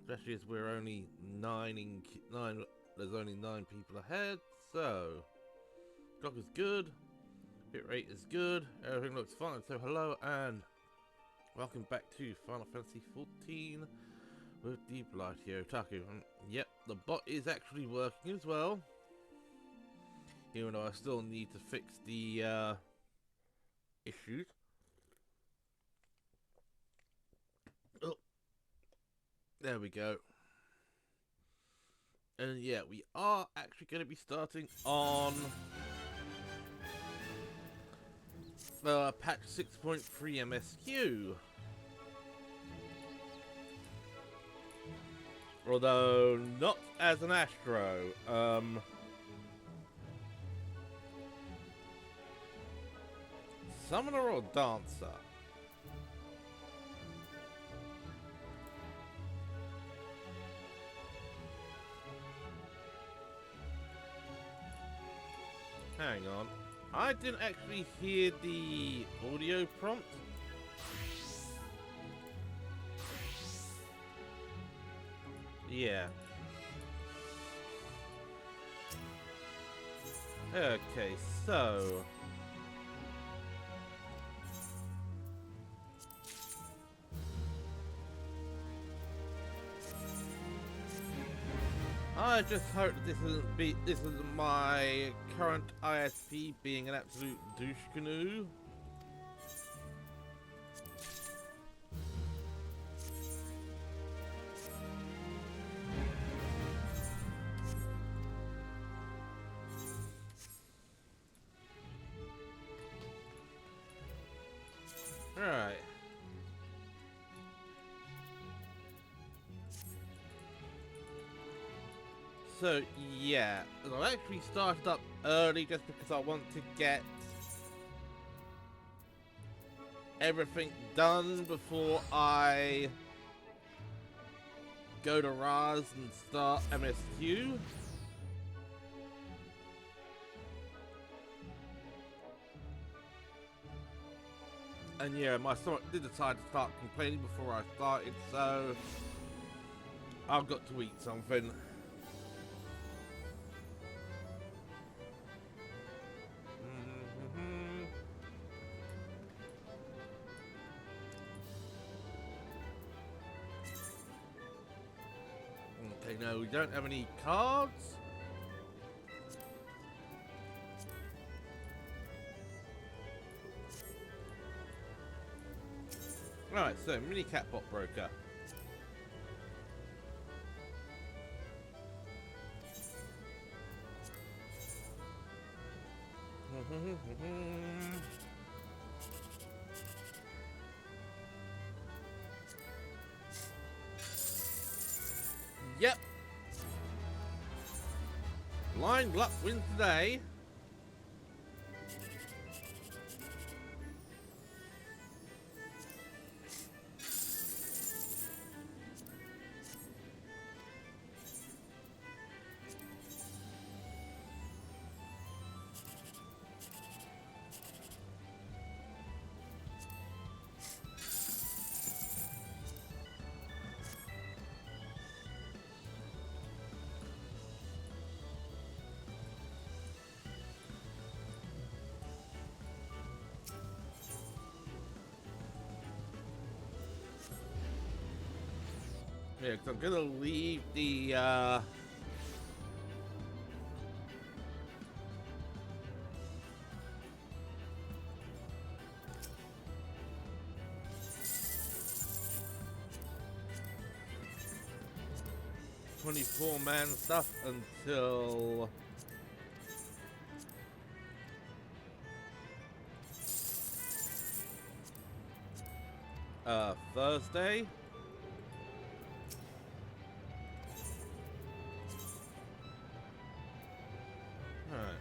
Especially as we're only nine. There's only 9 people ahead, so clock is good. Hit rate is good. Everything looks fine. So hello and welcome back to Final Fantasy XIV with the Blightio Otaku. Yep, the bot is actually working as well. Even though I still need to fix the issues. Oh, there we go. And yeah, we are actually going to be starting on patch 6.3 MSQ. Although not as an Astro. Summoner or Dancer? Hang on. I didn't actually hear the audio prompt. Yeah. Okay, so... I just hope that this isn't my current ISP being an absolute douche canoe. Alright. So, yeah, I actually started up early just because I want to get everything done before I go to Raz and start MSQ. And yeah, my stomach did decide to start complaining before I started, so I've got to eat something. Okay, no, we don't have any cards. Right, so mini catbot broker. Yep. Blind luck wins today. Yeah, because I'm gonna leave the "24-man" stuff until Thursday. Alright.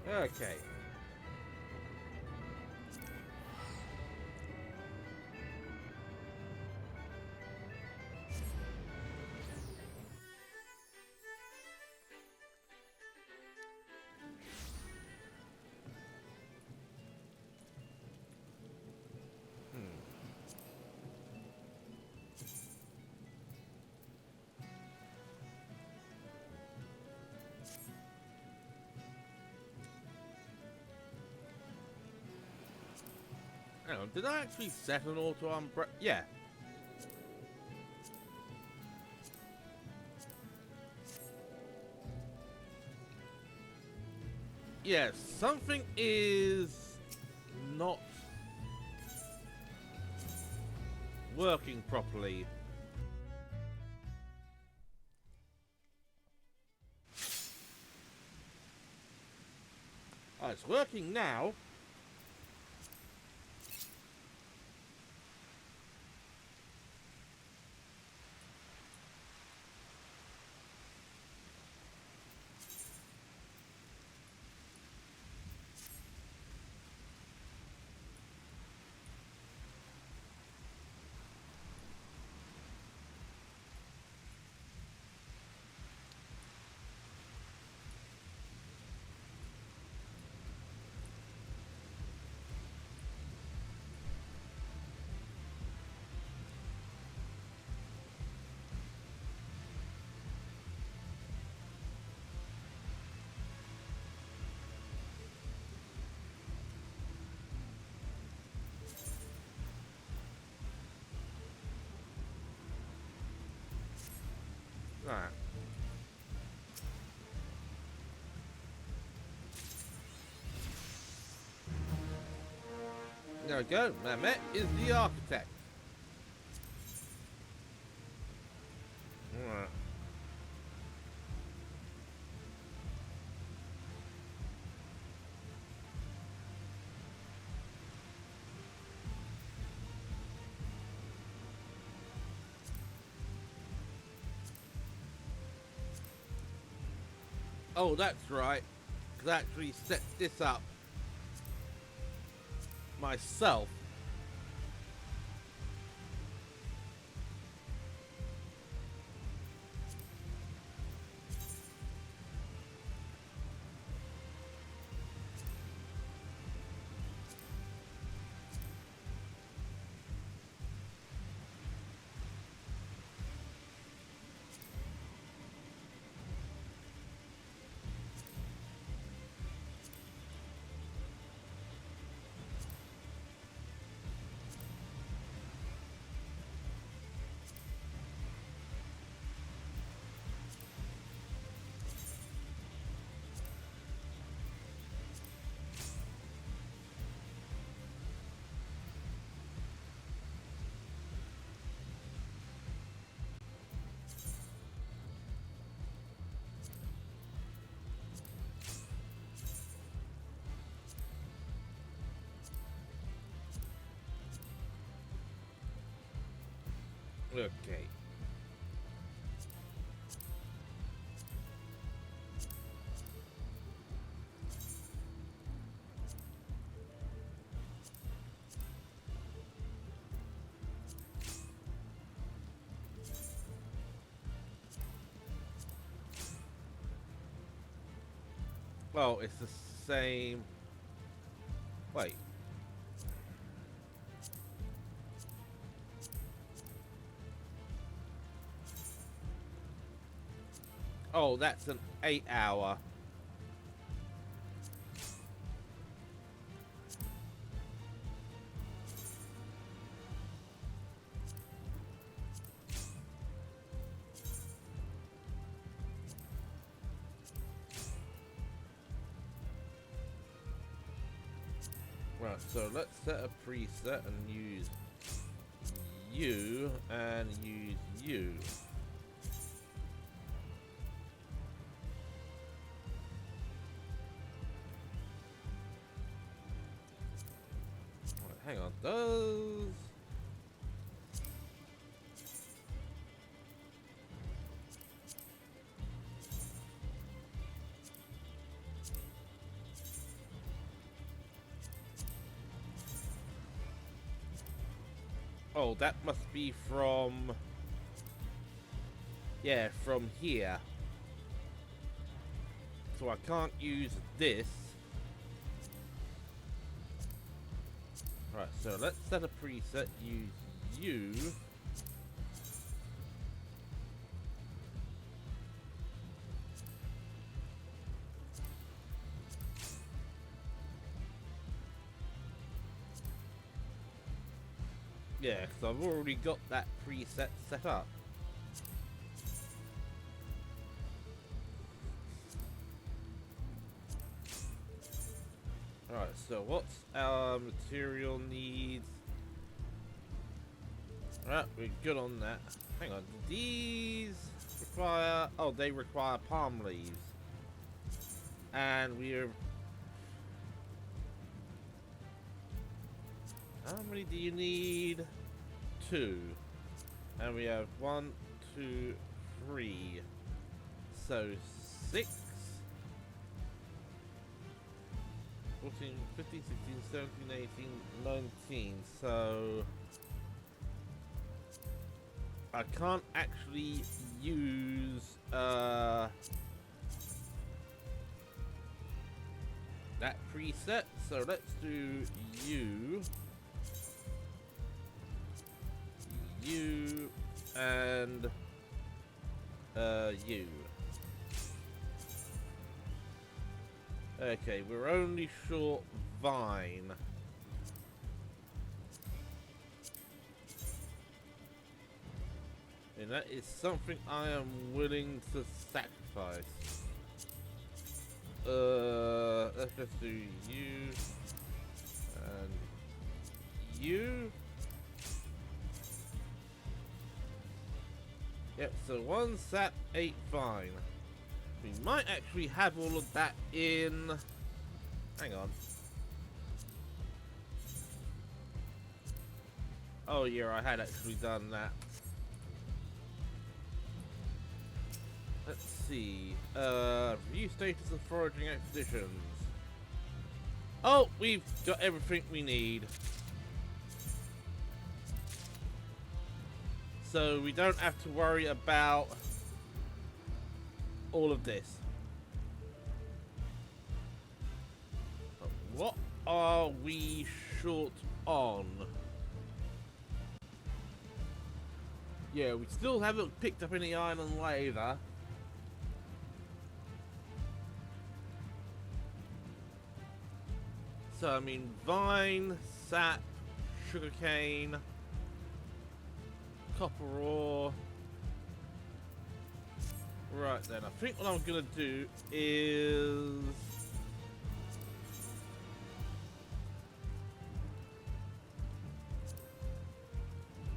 Okay. Hang on, did I actually set an auto umbrella? Yeah. Yes, something is not working properly. Oh, it's working now. Right. There we go. Mehmet is the architect. Right. Oh, that's right. Because I actually set this up myself. Okay. Oh, it's the same. Wait. Oh, that's an 8-hour. Right, so let's set a preset and use you and use you. Right, hang on, those. Oh, that must be from. Yeah, from here. So I can't use this. Right, so let's set a preset, use you. Yeah, because I've already got that preset set up. Alright, so what's our material needs? Alright, we're good on that. Hang on, these require... Oh, they require palm leaves. And we're... How many do you need? 2. And we have 1, 2, 3. So 6. 14, 15, 16, 17, 18, 19. So I can't actually use that preset. So let's do you, and you. Okay, we're only short vine. And that is something I am willing to sacrifice. Let's just do you and you. Yep, so 1 sap, 8 vine. We might actually have all of that in... Hang on. Oh yeah, I had actually done that. Let's see. Review status of foraging expeditions. Oh, we've got everything we need. So we don't have to worry about all of this. But what are we short on? Yeah, we still haven't picked up any iron and laser. So I mean, vine, sap, sugarcane, copper ore. Right then, I think what I'm gonna do is...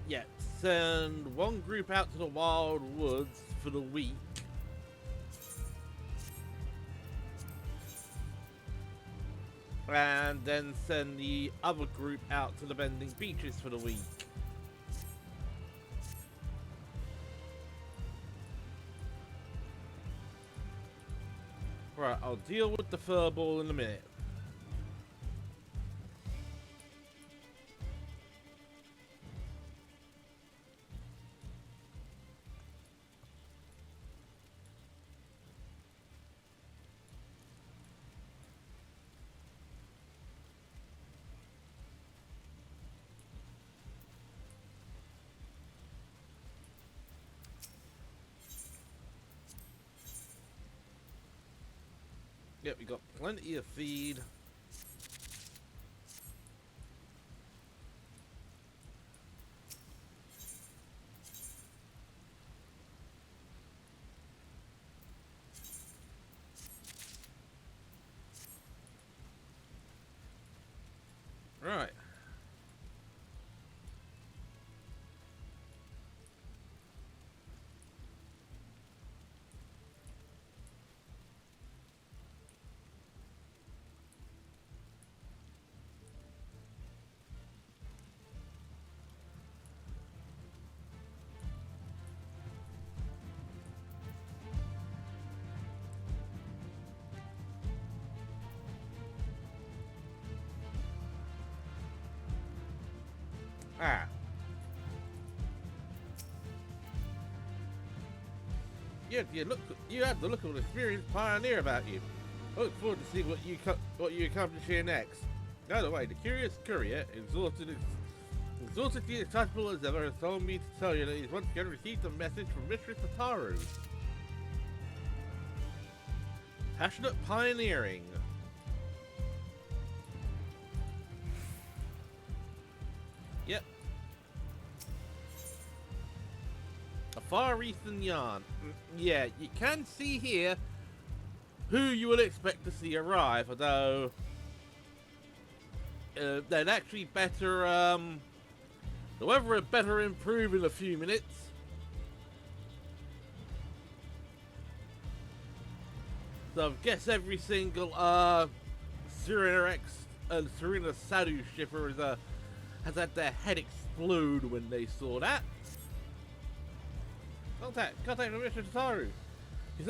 Yeah, send one group out to the wild woods for the week. And then send the other group out to the bending beaches for the week. Right, I'll deal with the furball in a minute. Yep, we got plenty of feed. Right. Ah. You have the look of an experienced pioneer about you. I look forward to seeing what you accomplish here next. By the way, the curious courier, exhaustedly excitable as ever, has told me to tell you that he's once again received a message from Mistress Ataru. Passionate pioneering. Yep. Far Eastern Yarn. Yeah, you can see here who you would expect to see arrive, although they'd actually better, the weather had better improve in a few minutes. So I guess every single Serena X and Serena Sadu shipper has had their head explode when they saw that. Contact Mr. Tataru. She's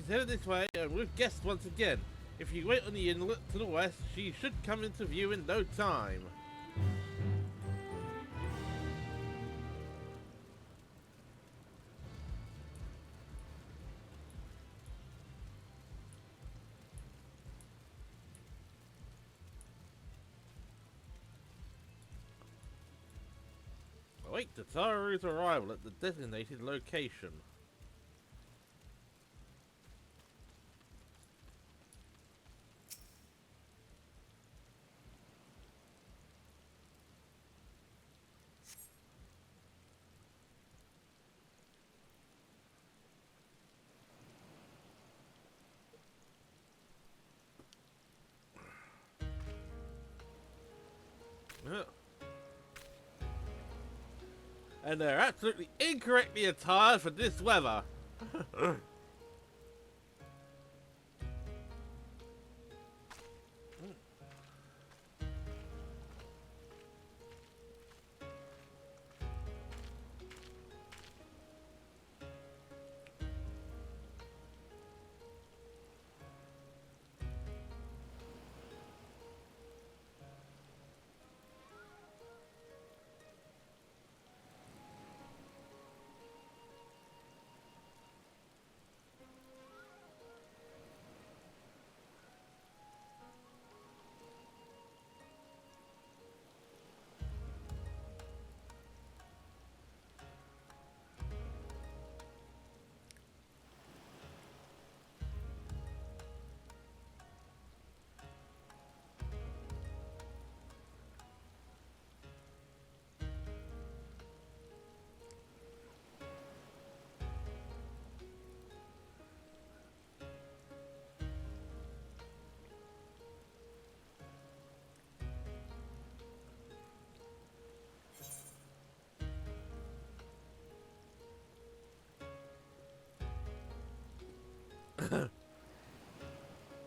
headed this way and with guests once again. If you wait on the inlet to the west, she should come into view in no time. Await Tataru's arrival at the designated location. And they're absolutely incorrectly attired for this weather.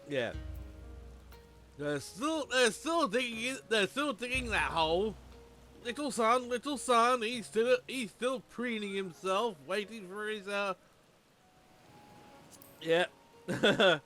Yeah. They're still digging that hole. Little son, he's still preening himself, waiting for his yeah.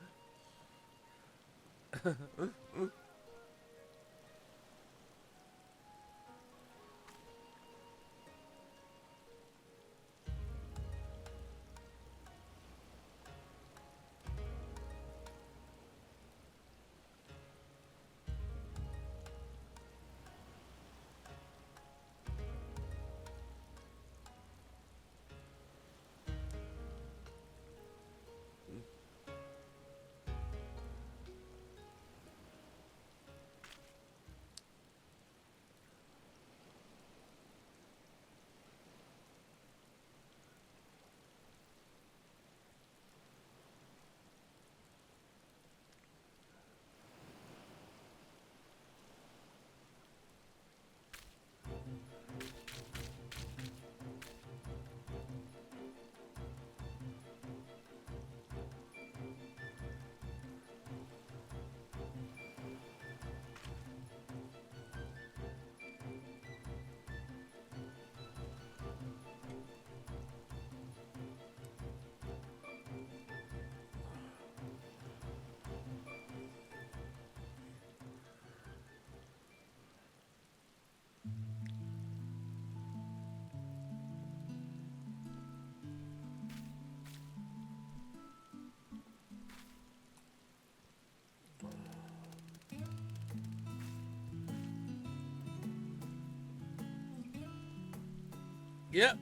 Yep,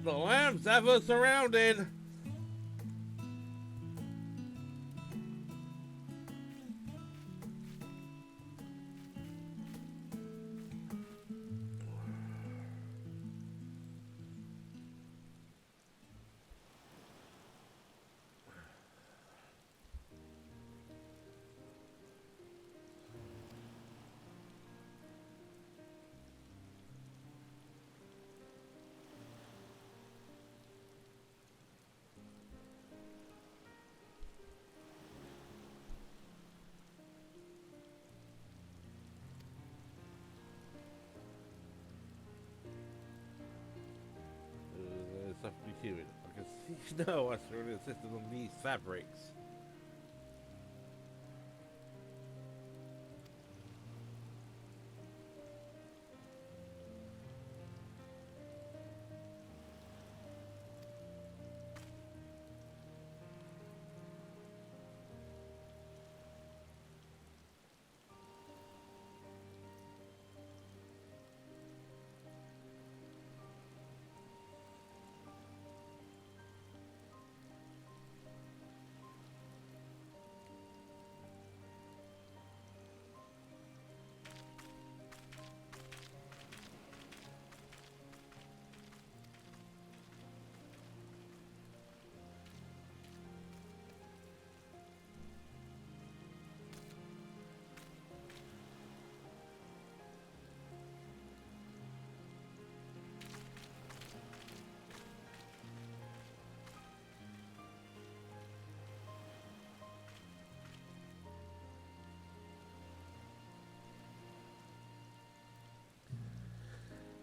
the lambs have us surrounded. No, I should have insisted on these fabrics.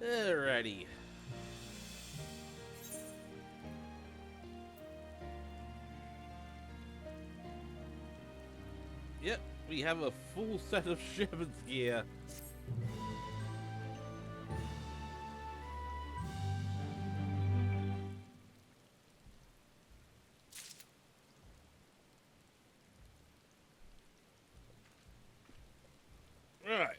Alrighty. Yep, we have a full set of shepherd's gear. Right.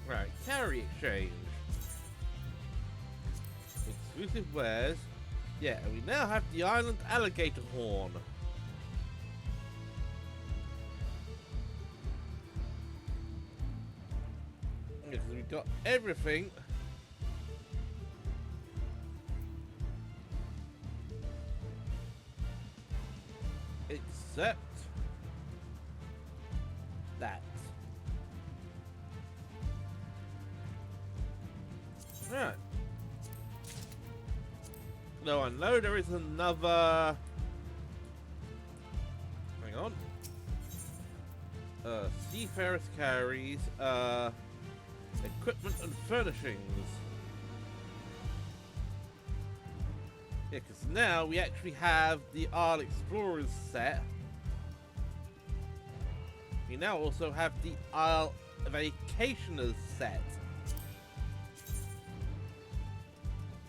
Right, carry exchange. Exclusive wares. Yeah, and we now have the island alligator horn. Because we've got everything. Except that. Right. No, I know there is another. Hang on. Seafarers carries equipment and furnishings. Yeah, because now we actually have the Isle Explorers set. We now also have the Isle Vacationers set.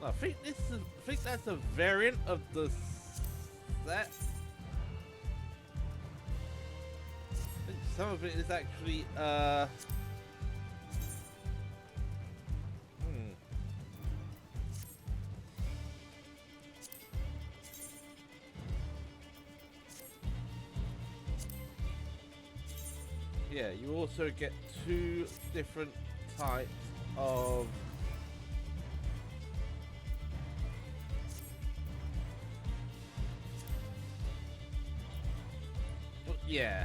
I think that's a variant of the set. I think some of it is actually Yeah, you also get two different types of yeah.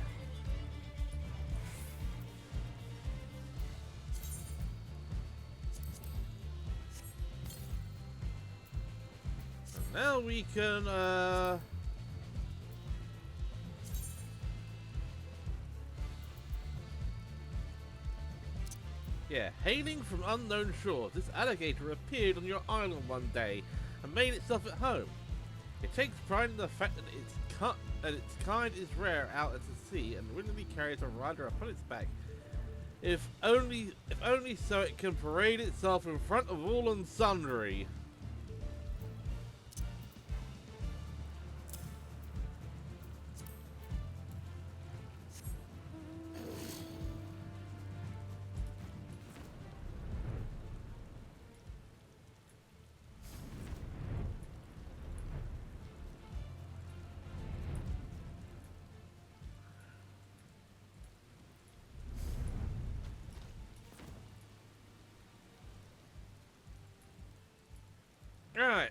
And now we can yeah, hailing from unknown shores, this alligator appeared on your island one day and made itself at home. It takes pride in the fact that its kind is rare out at the sea and willingly carries a rider upon its back. If only so it can parade itself in front of all and sundry. Right.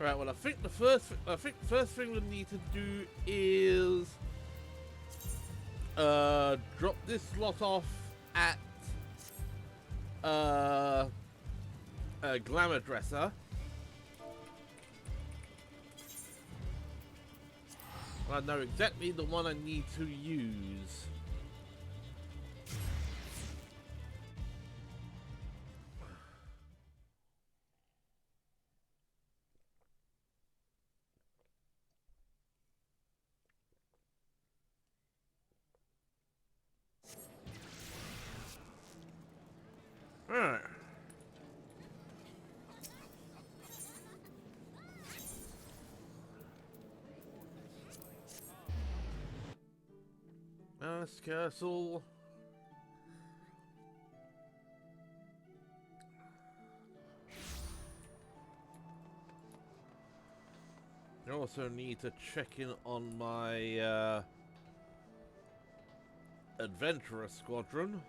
Right. Well, I think the first thing we need to do is drop this lot off at Glamour Dresser. I know exactly the one I need to use. Alright. This castle. I also need to check in on my adventurer squadron.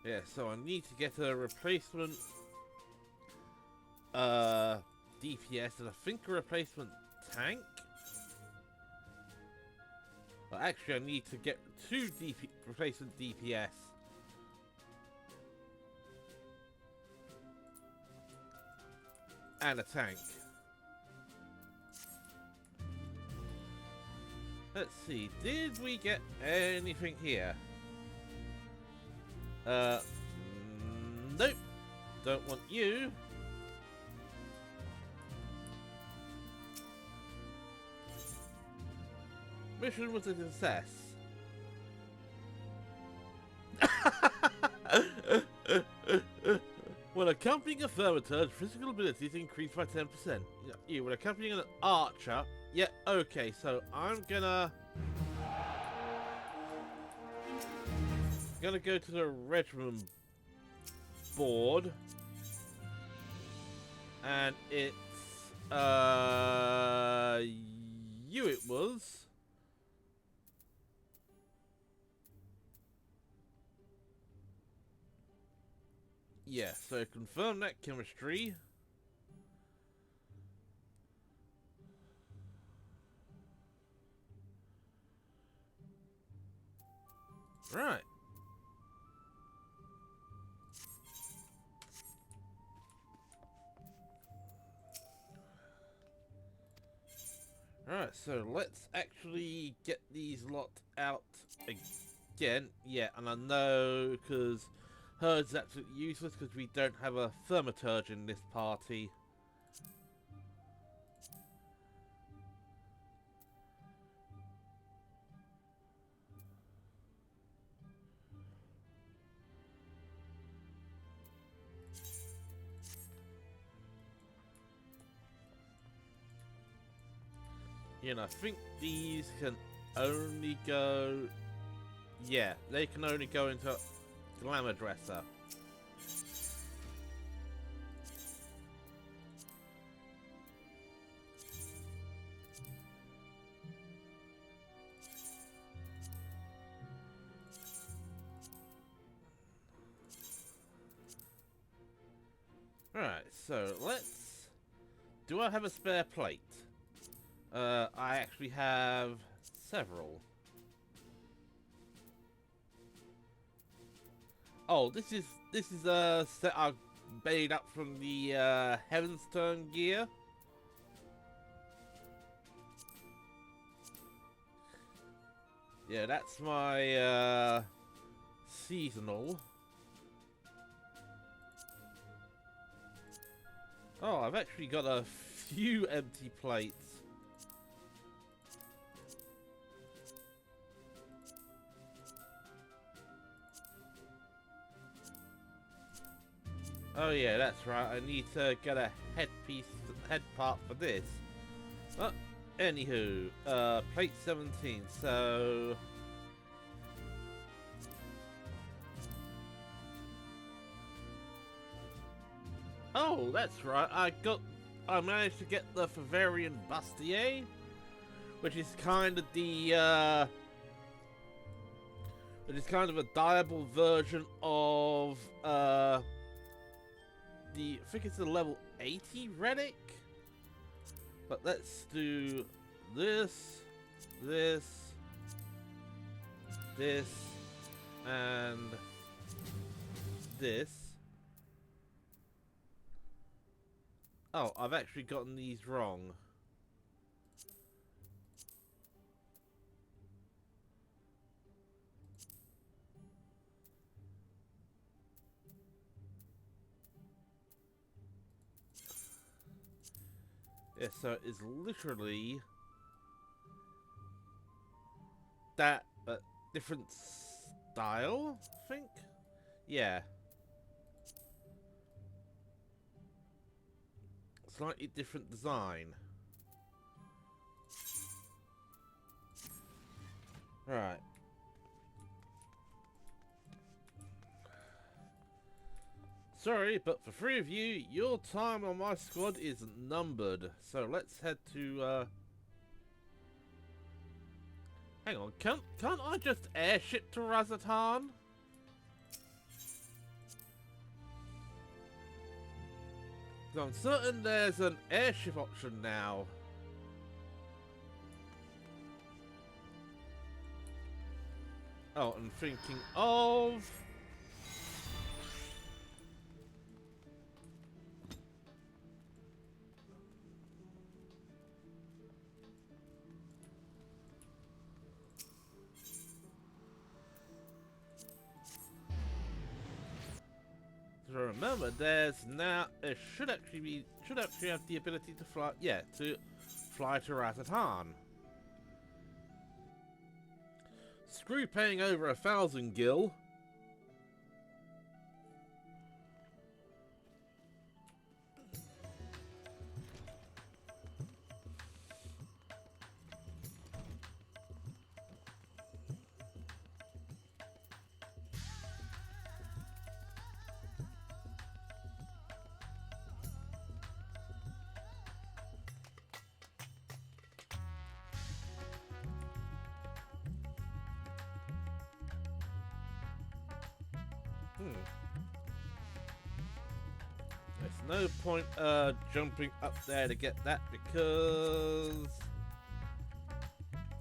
Yeah, so I need to get a replacement DPS and I think a replacement tank. Well, actually, I need to get two replacement DPS. And a tank. Let's see, did we get anything here? Nope. Don't want you. Mission was a success. When accompanying a thermaturge, physical abilities increase by 10%. Yeah, when accompanying an archer. Yeah, okay, so I'm gonna go to the regiment board. And it's you it was. Yeah, so confirm that chemistry. Right. Alright, so let's actually get these lot out again. Yeah, and I know because Herd's absolutely useless because we don't have a thermaturge in this party. You know, I think these can only go... Yeah, they can only go into Glamour Dresser. Alright, so let's... Do I have a spare plate? I actually have several. Oh, this is a set I made up from the Heaven's Turn gear. Yeah, that's my seasonal. Oh, I've actually got a few empty plates. Oh yeah, that's right. I need to get a head part for this. But anywho, plate 17. So Oh, that's right. I managed to get the Favarian Bustier, which is kind of the, which is kind of a diable version of, I think it's a level 80 relic. But let's do this, this, this, and this. Oh, I've actually gotten these wrong. Yeah, so it's literally that, but different style, I think? Yeah. Slightly different design. Right. Sorry, but for 3 of you, your time on my squad is numbered. So let's head to, hang on, can't I just airship to Razatan? I'm certain there's an airship option now. Oh, I'm thinking of... So remember, there's now... It should actually have the ability to fly... Yeah, to fly to Razatan. Screw paying over 1,000 gil. There's no point jumping up there to get that because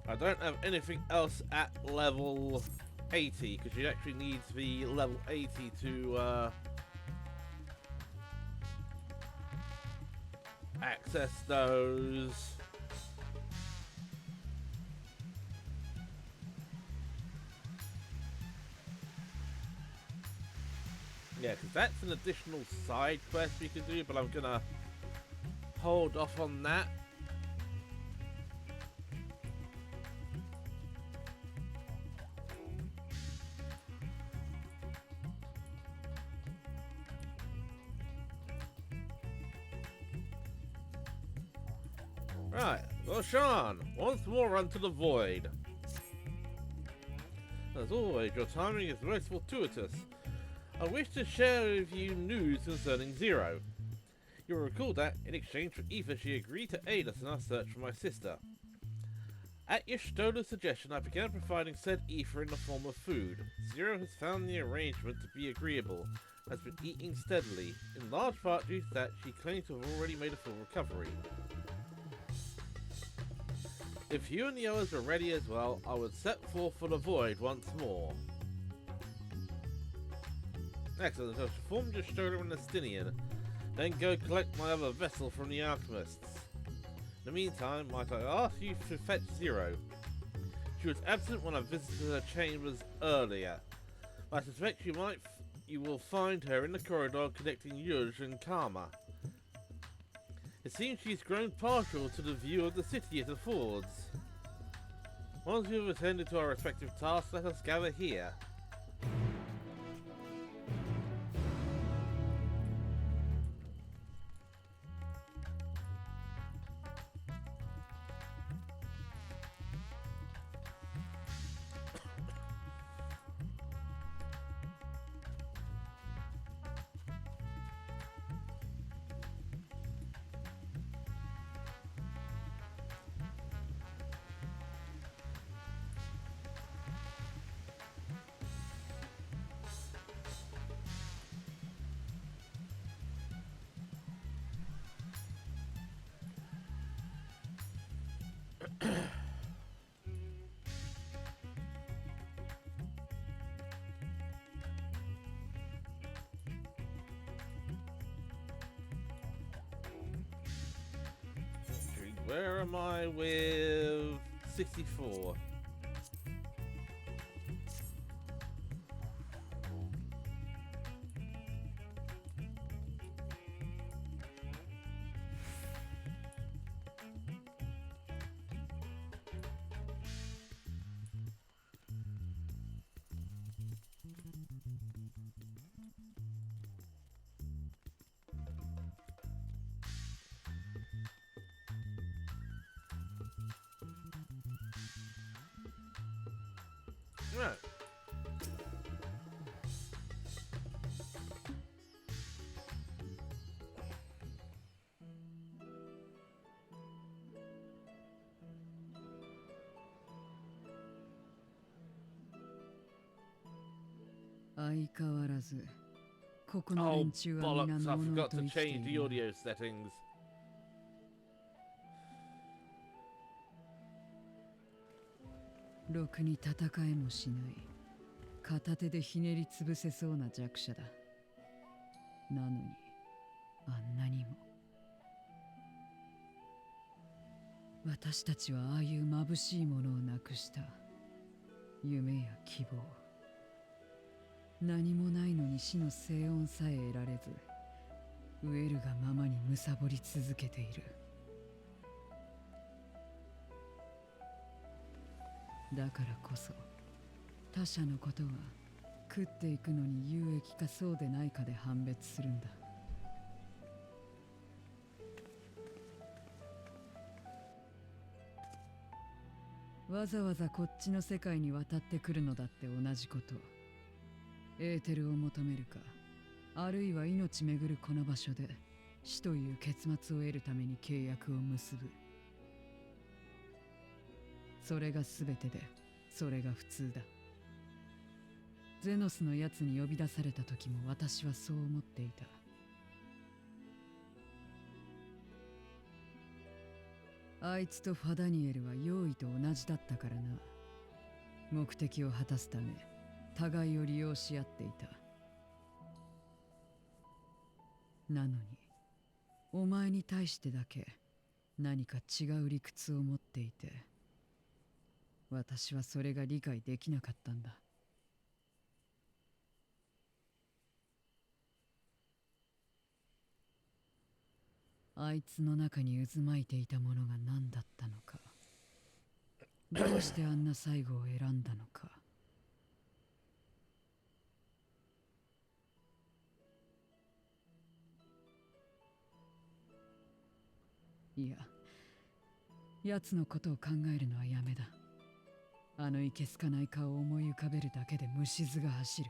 I don't have anything else at level 80 because you actually need to be level 80 to access those. Yeah, because that's an additional side quest we can do, but I'm gonna hold off on that. Right, well, Sean, once more run to the void. As always, your timing is most fortuitous. I wish to share with you news concerning Zero. You'll recall that, in exchange for ether, she agreed to aid us in our search for my sister. At Yashtola's suggestion, I began providing said ether in the form of food. Zero has found the arrangement to be agreeable, has been eating steadily, in large part due to that she claims to have already made a full recovery. If you and the others are ready as well, I would set forth for the void once more. Excellent, I'll perform Yashtola and Astinian, then go collect my other vessel from the alchemists. In the meantime, might I ask you to fetch Zero? She was absent when I visited her chambers earlier. I suspect you will find her in the corridor connecting Yuj and Karma. It seems she's grown partial to the view of the city it affords. Once we have attended to our respective tasks, let us gather here. Where am I with 64? Right. Oh, bollocks, I forgot to change the audio settings. ろくに戦えもしない。片手でひねりつぶせそうな弱者だ。なのに、あんなにも。私たちはああいう眩しいものをなくした。夢や希望。何もないのに死の静音さえ得られず、飢えるがままに貪り続けている。だからこそ他者のことは食っていくのに有益かそうでないかで判別するんだ。わざわざこっちの世界に渡ってくるのだって同じこと。エーテルを求めるか、あるいは命めぐるこの場所で死という結末を得るために契約を結ぶ。それが全てで、それが普通だ。ゼノスのやつに呼び出された時も私はそう思っていた。あいつとファダニエルは用意と同じだったからな。目的を果たすため互いを利用し合っていた。なのにお前に対してだけ何か違う理屈を持っていて、私はそれが理解できなかったんだ。あいつの中に渦巻いていたものが何だったのか、どうしてあんな最後を選んだのか。いや、奴のことを考えるのはやめだ。あのいけすかない顔を思い浮かべるだけで虫唾が走る。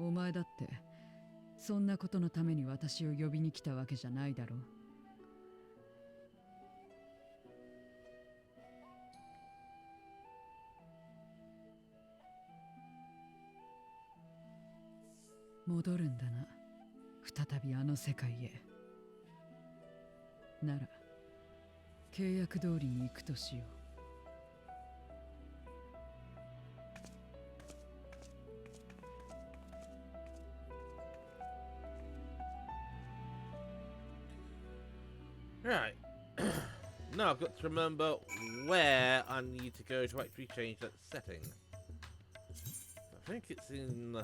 お前だってそんなことのために私を呼びに来たわけじゃないだろう。戻るんだな、再びあの世界へ。なら契約通りに行くとしよう。Right. Now I've got to remember where I need to go to actually change that setting. I think it's in...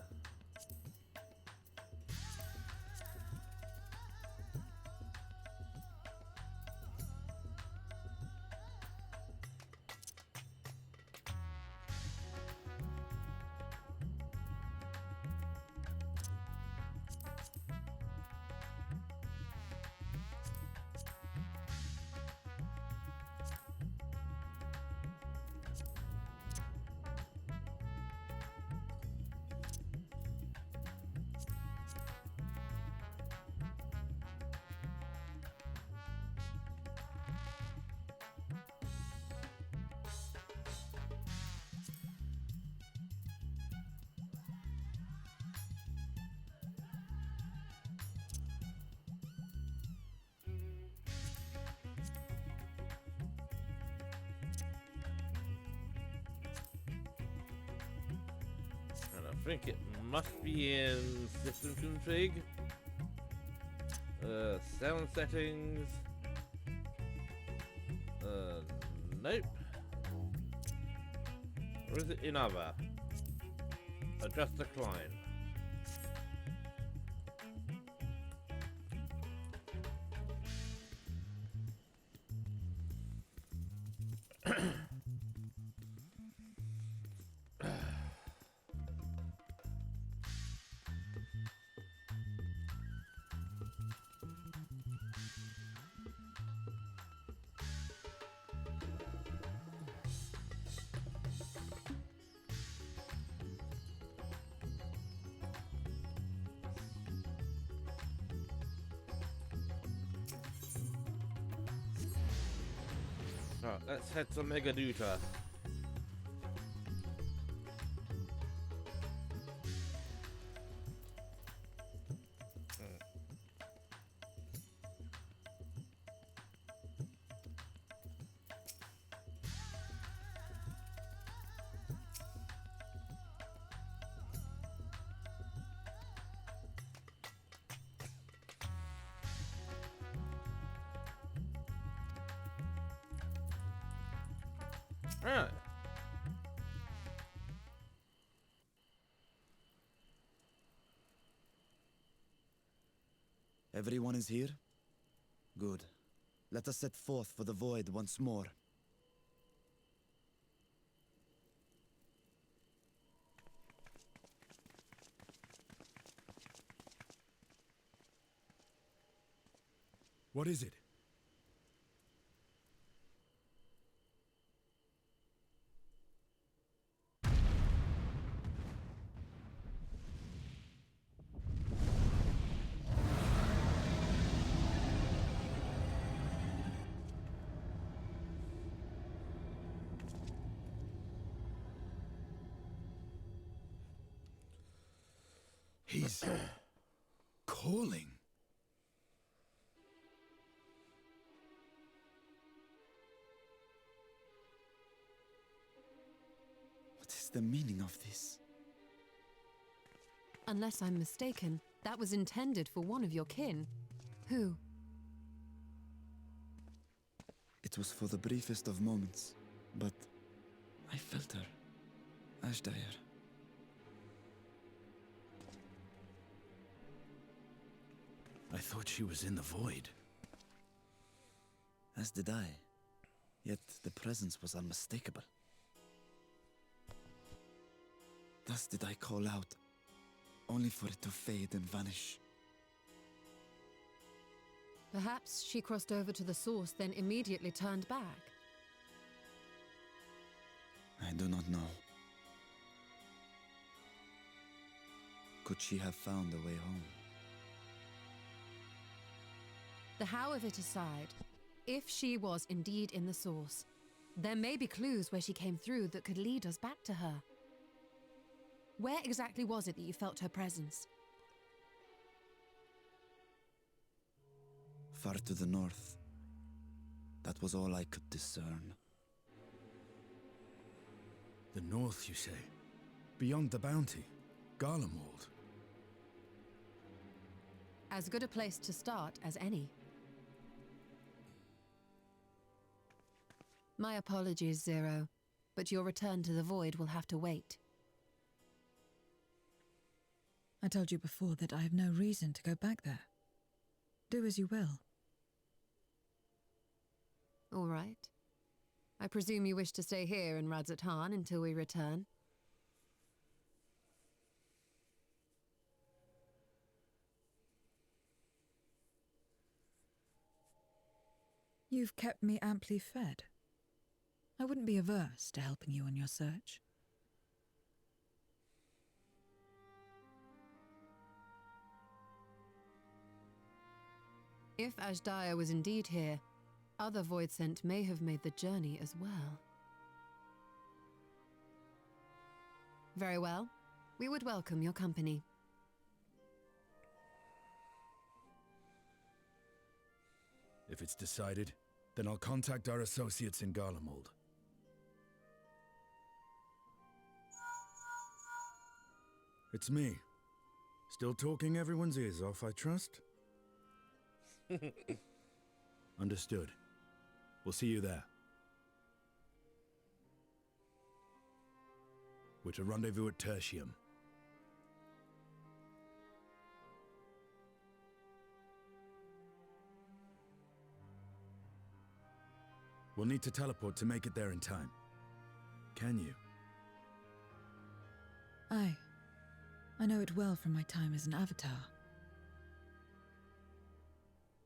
I think it must be in system config, sound settings, Nope. Or is it in other? Adjust decline. Right, let's head to Megaduta. Right. Everyone is here? Good. Let us set forth for the void once more. What is it? He's calling. What is the meaning of this? Unless I'm mistaken, that was intended for one of your kin. Who? It was for the briefest of moments, but I felt her. Ashdire. I thought she was in the void. As did I. Yet the presence was unmistakable. Thus did I call out, only for it to fade and vanish. Perhaps she crossed over to the source, then immediately turned back. I do not know. Could she have found a way home? The how of it aside, if she was indeed in the source, there may be clues where she came through that could lead us back to her. Where exactly was it that you felt her presence? Far to the north. That was all I could discern. The north, you say? Beyond the bounty? Garlemald? As good a place to start as any. My apologies, Zero, but your return to the void will have to wait. I told you before that I have no reason to go back there. Do as you will. All right. I presume you wish to stay here in Radzat-Han until we return. You've kept me amply fed. I wouldn't be averse to helping you on your search. If Ashdaya was indeed here, other Voidsent may have made the journey as well. Very well. We would welcome your company. If it's decided, then I'll contact our associates in Garlemald. It's me. Still talking everyone's ears off, I trust? Understood. We'll see you there. We're to rendezvous at Tertium. We'll need to teleport to make it there in time. Can you? Aye. I know it well from my time as an avatar.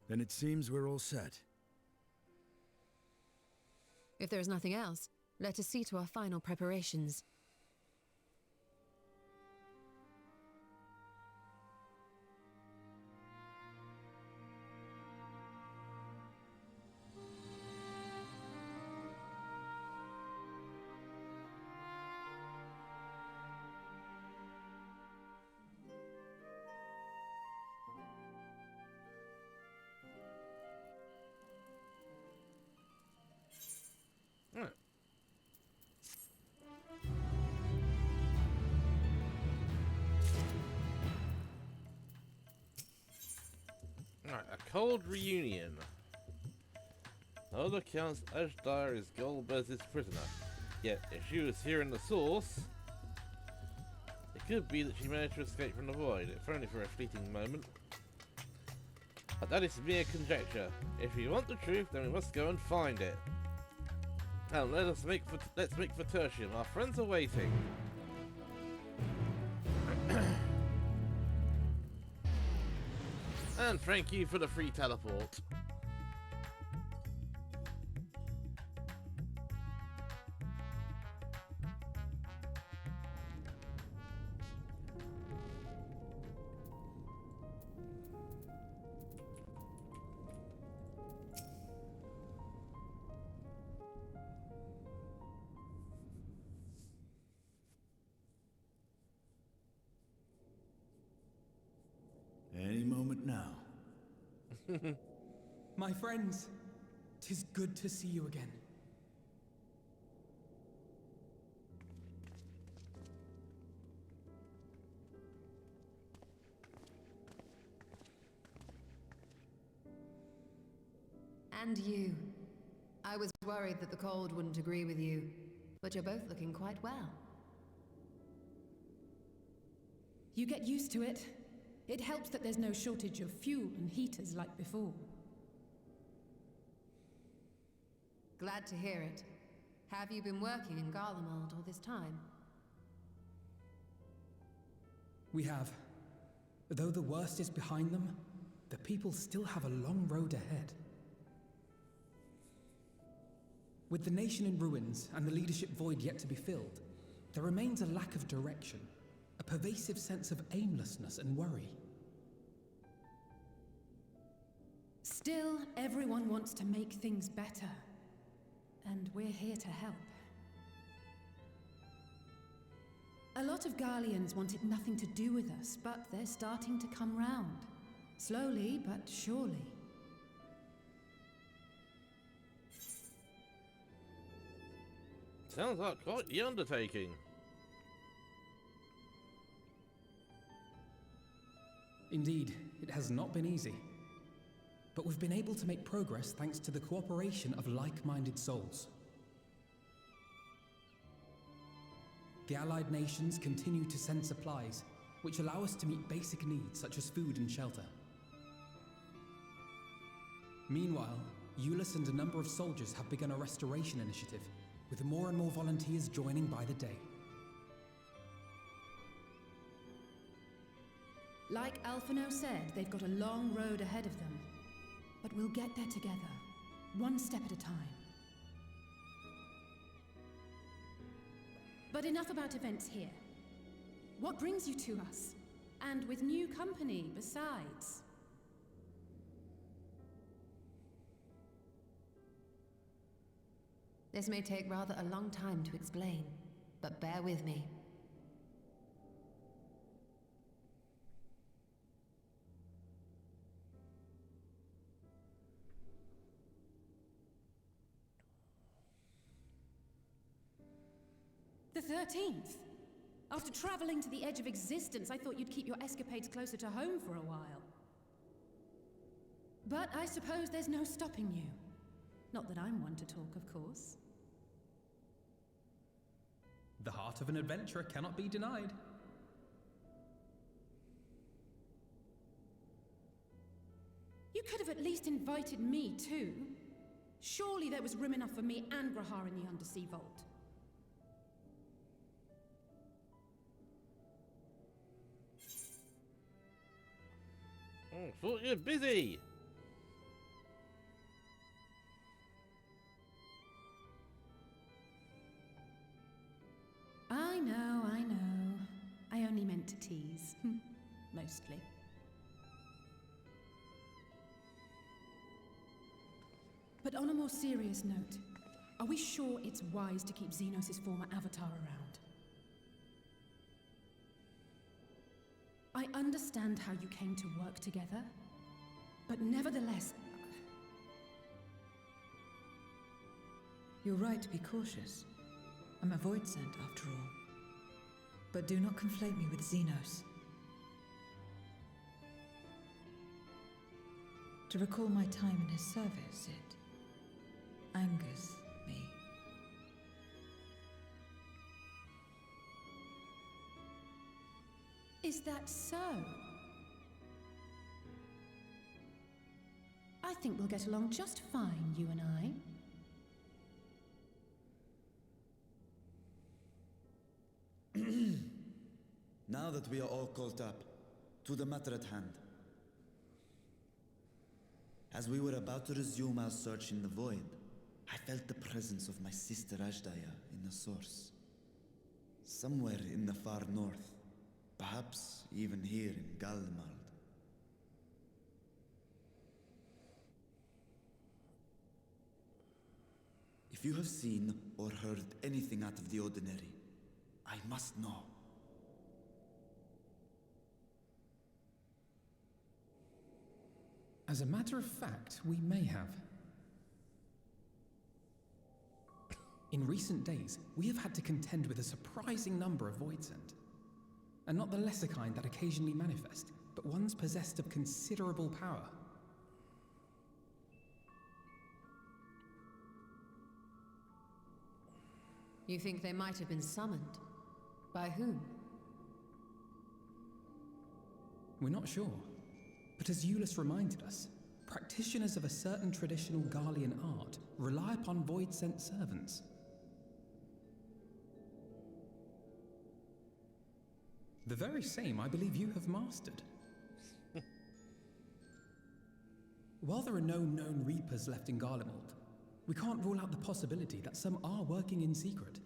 Then it seems we're all set. If there is nothing else, let us see to our final preparations. Alright. Alright, a cold reunion. On other accounts, Ashdar is Goldberg's prisoner. Yet, if she was here in the source, it could be that she managed to escape from the void, if only for a fleeting moment. But that is mere conjecture. If you want the truth, then we must go and find it. Now let's make for Tertium. Our friends are waiting. And thank you for the free teleport. Any moment now. My friends, 'tis good to see you again. And you. I was worried that the cold wouldn't agree with you, but you're both looking quite well. You get used to it. It helps that there's no shortage of fuel and heaters like before. Glad to hear it. Have you been working in Garlemald all this time? We have. Though the worst is behind them, the people still have a long road ahead. With the nation in ruins and the leadership void yet to be filled, there remains a lack of direction, a pervasive sense of aimlessness and worry. Still, everyone wants to make things better. And we're here to help. A lot of Garleans wanted nothing to do with us, but they're starting to come round. Slowly, but surely. Sounds like quite the undertaking. Indeed, it has not been easy. But we've been able to make progress thanks to the cooperation of like-minded souls. The allied nations continue to send supplies, which allow us to meet basic needs such as food and shelter. Meanwhile, Euless and a number of soldiers have begun a restoration initiative, with more and more volunteers joining by the day. Like Alphino said, they've got a long road ahead of them. But we'll get there together, one step at a time. But enough about events here. What brings you to us? And with new company besides? This may take rather a long time to explain, but bear with me. The 13th? After traveling to the edge of existence, I thought you'd keep your escapades closer to home for a while. But I suppose there's no stopping you. Not that I'm one to talk, of course. The heart of an adventurer cannot be denied. You could have at least invited me too. Surely there was room enough for me and Grahar in the undersea vault. Thought you were busy. I know, I know. I only meant to tease. Mostly. But on a more serious note, are we sure it's wise to keep Xenos' former avatar around? I understand how you came to work together, but nevertheless... You're right to be cautious. I'm a void sent, after all. But do not conflate me with Xenos. To recall my time in his service, it angers me. Is that so? I think we'll get along just fine, you and I. Now that we are all caught up, to the matter at hand. As we were about to resume our search in the void, I felt the presence of my sister Ashdaya in the source. Somewhere in the far north, perhaps even here in Galmald. If you have seen or heard anything out of the ordinary, I must know. As a matter of fact, we may have. In recent days, we have had to contend with a surprising number of Voidsent. And not the lesser kind that occasionally manifest, but ones possessed of considerable power. You think they might have been summoned? By whom? We're not sure. But as Euless reminded us, practitioners of a certain traditional Garlean art rely upon void-sent servants. The very same I believe you have mastered. While there are no known Reapers left in Garlemald, we can't rule out the possibility that some are working in secret.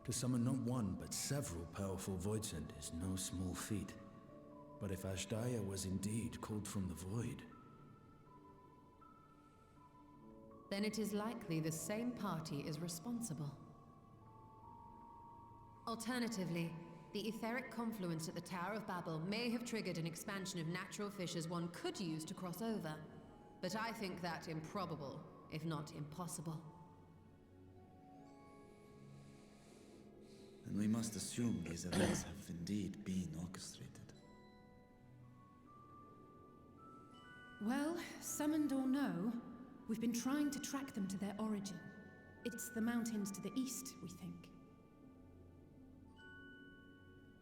To summon not one, but several powerful Voidsent is no small feat. But if Ashdaya was indeed called from the void... Then it is likely the same party is responsible. Alternatively, the etheric confluence at the Tower of Babel may have triggered an expansion of natural fissures one could use to cross over. But I think that improbable, if not impossible. And we must assume these events have indeed been orchestrated. Well, summoned or no, we've been trying to track them to their origin. It's the mountains to the east, we think.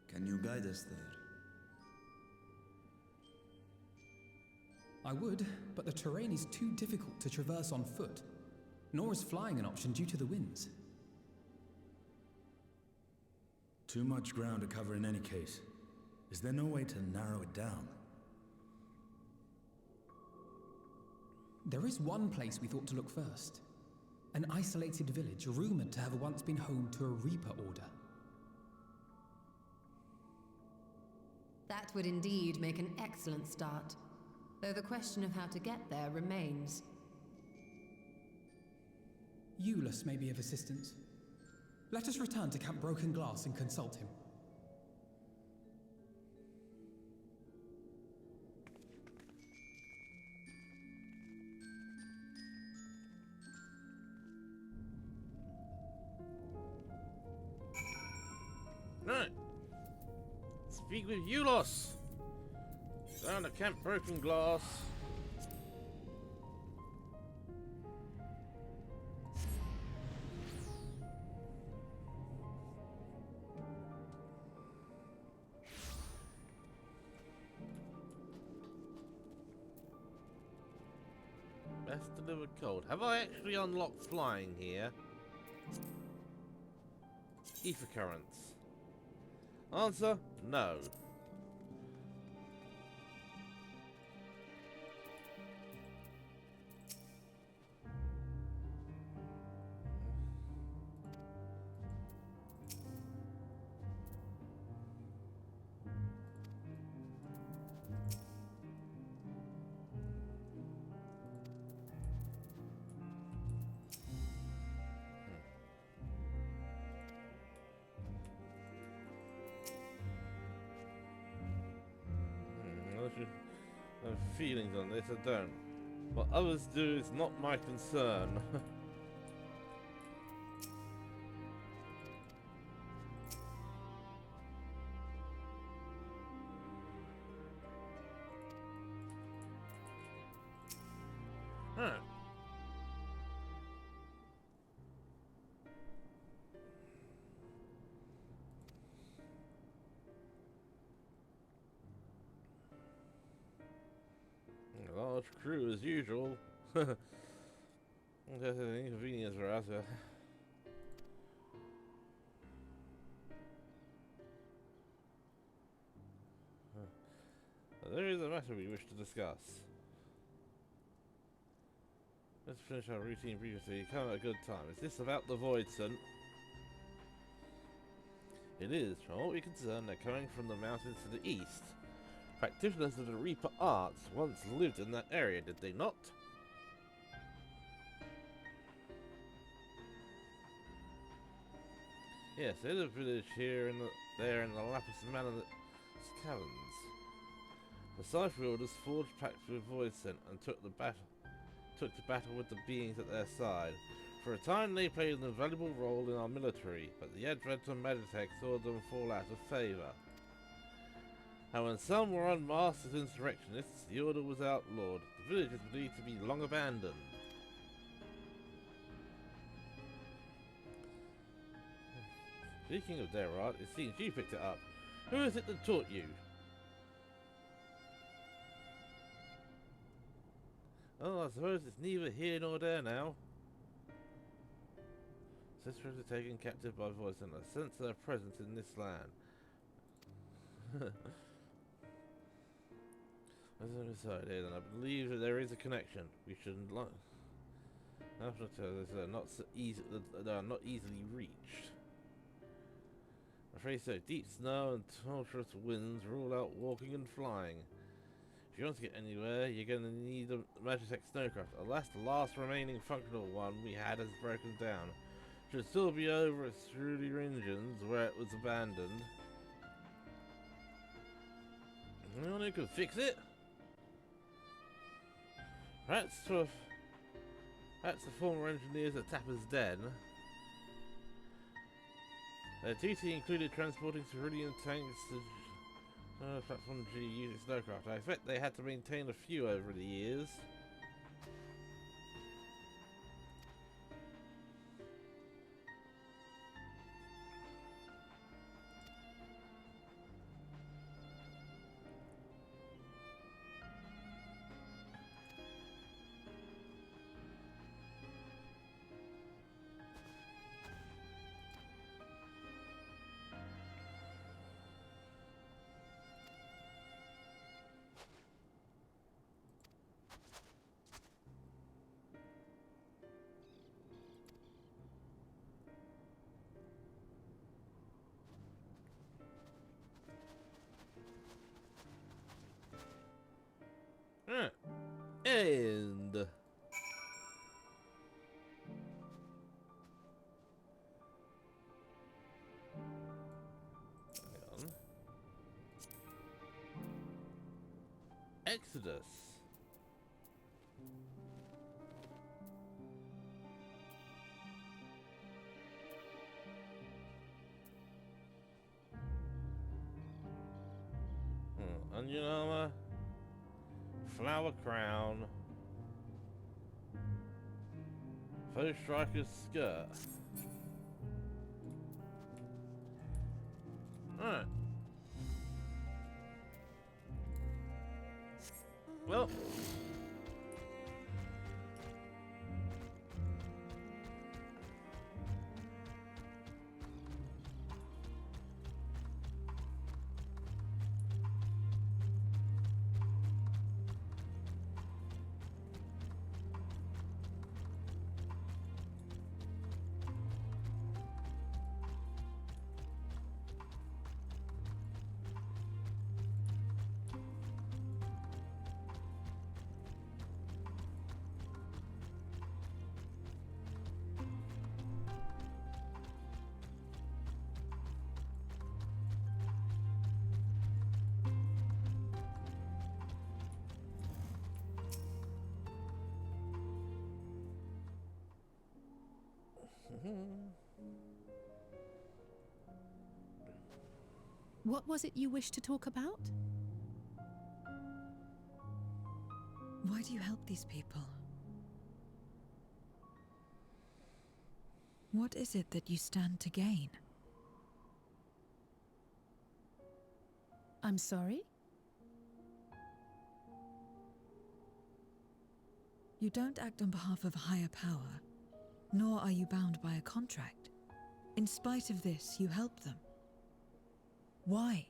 Can you guide us there? I would, but the terrain is too difficult to traverse on foot. Nor is flying an option due to the winds. Too much ground to cover in any case. Is there no way to narrow it down? There is one place we thought to look first. An isolated village rumored to have once been home to a Reaper order. That would indeed make an excellent start, though the question of how to get there remains. Euless may be of assistance. Let us return to Camp Broken Glass and consult him. Right. Speak with Eulos. Down at Camp Broken Glass. Gas delivered cold. Have I actually unlocked flying here? Ether currents. Answer, no. I have feelings on this, I don't. What others do is not my concern. Huh. A large crew as usual. That's an inconvenience for us. There is a matter we wish to discuss. Let's finish our routine previously. Come at a good time. Is this about the Voidsent? It is. From what we're concerned, they're coming from the mountains to the east. Practitioners of the Reaper arts once lived in that area, did they not? Yes, there's a village here in the Lapis Manor caverns. The Cypher Orders forged pacts with Voidsent and took to battle with the beings at their side. For a time they played an invaluable role in our military, but the advent of Magitech saw them fall out of favour. And when some were unmasked as insurrectionists, the order was outlawed. The village is believed to be long abandoned. Speaking of their art, it seems you picked it up. Who is it that taught you? Oh, I suppose it's neither here nor there now. Sisters are taken captive by Voidsent. I sense their presence in this land. As an aside here, then, I believe that there is a connection. We shouldn't like. After they are not easily reached. I'm afraid so. Deep snow and tumultuous winds rule out walking and flying. If you want to get anywhere, you're going to need a Magitech snowcraft. Alas, the last remaining functional one we had has broken down. Should still be over at Strudy Engines, where it was abandoned. Anyone who can fix it? Perhaps the former engineers at Tapper's Den. Their duty included transporting cerulean tanks to platform G using snowcraft. I expect they had to maintain a few over the years. And Exodus. Onion armor, flower crown, foe striker's skirt. Alright. Well, What was it you wished to talk about? Why do you help these people? What is it that you stand to gain? I'm sorry? You don't act on behalf of a higher power, nor are you bound by a contract. In spite of this, you help them. Why?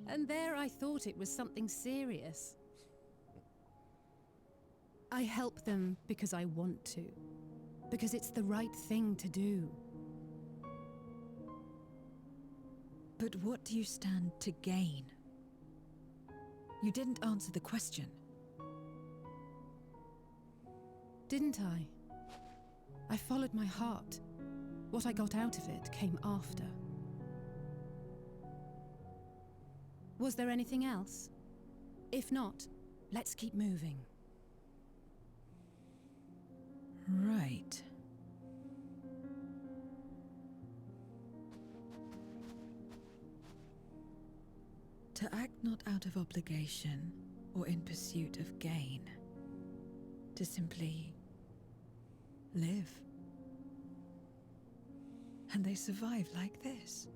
And there I thought it was something serious. I help them because I want to. Because it's the right thing to do. But what do you stand to gain? You didn't answer the question. Didn't I? I followed my heart. What I got out of it came after. Was there anything else? If not, let's keep moving. Right. To act not out of obligation or in pursuit of gain. To simply live. And they survive like this.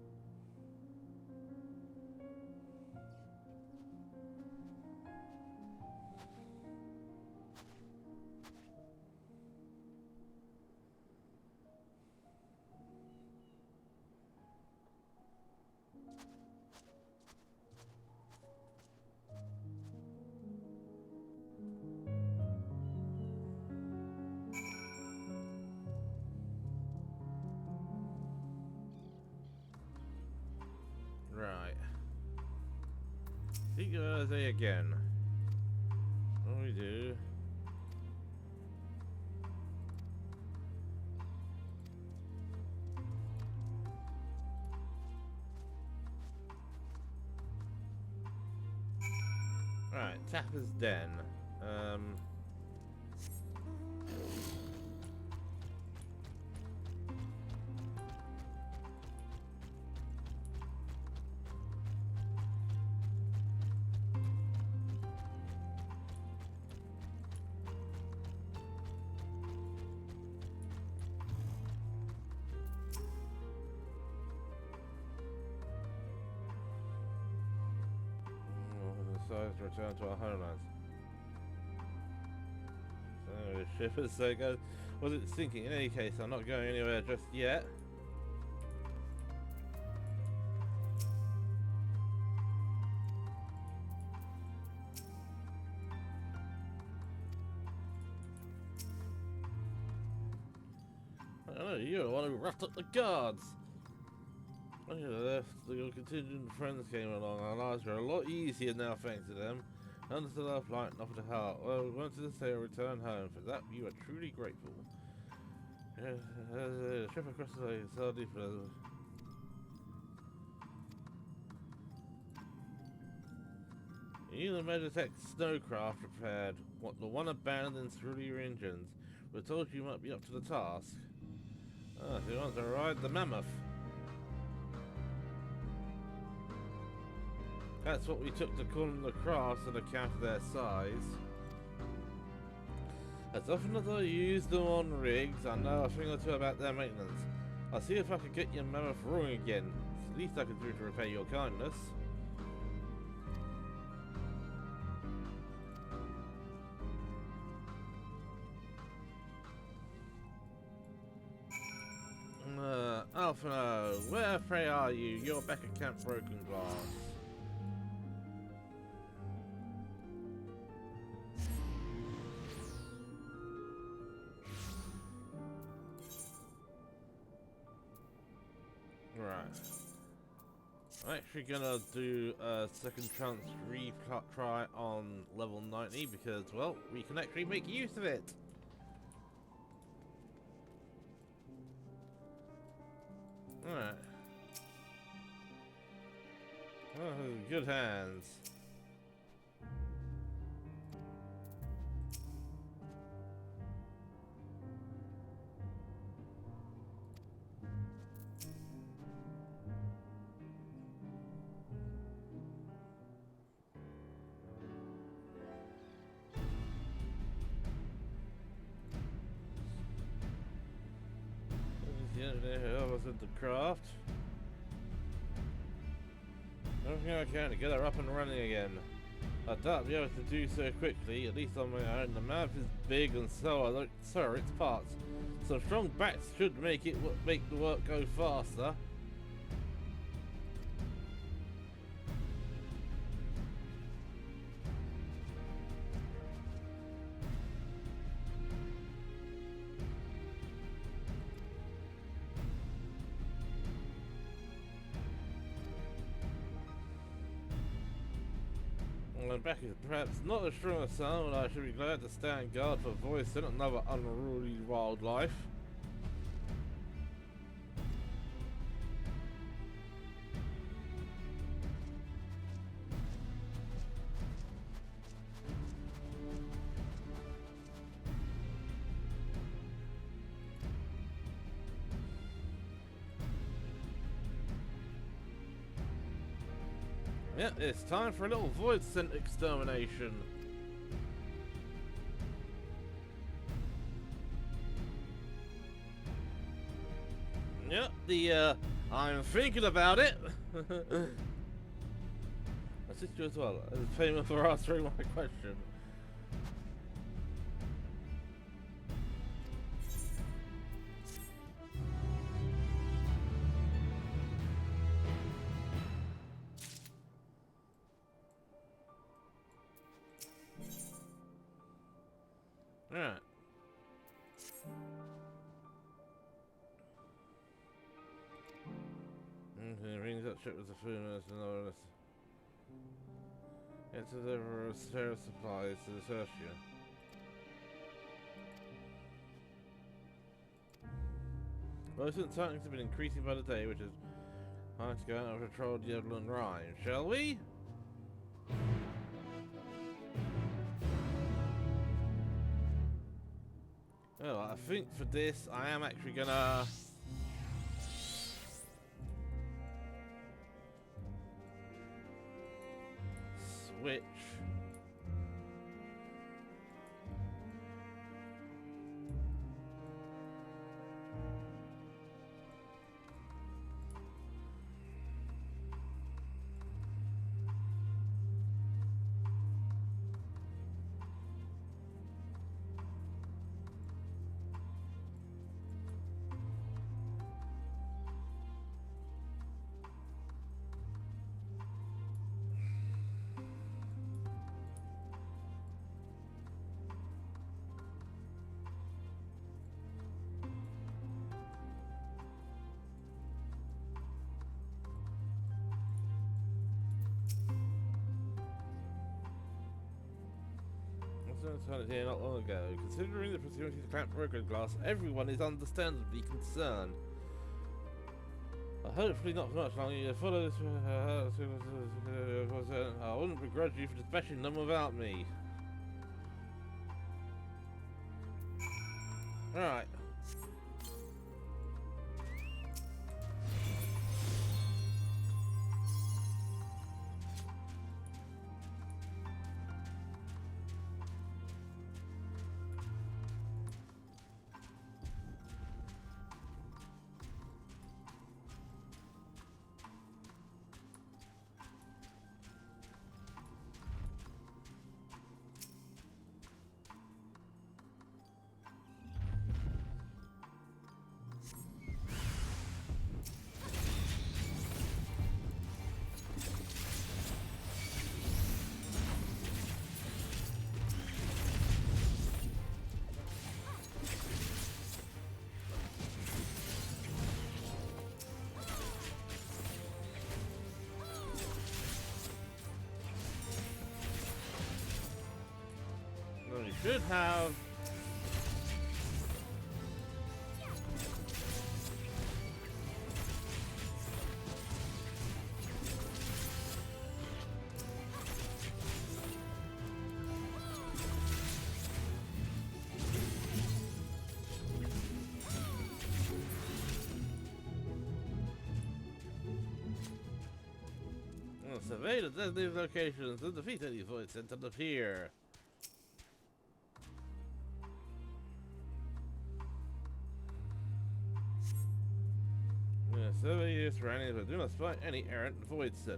Right. See you say again. What do we do? Right, Tapper's Den. Decides to return to our homelands. So the ship is so good. Was it sinking? In any case, I'm not going anywhere just yet. I know you're the one who roughed up the guards. When you left, your contingent friends came along. Our lives are a lot easier now thanks to them. Understood our plight and offered to help. Well, we wanted to say a return home. For that, you are truly grateful. Yes, trip across the lake, so deep for us. You the Meditech snowcraft prepared. What the one abandoned through your engines. We were told you might be up to the task. Ah, so you want to ride the mammoth. That's what we took to call them the crafts on account of their size. As often as I use them on rigs, I know a thing or two about their maintenance. I'll see if I can get your mammoth wrong again. It's the least I can do to repay your kindness. Alphino, where pray are you? You're back at Camp Broken Glass. Right. I'm actually gonna do a second chance retry on level 90 because, well, we can actually make use of it. Alright. Oh, good hands. the engineer who helped us with the craft. Everything I can to get her up and running again. I doubt I'll be able to do so quickly, at least on my own. The map is big and so are its parts. Some strong backs should make the work go faster. And back is perhaps not as strong as some, but I should be glad to stand guard for voice and another unruly wildlife. Yeah, it's time for a little void scent extermination. Yeah, I'm thinking about it. Assist you as well, as payment for answering my question. Alright. Rings that ship with the food and another. It's a deliver a spare of supplies to the Tertia. Most sightings have been increasing by the day, which is time to go out and patrol the Yodel Rhine, shall we? Well, I think for this, I am actually gonna switch. Here not long ago. Considering the proximity to Camp Broken Glass, everyone is understandably concerned. Hopefully not for much longer. You follow this. I wouldn't begrudge you for dispatching them without me. Alright. Should have survey the designated locations and defeat any voids sent to the pier. Survey use for any, but do not spy any errant voidson.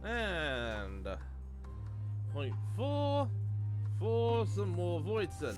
And point 4 for some more voidson.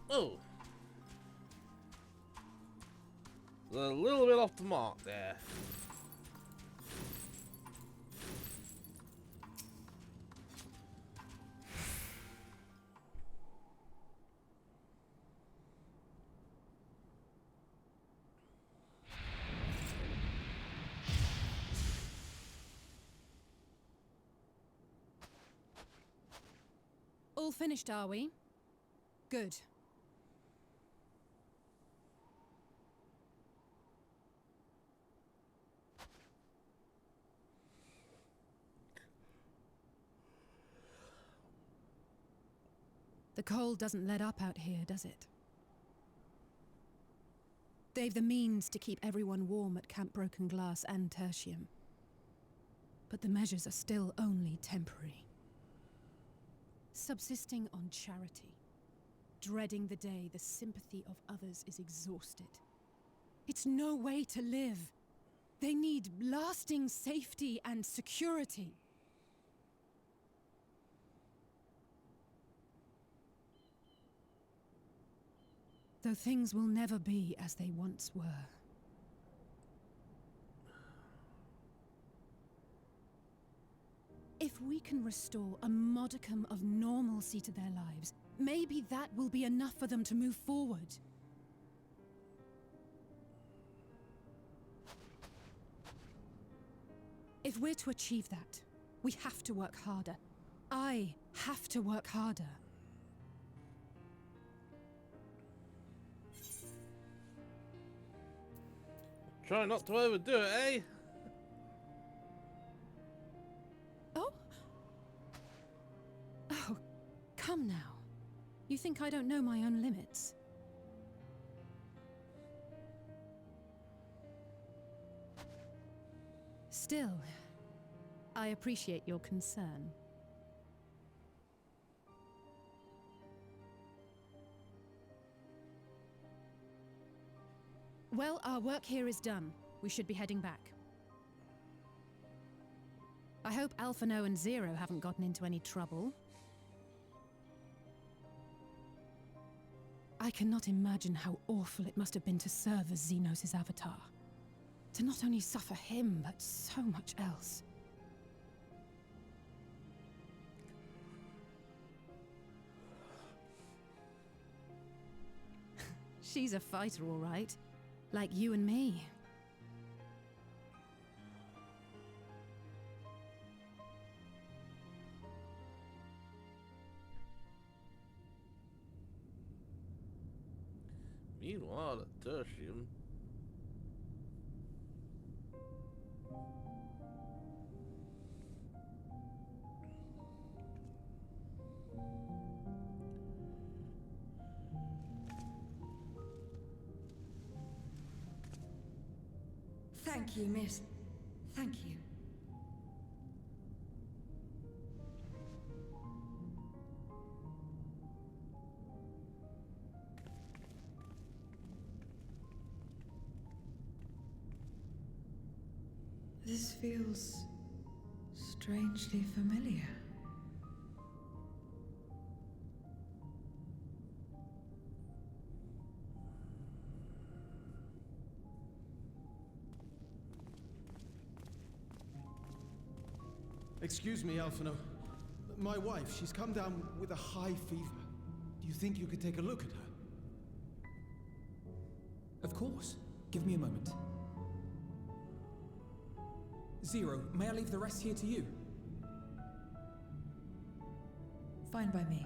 Oh, a little bit off the mark there. All finished, are we? Good. The cold doesn't let up out here, does it? They've the means to keep everyone warm at Camp Broken Glass and Tertium. But the measures are still only temporary. Subsisting on charity, dreading the day the sympathy of others is exhausted. It's no way to live. They need lasting safety and security. Though things will never be as they once were. If we can restore a modicum of normalcy to their lives, maybe that will be enough for them to move forward. If we're to achieve that, we have to work harder. I have to work harder. Try not to overdo it, eh? Oh? Oh, come now. You think I don't know my own limits? Still, I appreciate your concern. Well, our work here is done. We should be heading back. I hope Alphano and Zero haven't gotten into any trouble. I cannot imagine how awful it must have been to serve as Xenos' avatar. To not only suffer him, but so much else. She's a fighter, all right. Like you and me. Meanwhile, at Tertium. Thank you, miss. Thank you. This feels strangely familiar. Excuse me, Alphino. My wife, she's come down with a high fever. Do you think you could take a look at her? Of course. Give me a moment. Zero, may I leave the rest here to you? Fine by me.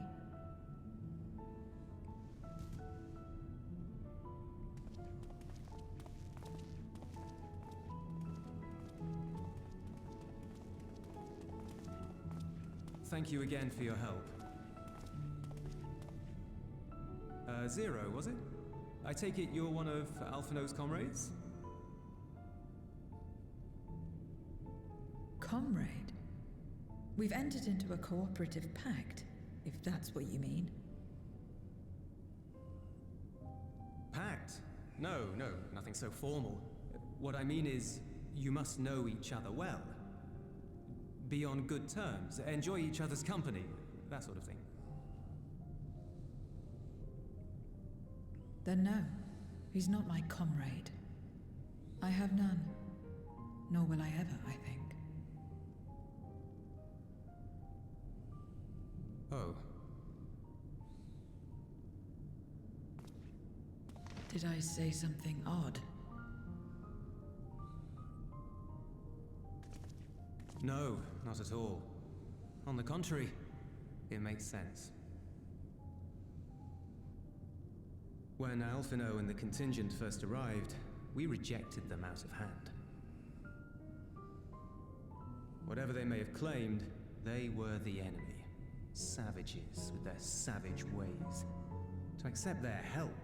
Thank you again for your help. Zero, was it? I take it you're one of Alphino's comrades? Comrade? We've entered into a cooperative pact, if that's what you mean. Pact? No, nothing so formal. What I mean is, you must know each other well. Be on good terms, enjoy each other's company, that sort of thing. Then no, he's not my comrade. I have none. Nor will I ever, I think. Oh. Did I say something odd? No, not at all. On the contrary, it makes sense. When Alphino and the contingent first arrived, we rejected them out of hand. Whatever they may have claimed, they were the enemy. Savages with their savage ways. To accept their help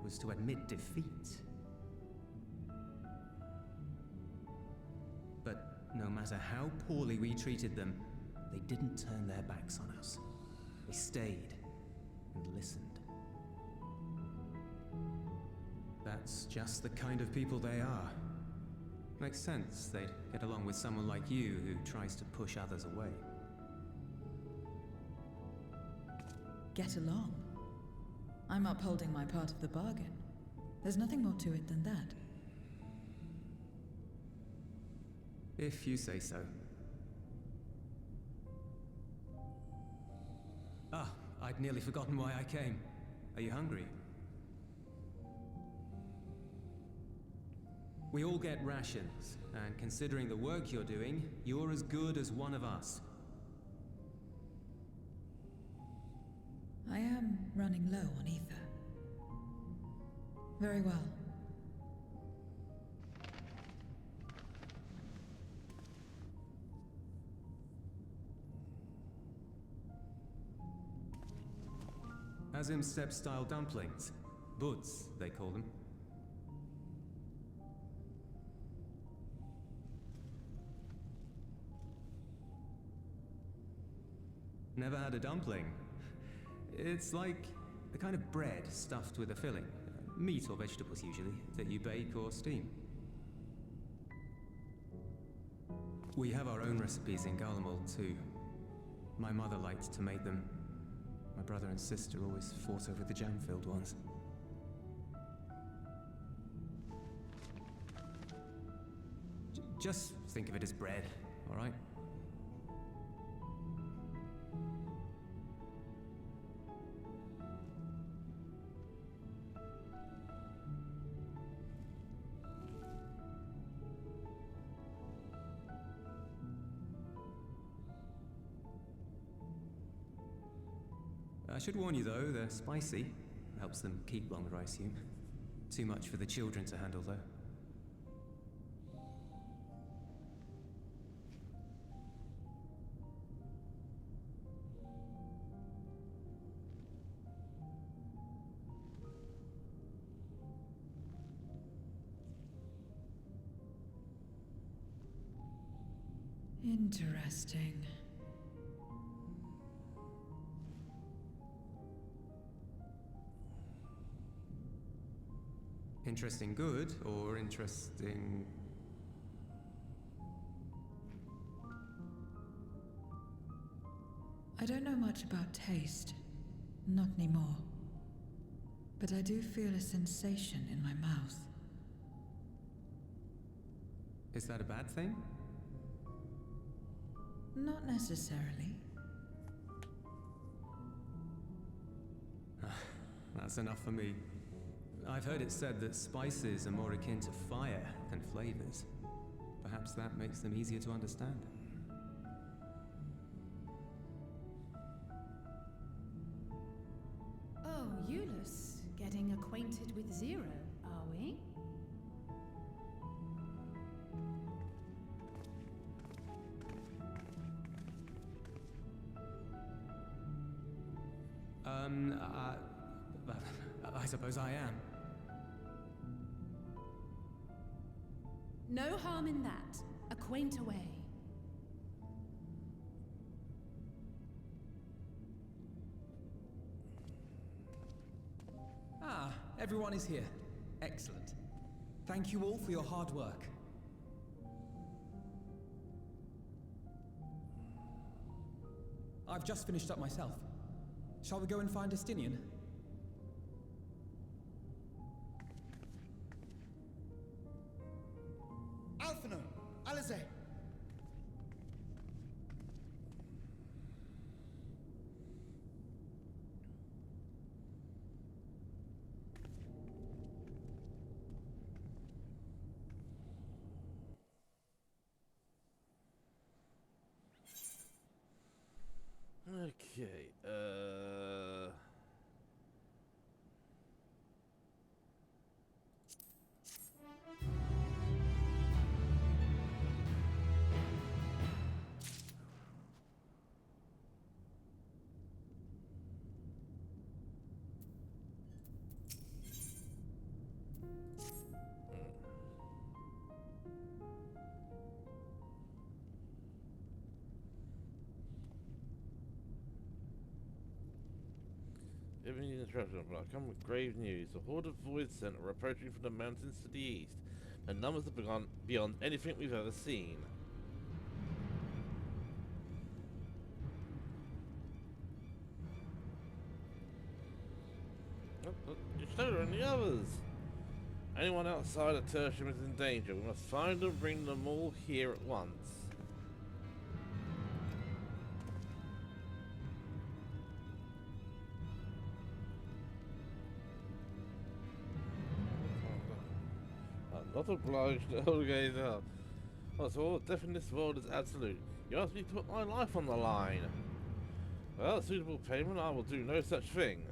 was to admit defeat. But no matter how poorly we treated them, they didn't turn their backs on us. They stayed and listened. That's just the kind of people they are. Makes sense they'd get along with someone like you who tries to push others away. Get along? I'm upholding my part of the bargain. There's nothing more to it than that. If you say so. Ah, I'd nearly forgotten why I came. Are you hungry? We all get rations, and considering the work you're doing, you're as good as one of us. I am running low on ether. Very well. Azim step-style dumplings. Buds, they call them. Never had a dumpling? It's like a kind of bread stuffed with a filling. Meat or vegetables usually, that you bake or steam. We have our own recipes in Garlemald too. My mother liked to make them. My brother and sister always fought over the jam-filled ones. Just think of it as bread, all right? I should warn you though, they're spicy. Helps them keep longer, I assume. Too much for the children to handle though. Interesting. Interesting good, or interesting... I don't know much about taste. Not anymore. But I do feel a sensation in my mouth. Is that a bad thing? Not necessarily. That's enough for me. I've heard it said that spices are more akin to fire than flavors. Perhaps that makes them easier to understand. Oh, Euless, getting acquainted with Zero, are we? I suppose I am. No harm in that. Acquaint away. Ah, everyone is here. Excellent. Thank you all for your hard work. I've just finished up myself. Shall we go and find Estinian? Alphino, Alize. Okay, Even interruption, but I come with grave news. A horde of Void Scent are approaching from the mountains to the east. The numbers are beyond anything we've ever seen. Stoner and the others! Anyone outside of Tertium is in danger. We must find and bring them all here at once. I'm not obliged to hold gaze up. Oh, so all death in this world is absolute. You asked me to put my life on the line. Without suitable payment, I will do no such thing.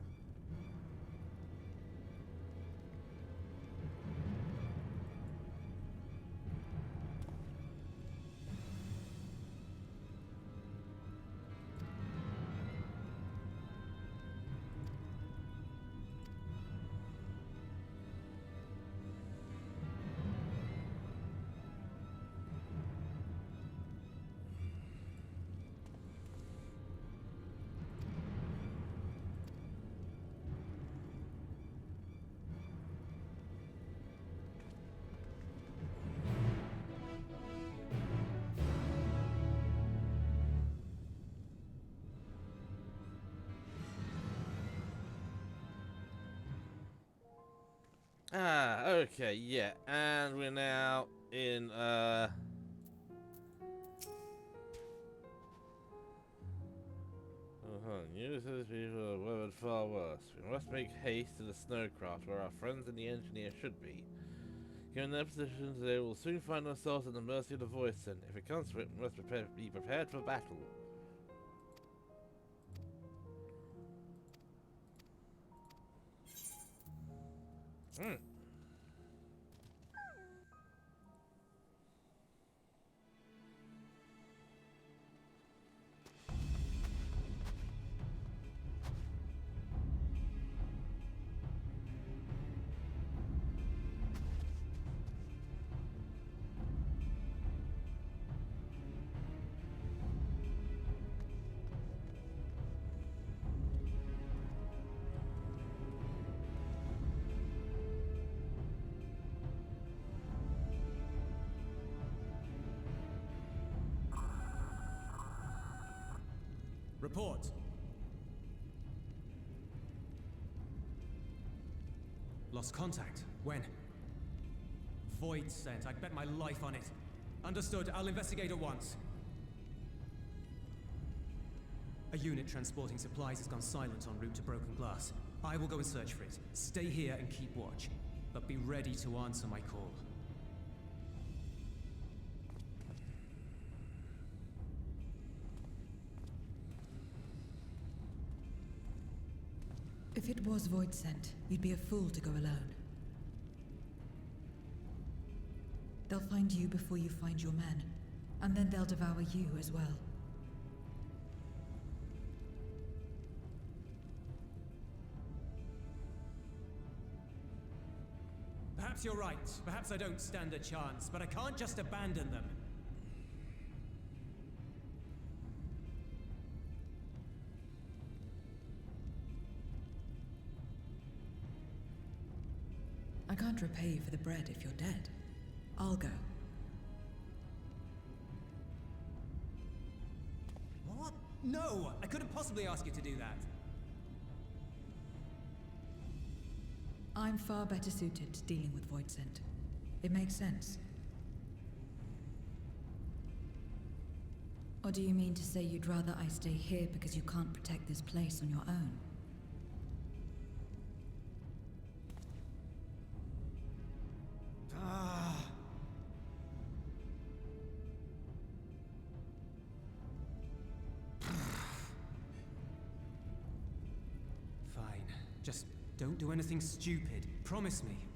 Ah, okay, yeah, and we're now in, news of people are weathered far worse. We must make haste to the snowcraft where our friends and the engineer should be. Given their positions, they will soon find themselves at the mercy of the Void Scent. If it comes to it, we must be prepared for battle. Hmm. Report. Lost contact. When? Void sent. I'd bet my life on it. Understood. I'll investigate at once. A unit transporting supplies has gone silent en route to Broken Glass. I will go and search for it. Stay here and keep watch. But be ready to answer my call. If it was Void sent, you'd be a fool to go alone. They'll find you before you find your men, and then they'll devour you as well. Perhaps you're right. Perhaps I don't stand a chance, but I can't just abandon them. I can't repay you for the bread if you're dead. I'll go. What? No! I couldn't possibly ask you to do that. I'm far better suited to dealing with Voidsent. It makes sense. Or do you mean to say you'd rather I stay here because you can't protect this place on your own? Fine. Just don't do anything stupid. Promise me.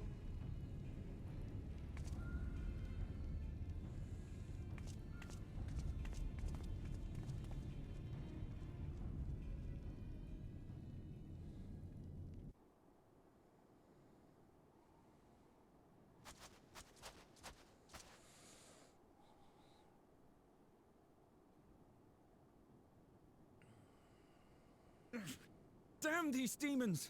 Damn these demons!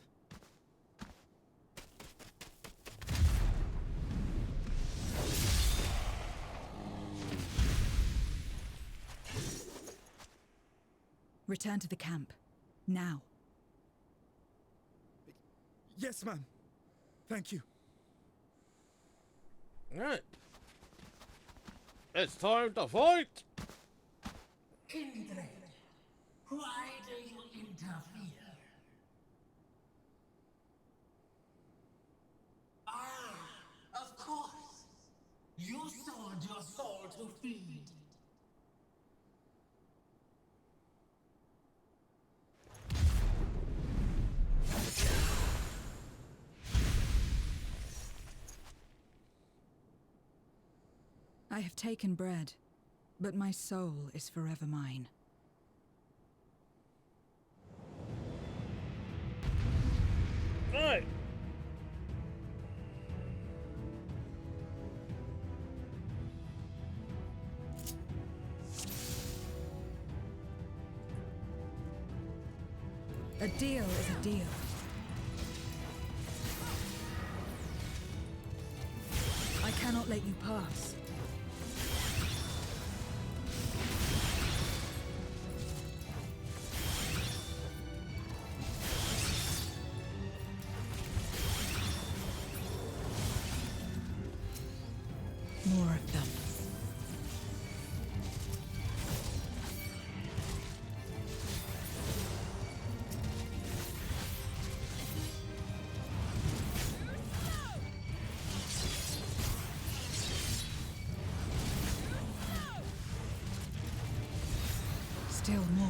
Return to the camp. Now. Yes, ma'am. Thank you. Alright. It's time to fight! Kindred, why do you interfere? Ah, of course. You sold your soul to feed. I have taken bread, but my soul is forever mine. Right. A deal is a deal. I cannot let you pass. More of them. Still more.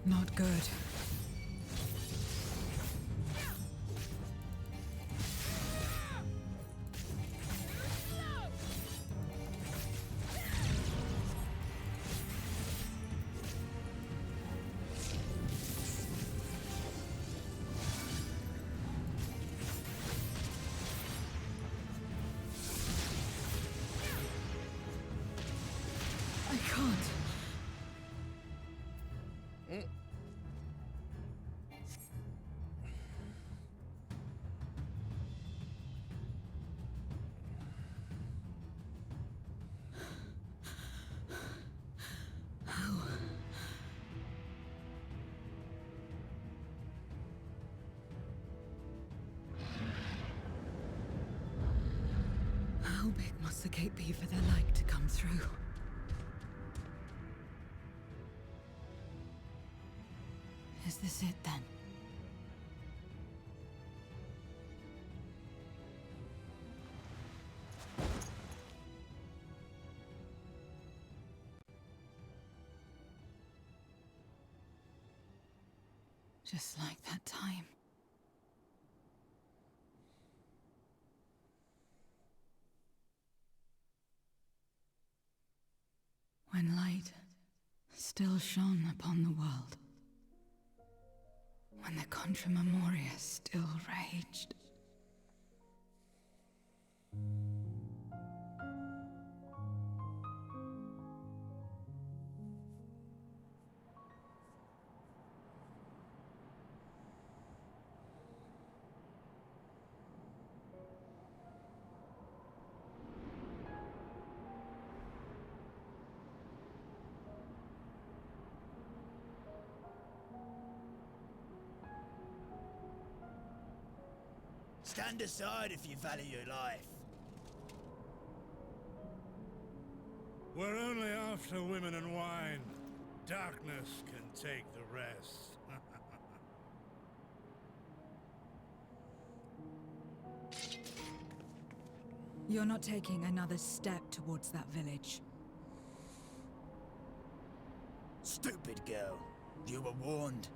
Not good. I can't. How big must the gate be for their light to come through? Is this it then? Just like that time. When light still shone upon the world. When the Contra Memoria still raged. Stand aside if you value your life. We're only after women and wine. Darkness can take the rest. You're not taking another step towards that village. Stupid girl. You were warned.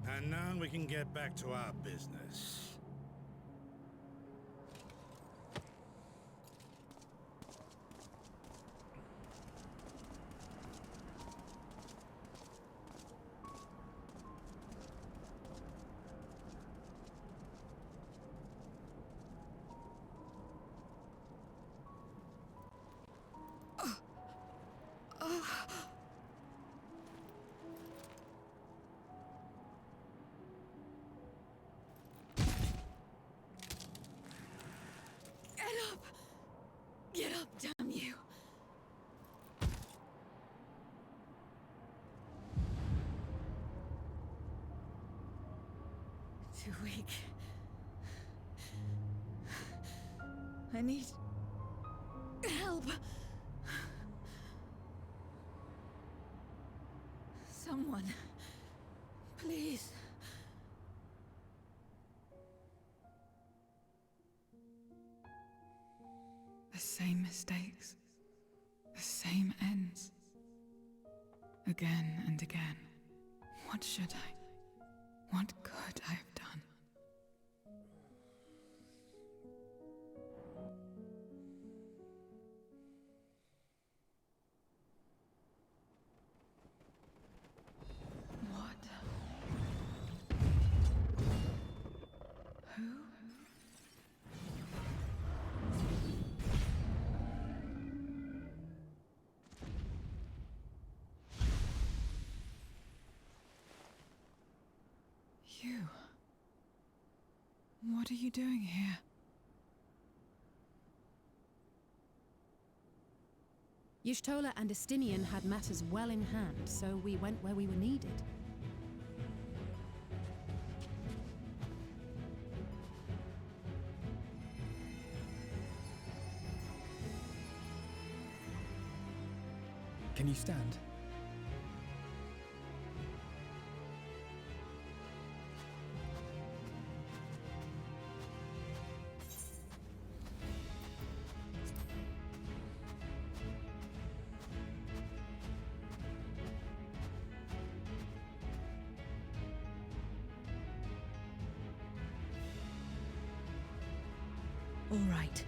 And now we can get back to our business. Get up, damn you! Too weak. I need help. Someone, please. The same mistakes, the same ends. Again and again. What should I? What could I have done? You. What are you doing here? Y'shtola and Estinian had matters well in hand, so we went where we were needed. Can you stand? All right.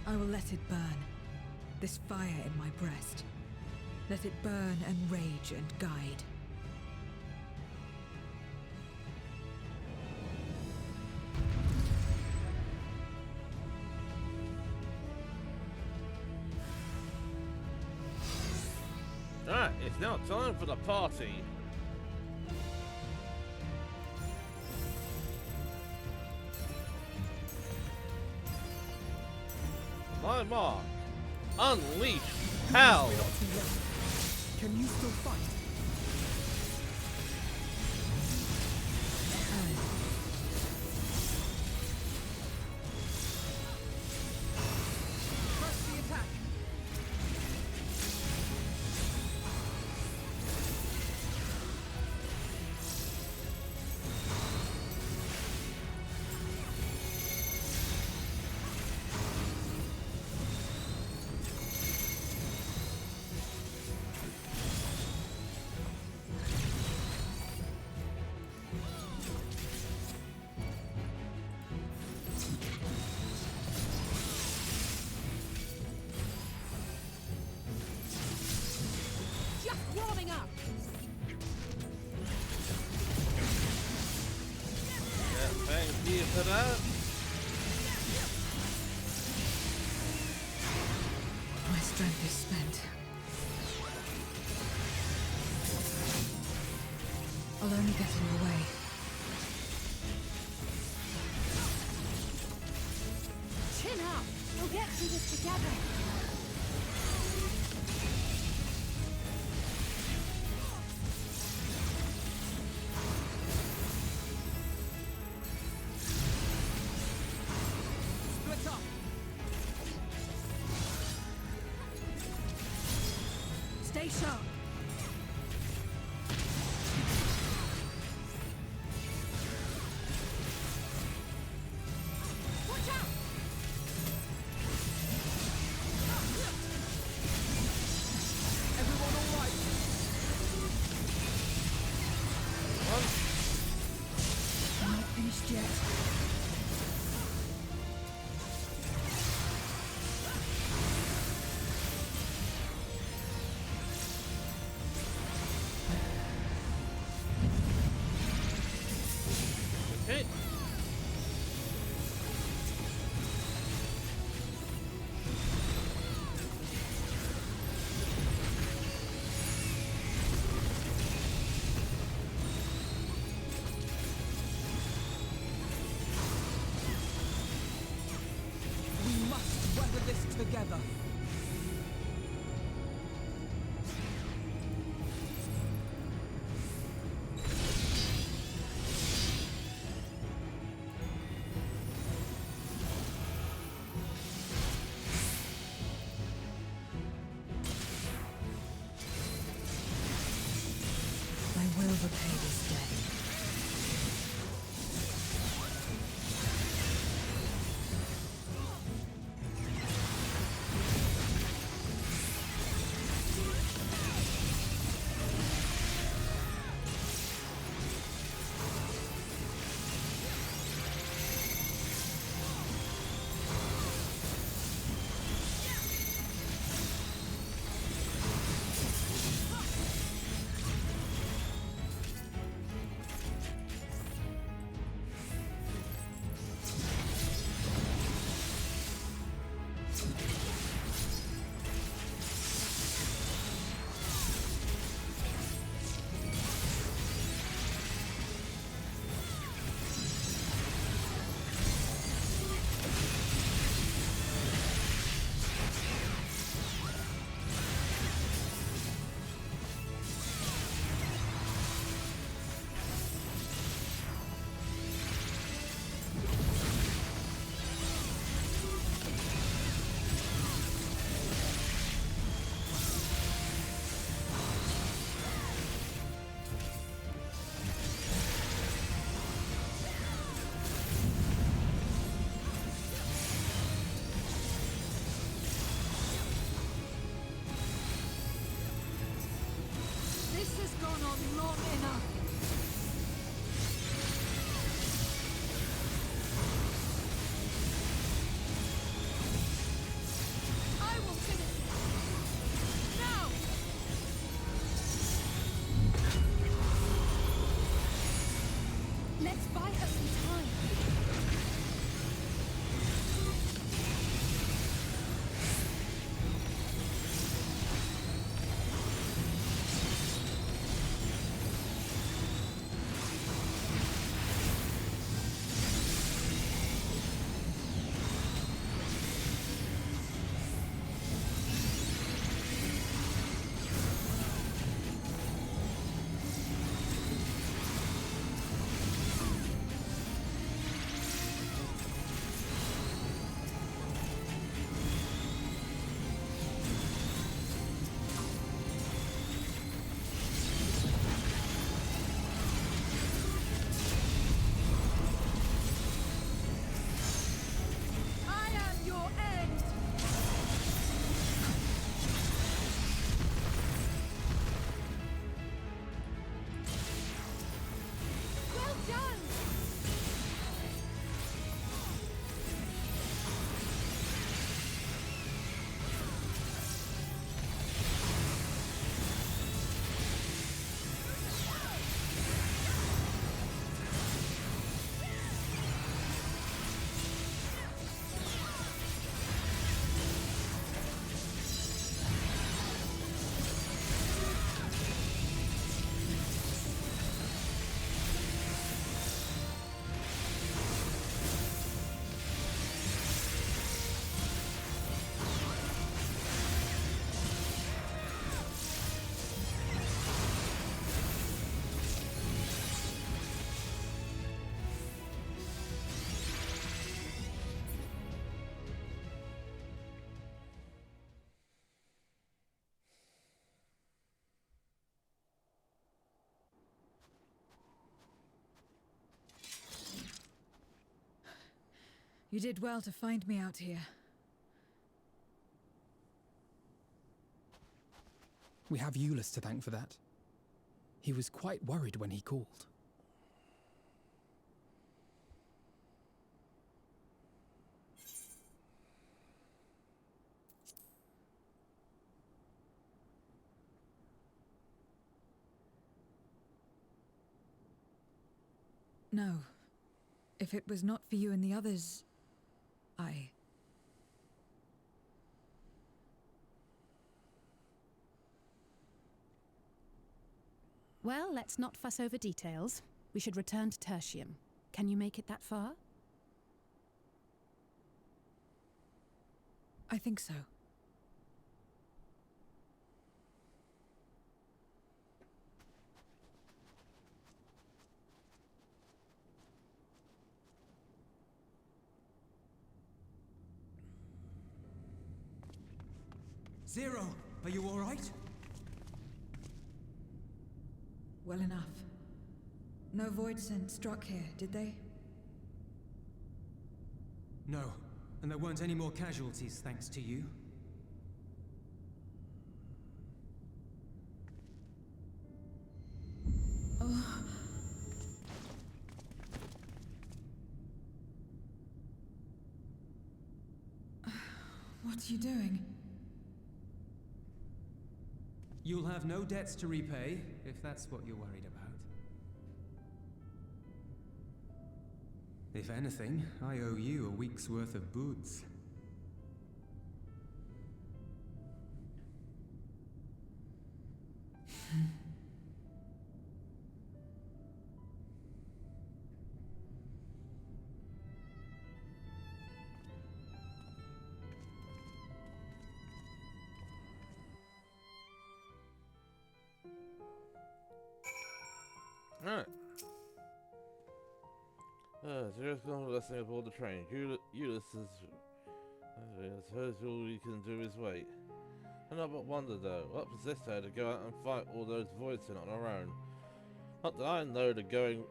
I will let it burn. This fire in my breast. Let it burn and rage and guide. Alright, it's now time for the party. My mark. Unleash hell. Can you still fight? Press the attack. Just warming up! Yeah, thank you for that. My strength is spent. I'll only get in your way. Chin up! We'll get through this together! Split up! Stay sharp! Watch out! Everyone all right? I'm not finished yet. Okay. We must weather this together. I will repay this debt. not enough. I will finish it. Now! Let's buy her some time. You did well to find me out here. We have Euless to thank for that. He was quite worried when he called. No. If it was not for you and the others, Well, let's not fuss over details. We should return to Tertium. Can you make it that far? I think so. Zero, are you all right? Well enough. No void scent struck here, did they? No, and there weren't any more casualties thanks to you. Oh. What are you doing? You'll have no debts to repay, if that's what you're worried about. If anything, I owe you a week's worth of boots. Alright. Zero's gone listening aboard the train. Euless is... I suppose all we can do is wait. And I but wonder though, what possessed her to go out and fight all those voids on her own? Not that I know the going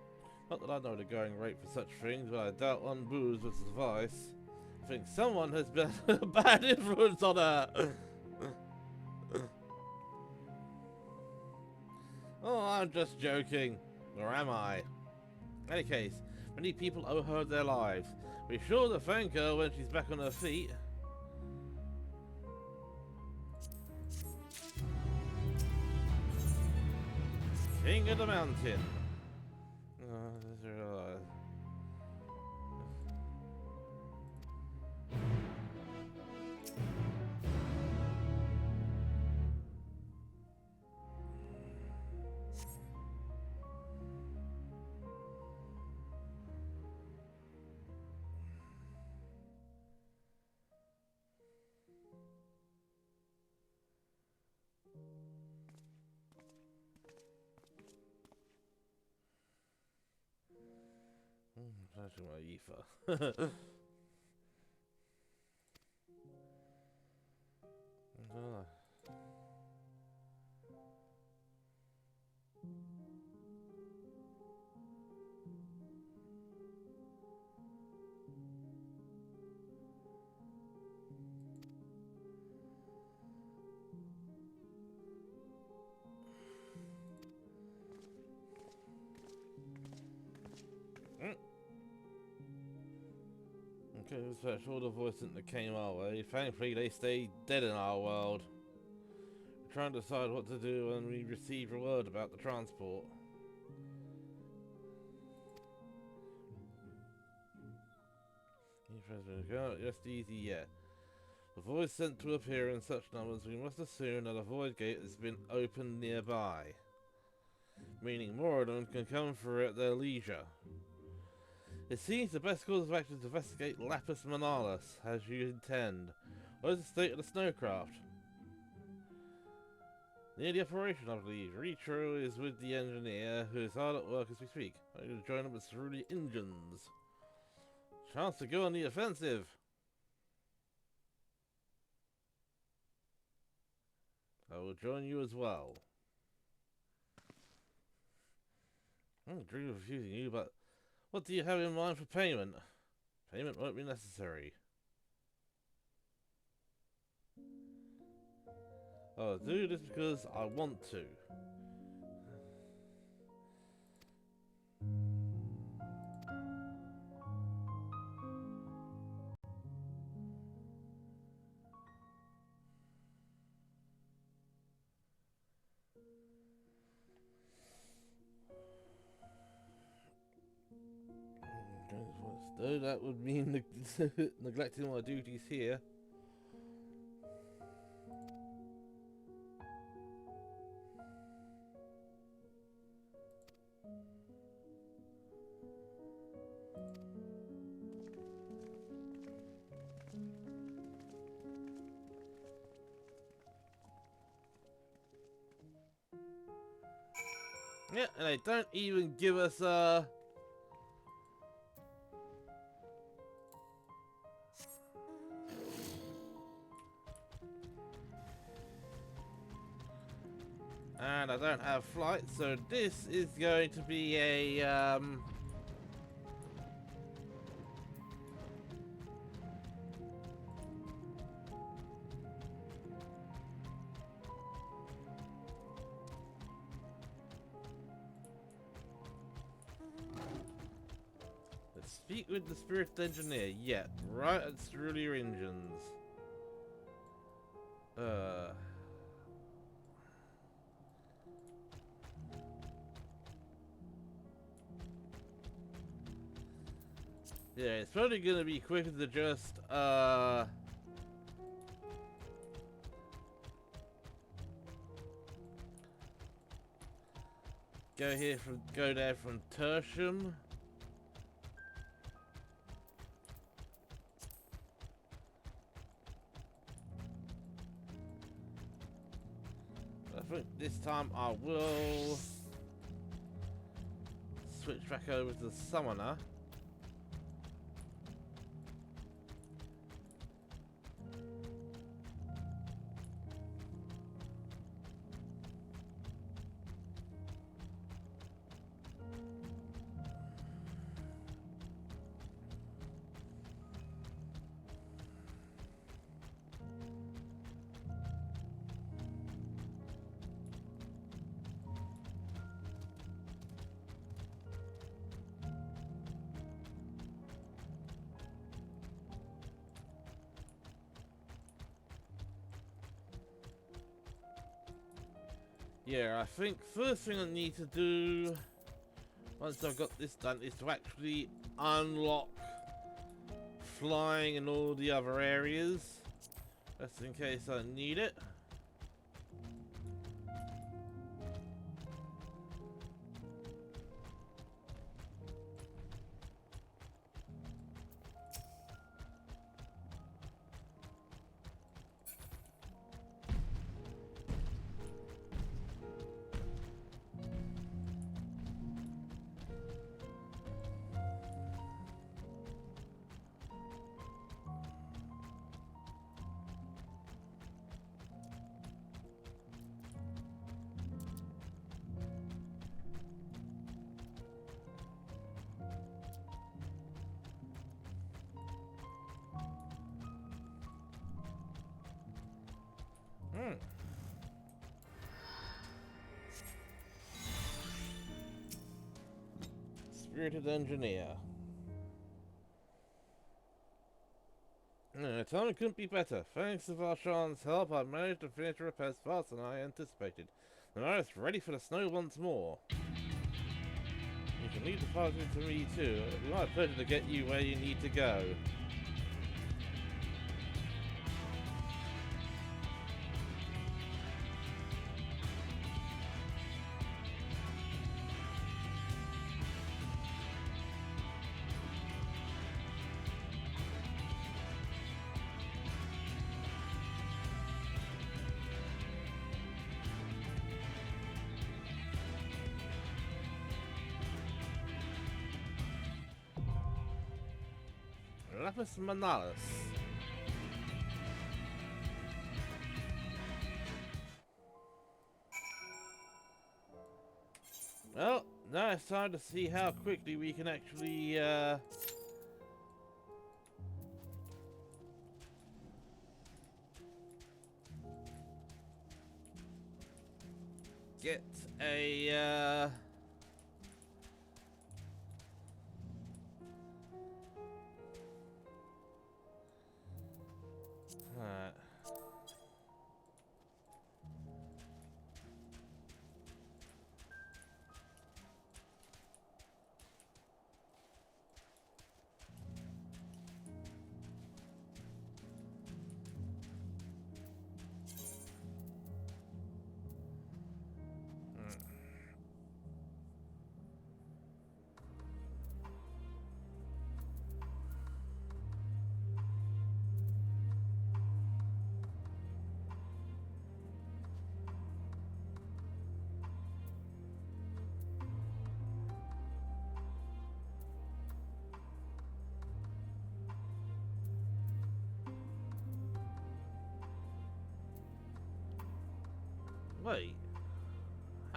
rate for such things, but I doubt one booze would suffice. I think someone has been a bad influence on her. Oh, I'm just joking. Or am I? In any case, many people owe her their lives. Be sure to thank her when she's back on her feet. King of the mountain. Flashing my ether. Okay, let's fetch all the voices that came our way. Thankfully, they stayed dead in our world. We're trying to decide what to do when we receive a word about the transport. Just easy yet. The voice sent to appear in such numbers, we must assume that a void gate has been opened nearby. Meaning more of them can come through at their leisure. It seems the best course of action is to investigate Lapis Manalis, as you intend. What is the state of the snowcraft? Near the operation, I believe. Retro is with the engineer, who is hard at work as we speak. I'm going to join up with Cerulean engines. Chance to go on the offensive. I will join you as well. I'm dreaming of refusing you, but what do you have in mind for payment? Payment won't be necessary. I'll do this because I want to. Though that would mean neglecting my duties here. Yeah, and they don't even give us and I don't have flight, so this is going to be a let's speak with the spirit engineer. Yeah, right at Cerulean engines. Yeah, it's probably gonna be quicker to just go there from Tertium. I think this time I will switch back over to the Summoner. Yeah, I think first thing I need to do once I've got this done is to actually unlock flying in all the other areas, just in case I need it. Spirited Engineer. Timing couldn't be better. Thanks to Varshan's help, I managed to finish the repairs faster than I anticipated. Now it's ready for the snow once more. You can leave the party to me too. It'll be my pleasure to get you where you need to go. Lapis Manalis. Well, now it's time to see how quickly we can actually get a alright.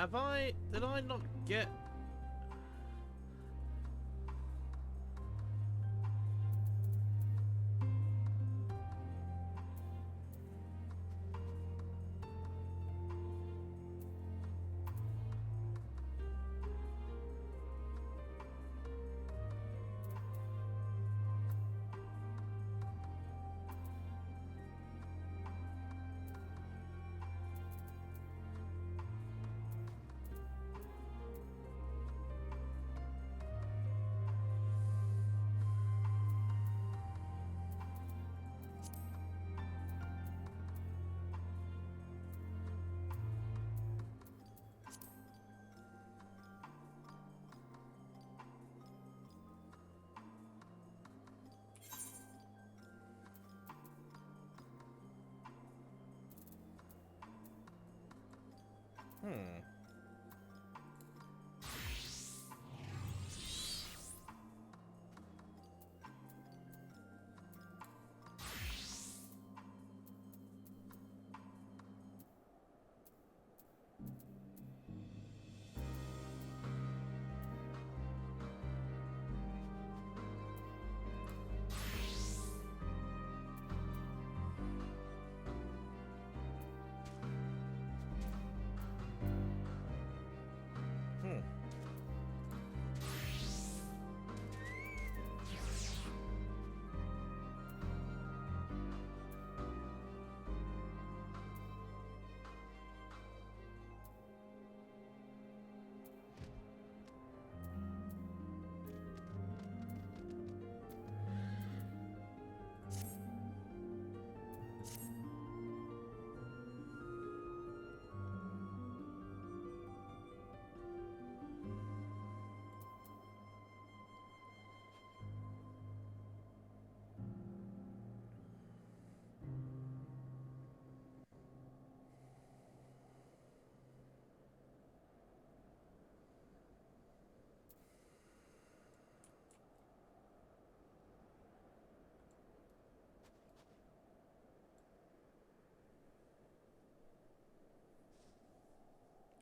Wait, did I not get...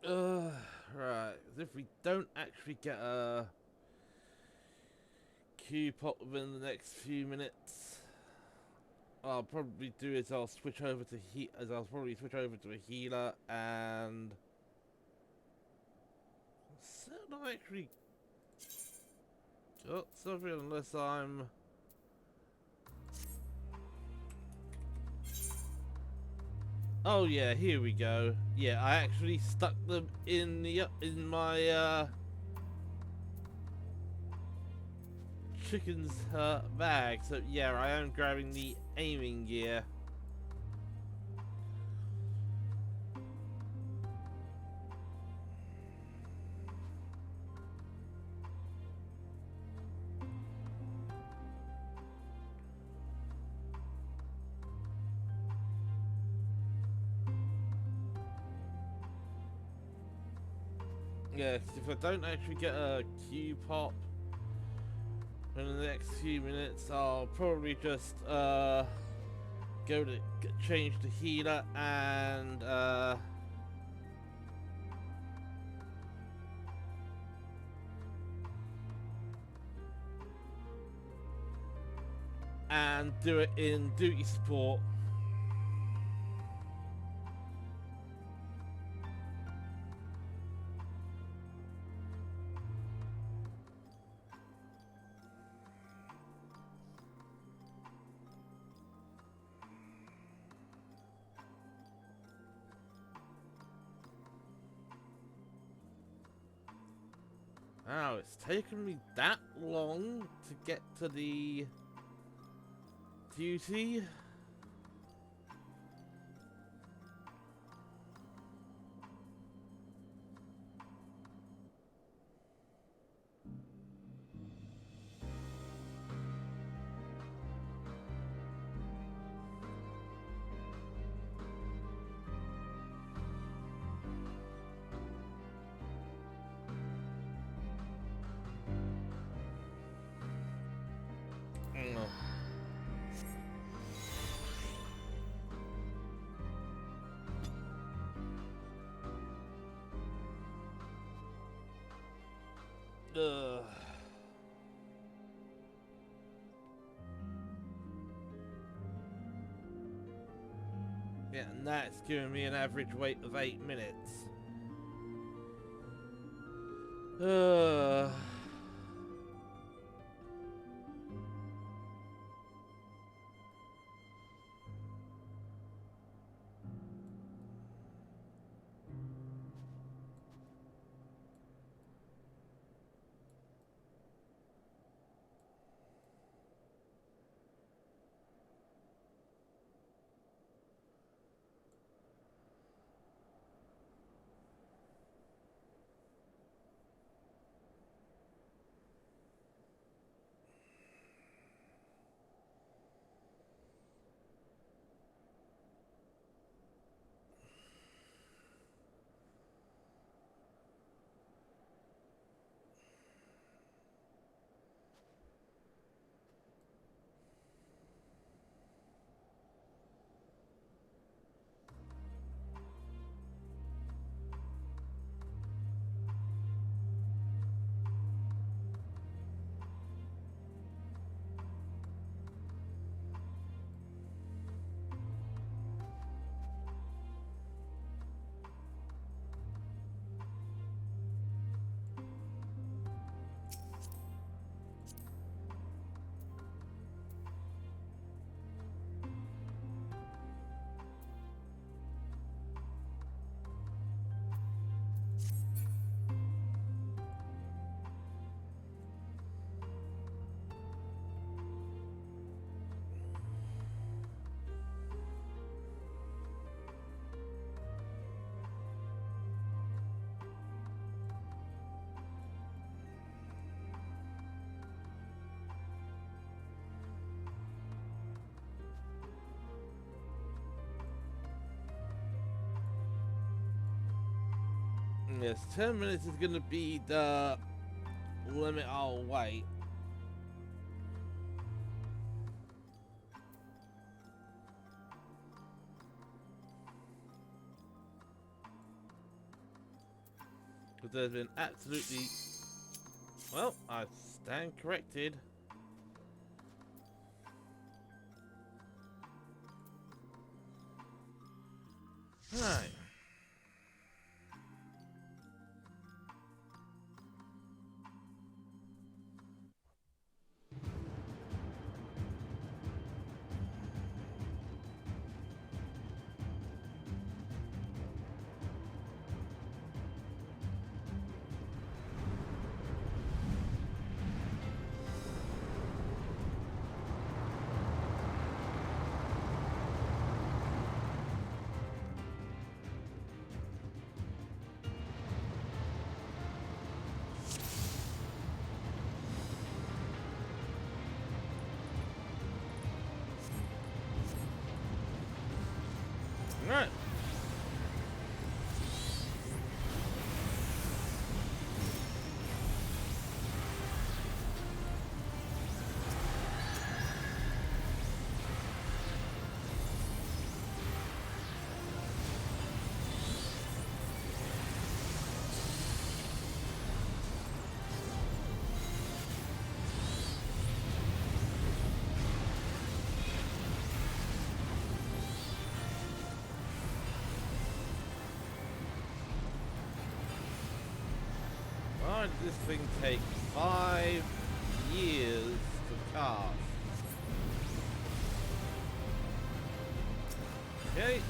Right. If we don't actually get a Q pop within the next few minutes, I'll probably do is I'll switch over to a healer and not actually got something unless I'm. Oh yeah, here we go. Yeah, I actually stuck them in my chicken's bag. So yeah, I am grabbing the aiming gear. Yes, if I don't actually get a Q pop in the next few minutes, I'll probably just go to change the healer and do it in duty support. Wow, it's taken me that long to get to the duty. Ugh. Yeah, and that's giving me an average wait of 8 minutes. Ugh. Yes, 10 minutes is gonna be the limit I'll wait. Because there's been absolutely... Well, I stand corrected. Right. Right. Why did this thing take 5 years to cast? Okay.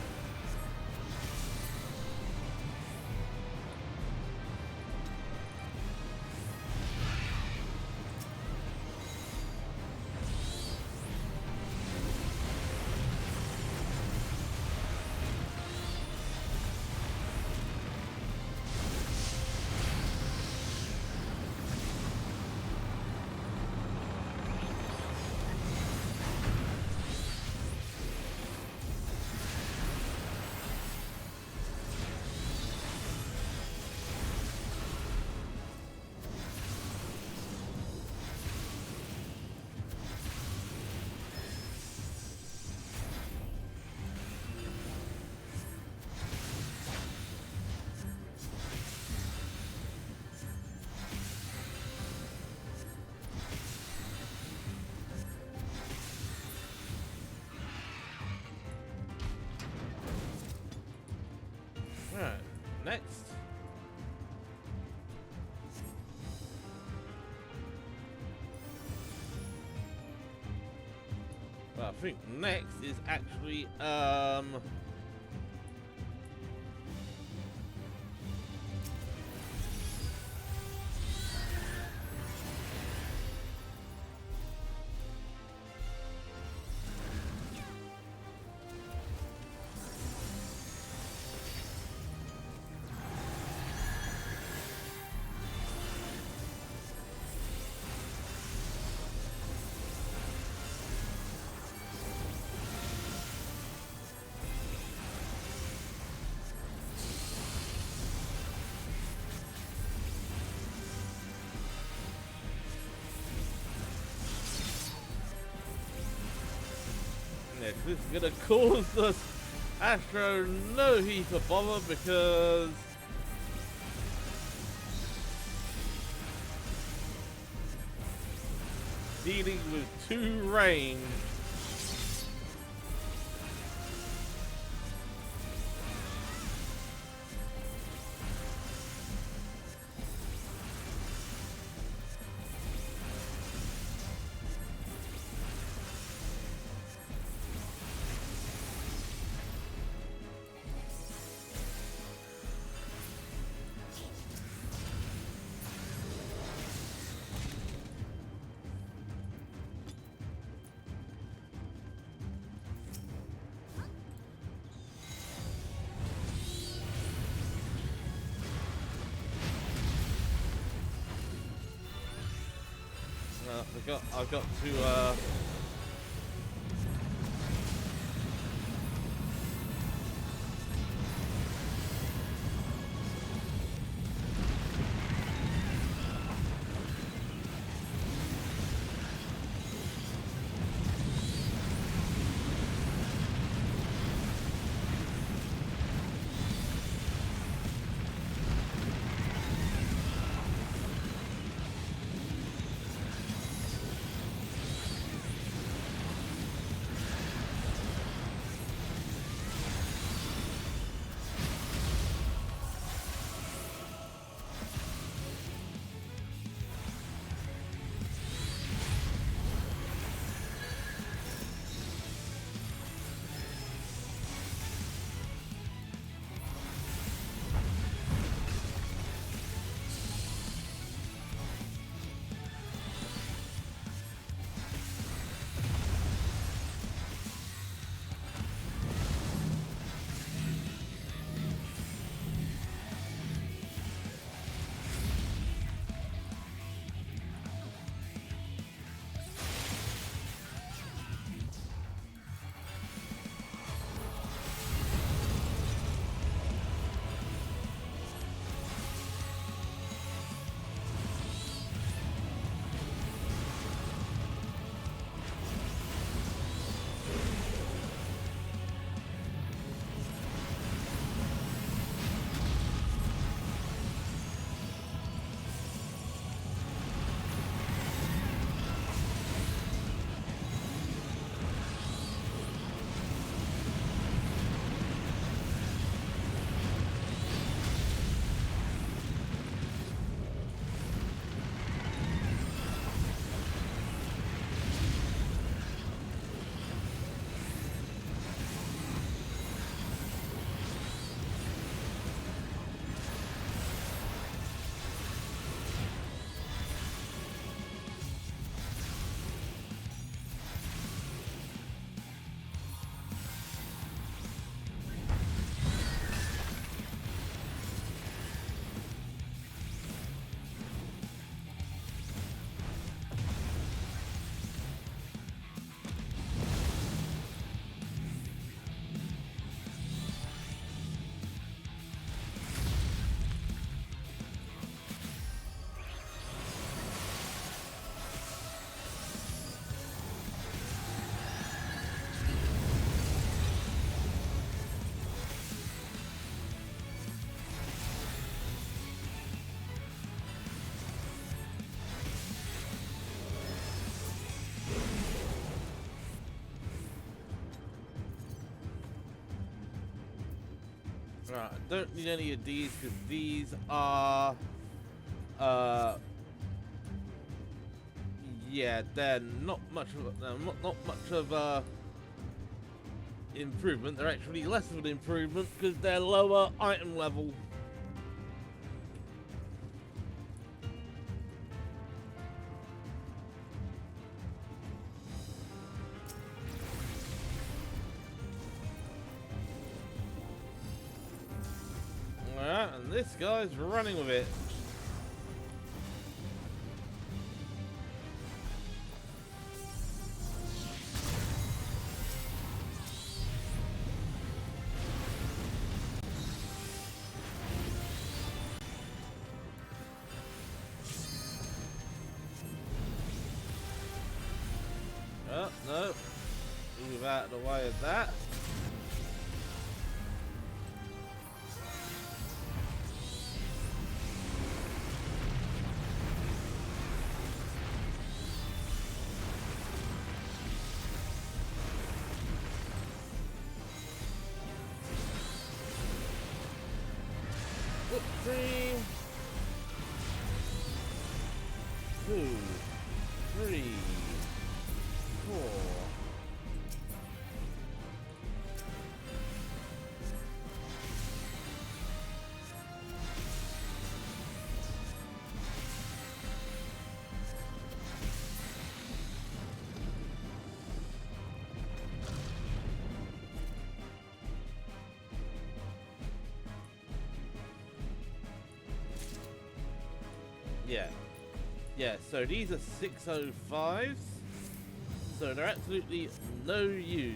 Right, next. Well, I think next is actually this is gonna cause the Astro no heat of bother because dealing with 2 range. I've got to Right, I don't need any of these because these are, yeah, they're not much of not much of improvement. They're actually less of an improvement because they're lower item level. Alright, and this guy's running with it. Oh, no. Move out of the way of that. Three, 2, 3, 4. Yeah. Yeah, so these are 605s. So they're absolutely no use.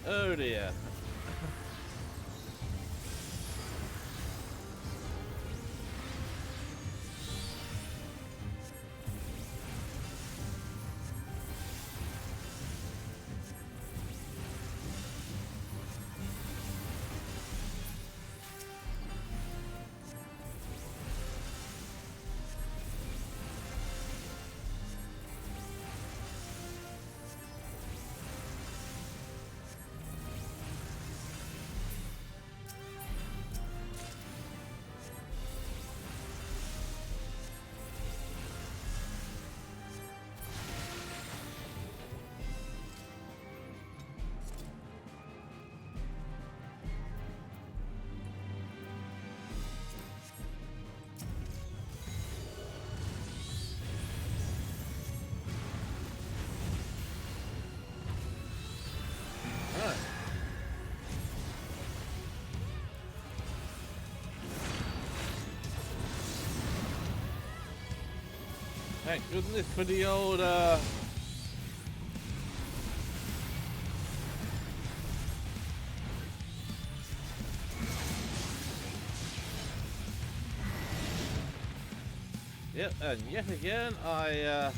Oh dear. Thank goodness for the old, Yep, and yet again, I,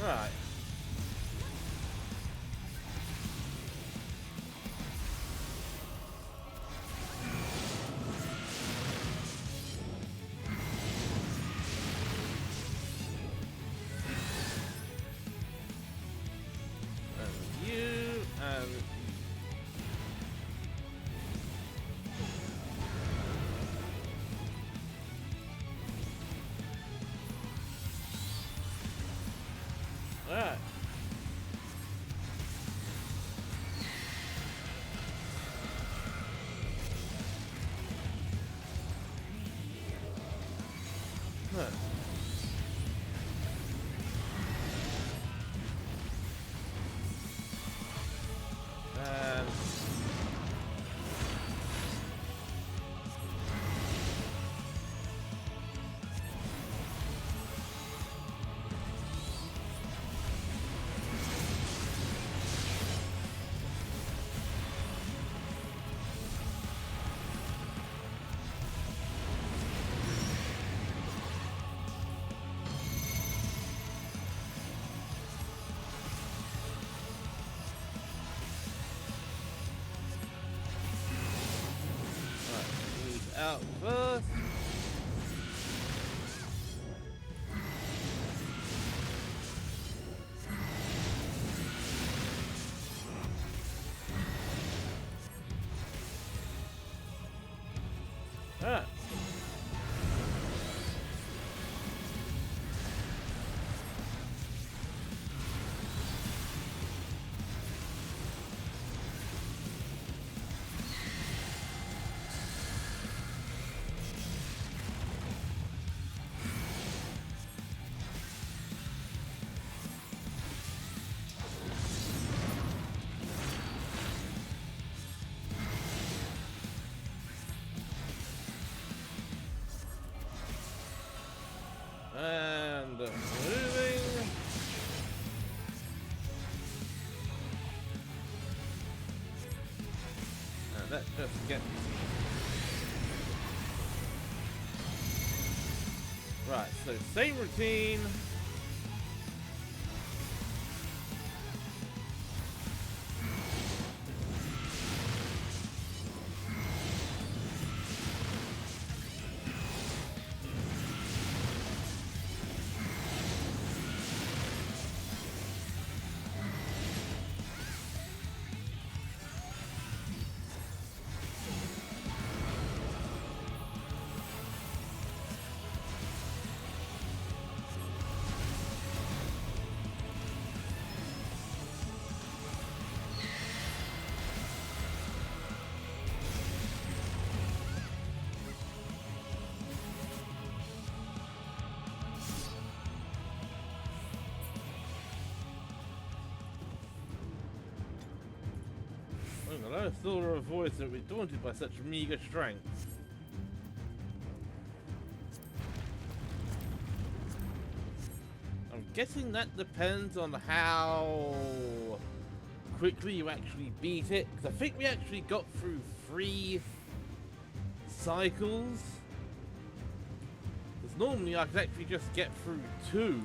Right. And you, and... Alright. Huh. And moving. And let's just get... Right, so same routine. The lowest order of voice that would be daunted by such meager strength. I'm guessing that depends on how quickly you actually beat it, because I think we actually got through 3 cycles. Because normally I could actually just get through 2.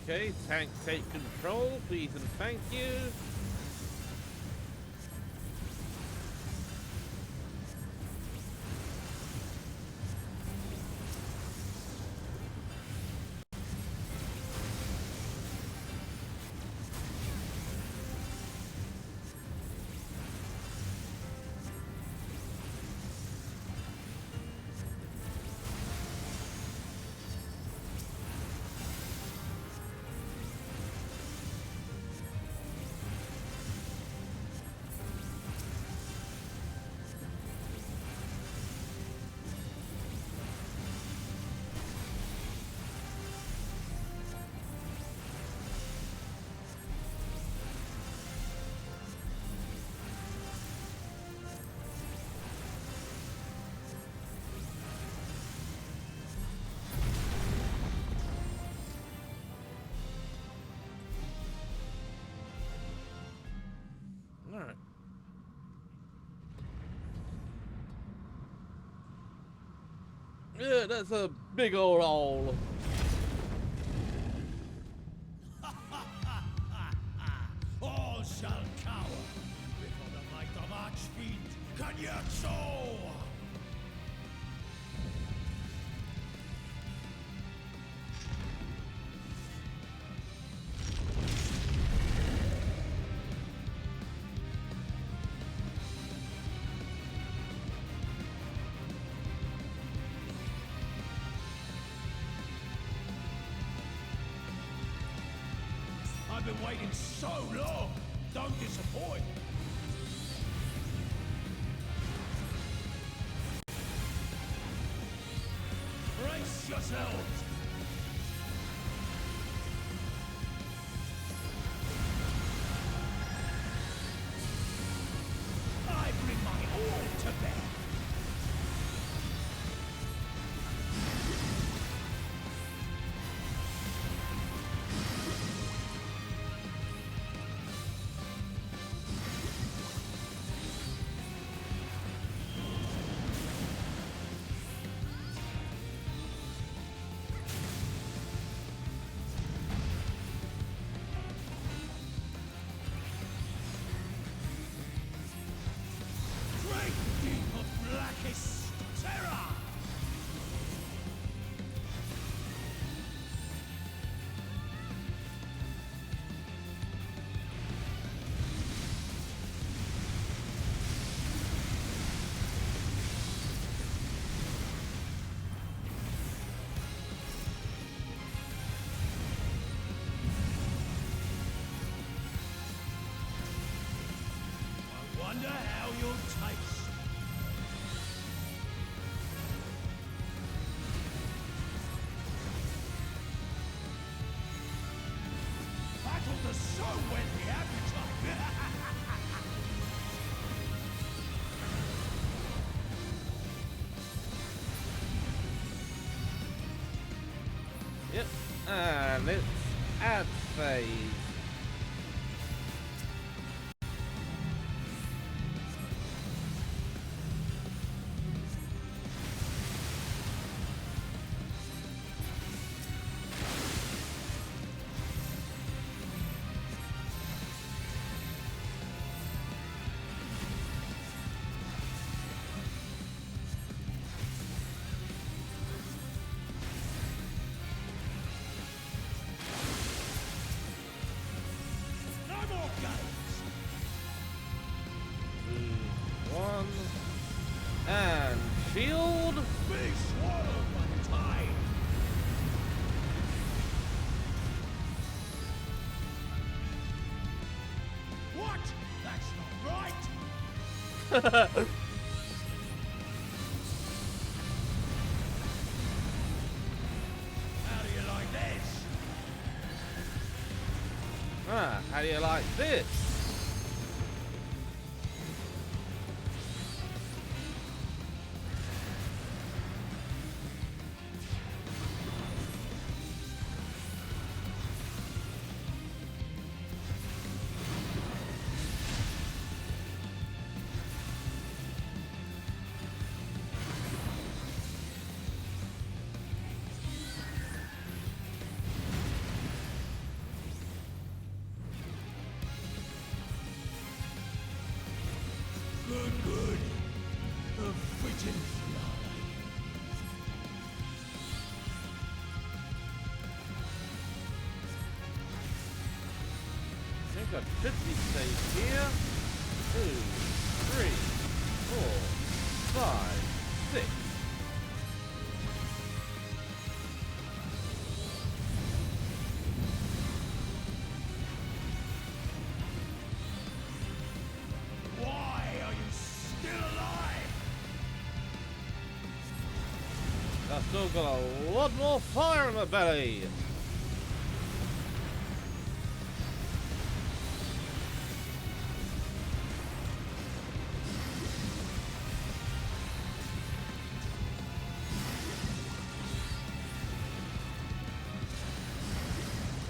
Okay, tank take control, please and thank you. Alright. Yeah, that's a big old hole. All shall cower before the might of Archfiend Kanyatso! I've been waiting so long. Don't disappoint. Brace yourselves! I bring my all to bear! Great deep of blackest terror! I wonder how you'll taste. Battle to so whet the appetite. Yep, and it's ad phase. No more games. 2, 1, and shield. Be swallowed by the tide. What? That's not right. How do you like this? How do you like this? Good. A fitting finale. I think I should be safe here. 2, 3, 4, 5, 6. Why are you still alive? I've still got a lot more fire in my belly.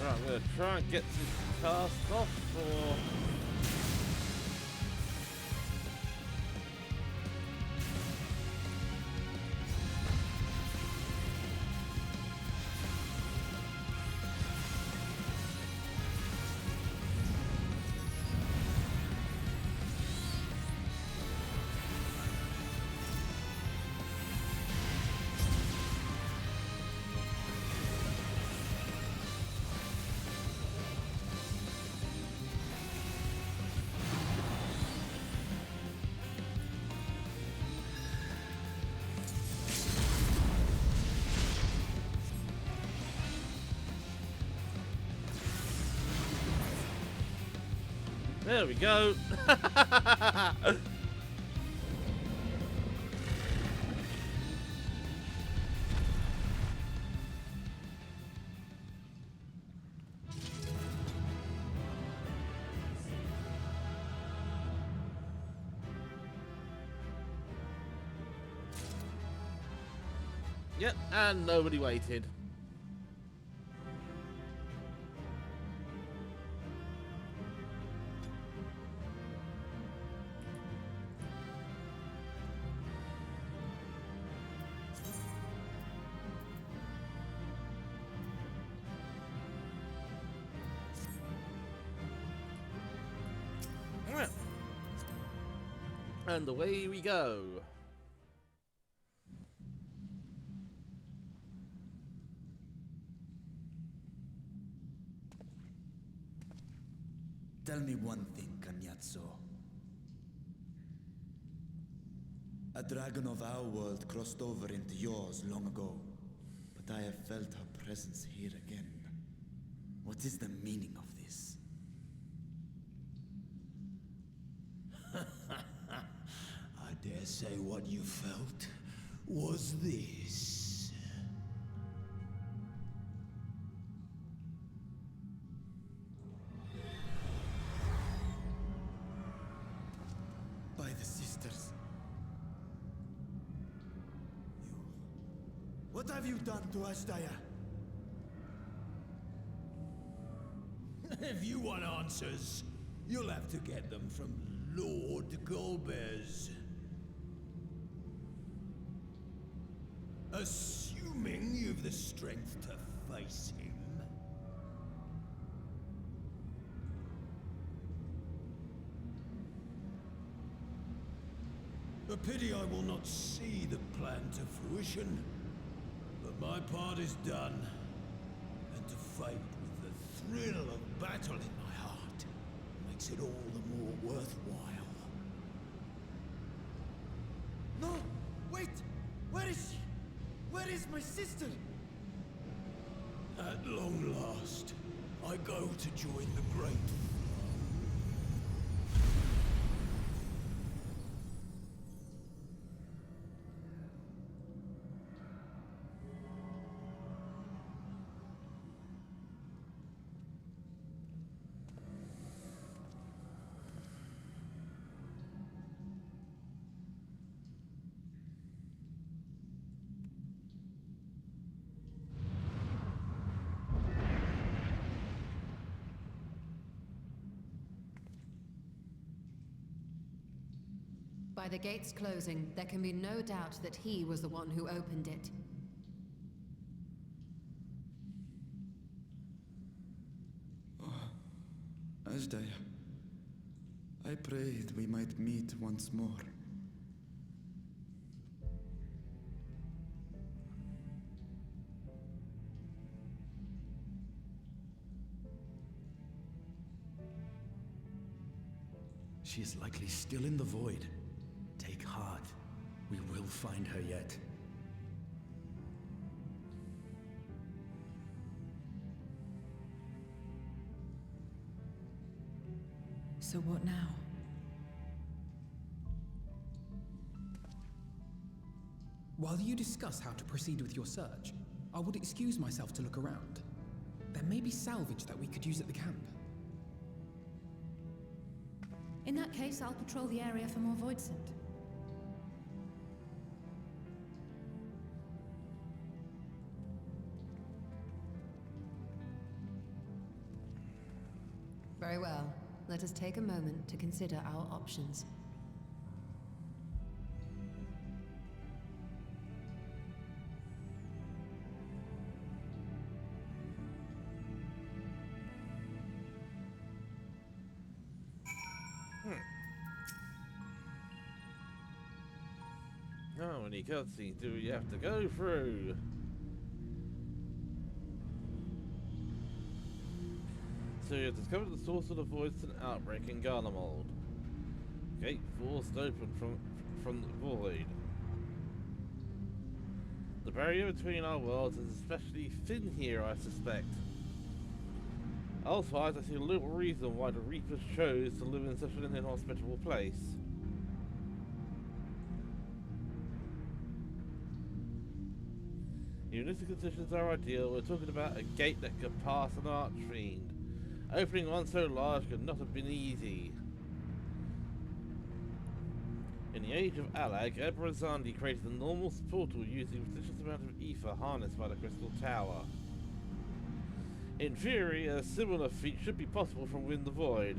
Right, I'm gonna try and get this task off for. There we go. Yep, and nobody waited. And away we go. Tell me one thing, Cagnazzo. A dragon of our world crossed over into yours long ago, but I have felt her presence here again. What is the meaning of this? I dare say what you felt was this. By the sisters. You... What have you done to Ashdaya? If you want answers, you'll have to get them from Lord Golbez. Assuming you've the strength to face him. A pity I will not see the plan to fruition, but my part is done, and to fight with the thrill of battle in my heart makes it all the more worthwhile. No! Wait! Where is she? Where is my sister? At long last, I go to join the great. By the gates closing, there can be no doubt that he was the one who opened it. Ashdaya, I prayed we might meet once more. She is likely still in the void. Take heart. We will find her yet. So what now? While you discuss how to proceed with your search, I would excuse myself to look around. There may be salvage that we could use at the camp. In that case, I'll patrol the area for more Voidsent. Very well. Let us take a moment to consider our options. How many cutscenes do we have to go through? So you have discovered the source of the Voidsent outbreak in Garlemald. Gate forced open from the void. The barrier between our worlds is especially thin here, I suspect. Elsewise, I see little reason why the Reapers chose to live in such an inhospitable place. Even if the conditions are ideal, we're talking about a gate that could pass an archfiend. Opening one so large could not have been easy. In the age of Alag, Emperor Zandi created a normal portal using a prodigious amount of ether harnessed by the crystal tower. In theory, a similar feat should be possible from within the void.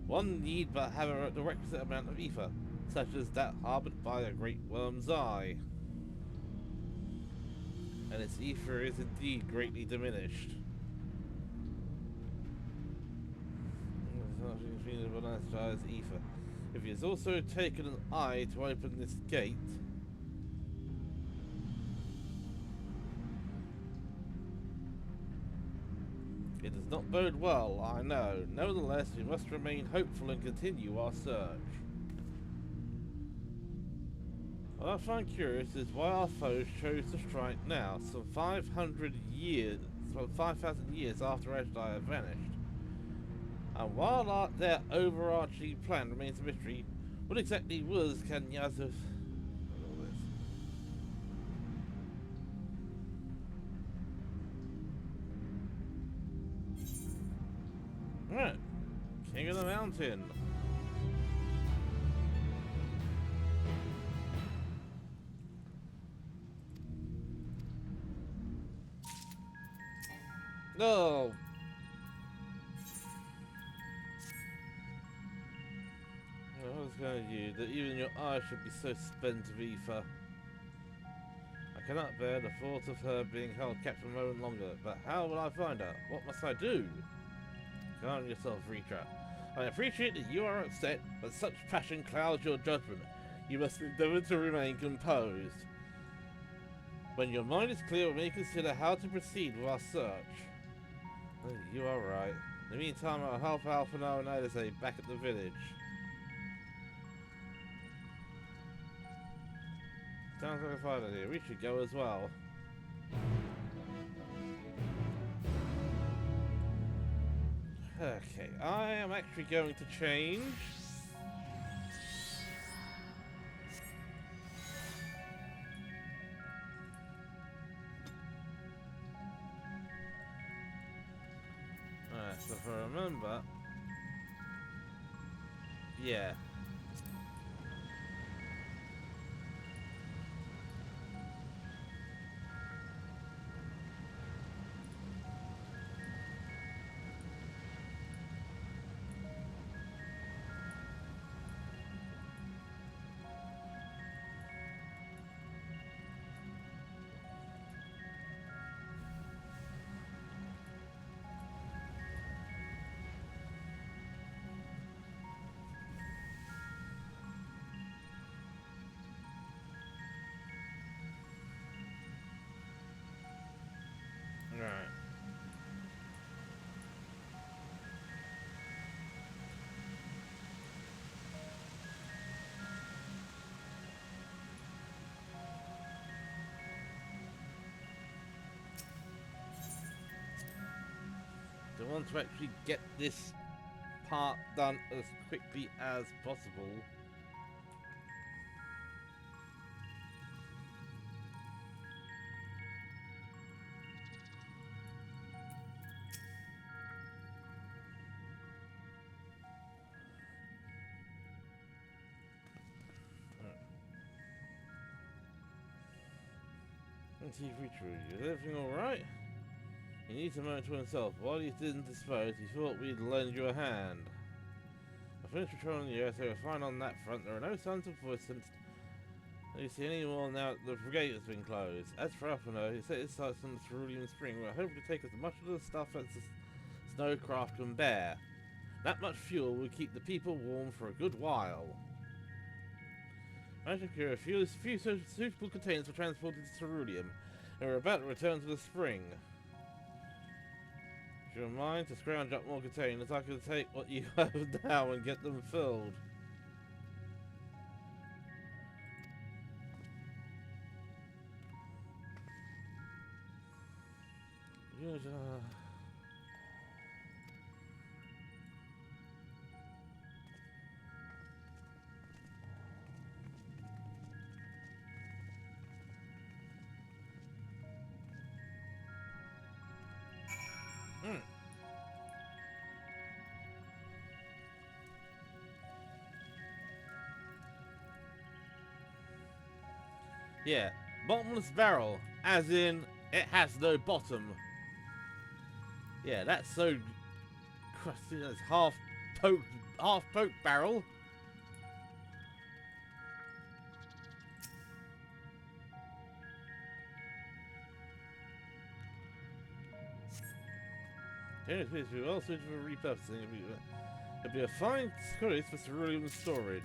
One need but have the requisite amount of ether, such as that harbored by a great worm's eye. And its ether is indeed greatly diminished. Ether. If he has also taken an eye to open this gate, it does not bode well, I know. Nevertheless, we must remain hopeful and continue our search. What I find curious is why our foes chose to strike now, some 500 years, some 5,000 years after Ashdaya vanished. And while their overarching plan remains a mystery, what exactly was Kanyaza's... Right, King of the Mountain. No. I was going to you that even your eyes should be so spent of ether. I cannot bear the thought of her being held captive a moment longer, but how will I find her? What must I do? Calm yourself, Ritra. I appreciate that you are upset, but such passion clouds your judgment. You must endeavor to remain composed. When your mind is clear, we may consider how to proceed with our search. Oh, you are right. In the meantime, I'll help Alphano and Alice back at the village. Sounds like a fine idea. We should go as well. Okay, I am actually going to change. Alright, so if I remember... Yeah. Right. I want to actually get this part done as quickly as possible. Let's see if we true. Is everything alright? He needs a moment to himself. While he didn't dispose, he thought we'd lend you a hand. I finished patrolling the earth, so we're fine on that front. There are no signs of voice since you see any more now that the brigade has been closed. As for Alphano, he set his sights on the cerulean spring. We're hoping to take as much of the stuff as the snowcraft can bear. That much fuel will keep the people warm for a good while. Managed to secure a few suitable containers for transporting to ceruleum, and we're about to return to the spring. If you mind to scrounge up more containers, I can take what you have now and get them filled. Yeah, Bottomless barrel, as in it has no bottom. Yeah, that's so crusty. That's half poked barrel. It appears to be well suited for repurposing. It'd be a fine choice for cerulean storage.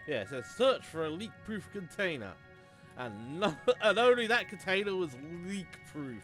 Yeah, it says search for a leak-proof container. And, and only that container was leak-proof.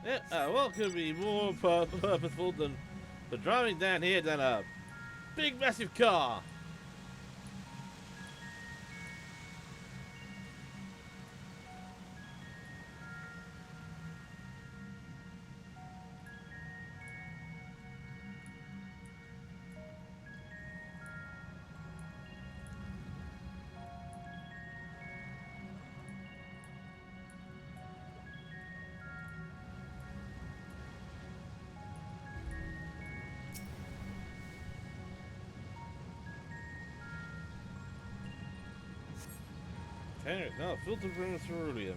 Yeah, what could be more purposeful than for driving down here than a big massive car? No, filtered room of cerulean.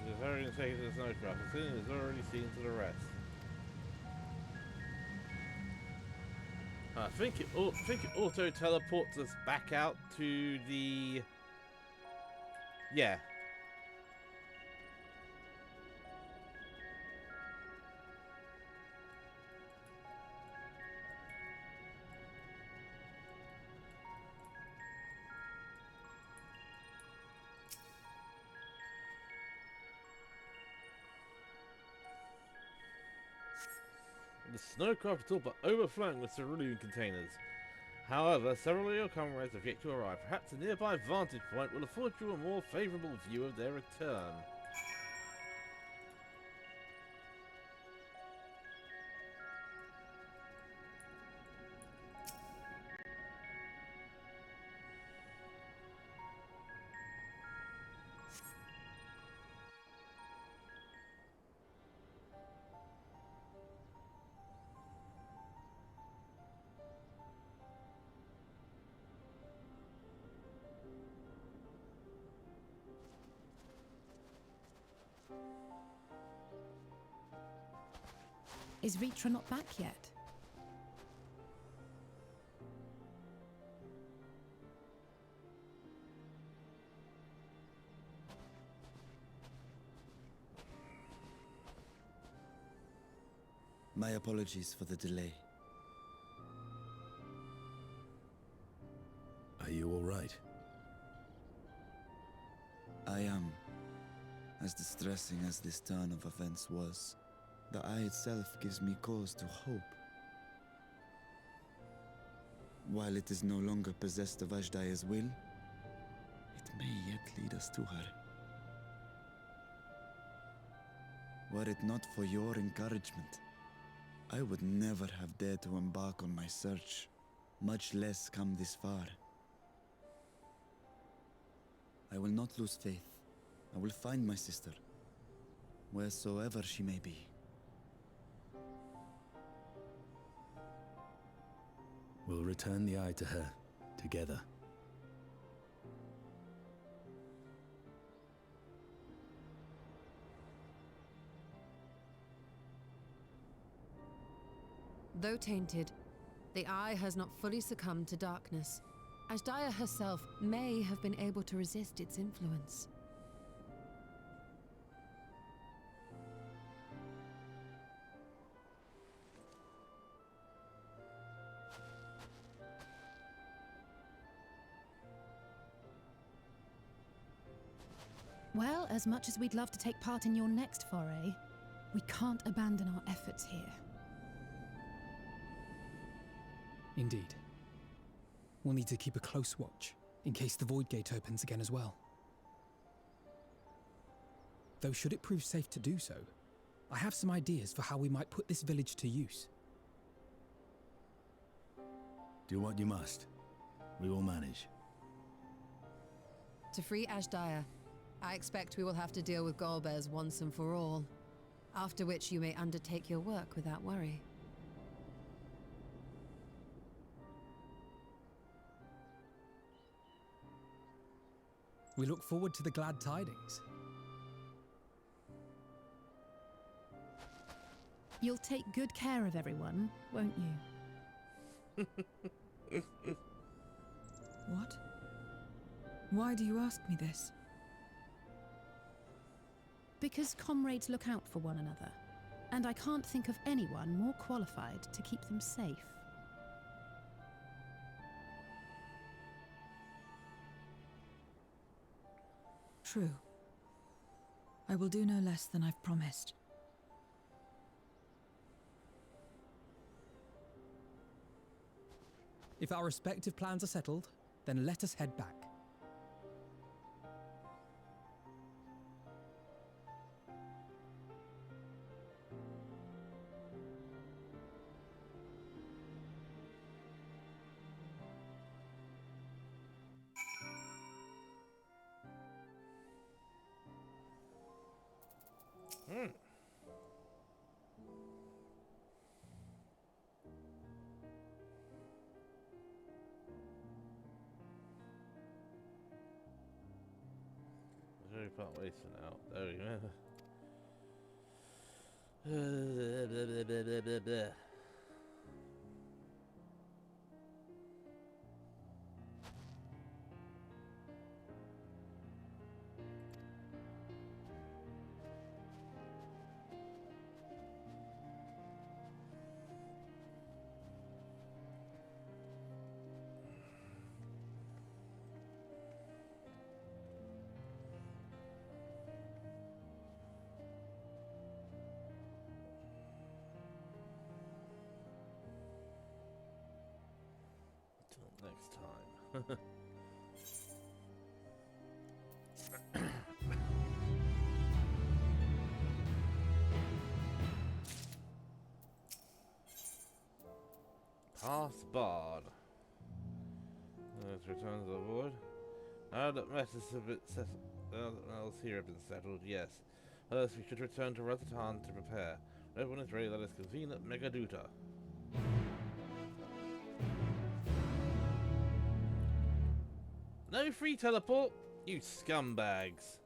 It's already taken to the snowcraft. The scene is already seen to the rest. I think it auto teleports us back out to the. Yeah. The snowcraft is all but overflowing with cerulean containers. However, several of your comrades have yet to arrive. Perhaps a nearby vantage point will afford you a more favourable view of their return. Is Ritra not back yet? My apologies for the delay. Are you all right? I am. As distressing as this turn of events was, the eye itself gives me cause to hope. While it is no longer possessed of Ashdaya's will, it may yet lead us to her. Were it not for your encouragement, I would never have dared to embark on my search, much less come this far. I will not lose faith. I will find my sister, wheresoever she may be. We'll return the eye to her, together. Though tainted, the eye has not fully succumbed to darkness. Ashdaya herself may have been able to resist its influence. Well, as much as we'd love to take part in your next foray, we can't abandon our efforts here. Indeed. We'll need to keep a close watch, in case the Void Gate opens again as well. Though should it prove safe to do so, I have some ideas for how we might put this village to use. Do what you must. We will manage. To free Ashdaya, I expect we will have to deal with Golbez once and for all. After which you may undertake your work without worry. We look forward to the glad tidings. You'll take good care of everyone, won't you? What? Why do you ask me this? Because comrades look out for one another, and I can't think of anyone more qualified to keep them safe. True. I will do no less than I've promised. If our respective plans are settled, then let us head back. Very part wasting out. There we go. Next time. Pass barred. Let's return to the void. Now that matters have been settled, else here have been settled, yes. First, we should return to Razatan to prepare. When everyone is ready, let us convene at Megaduta. No free teleport, you scumbags.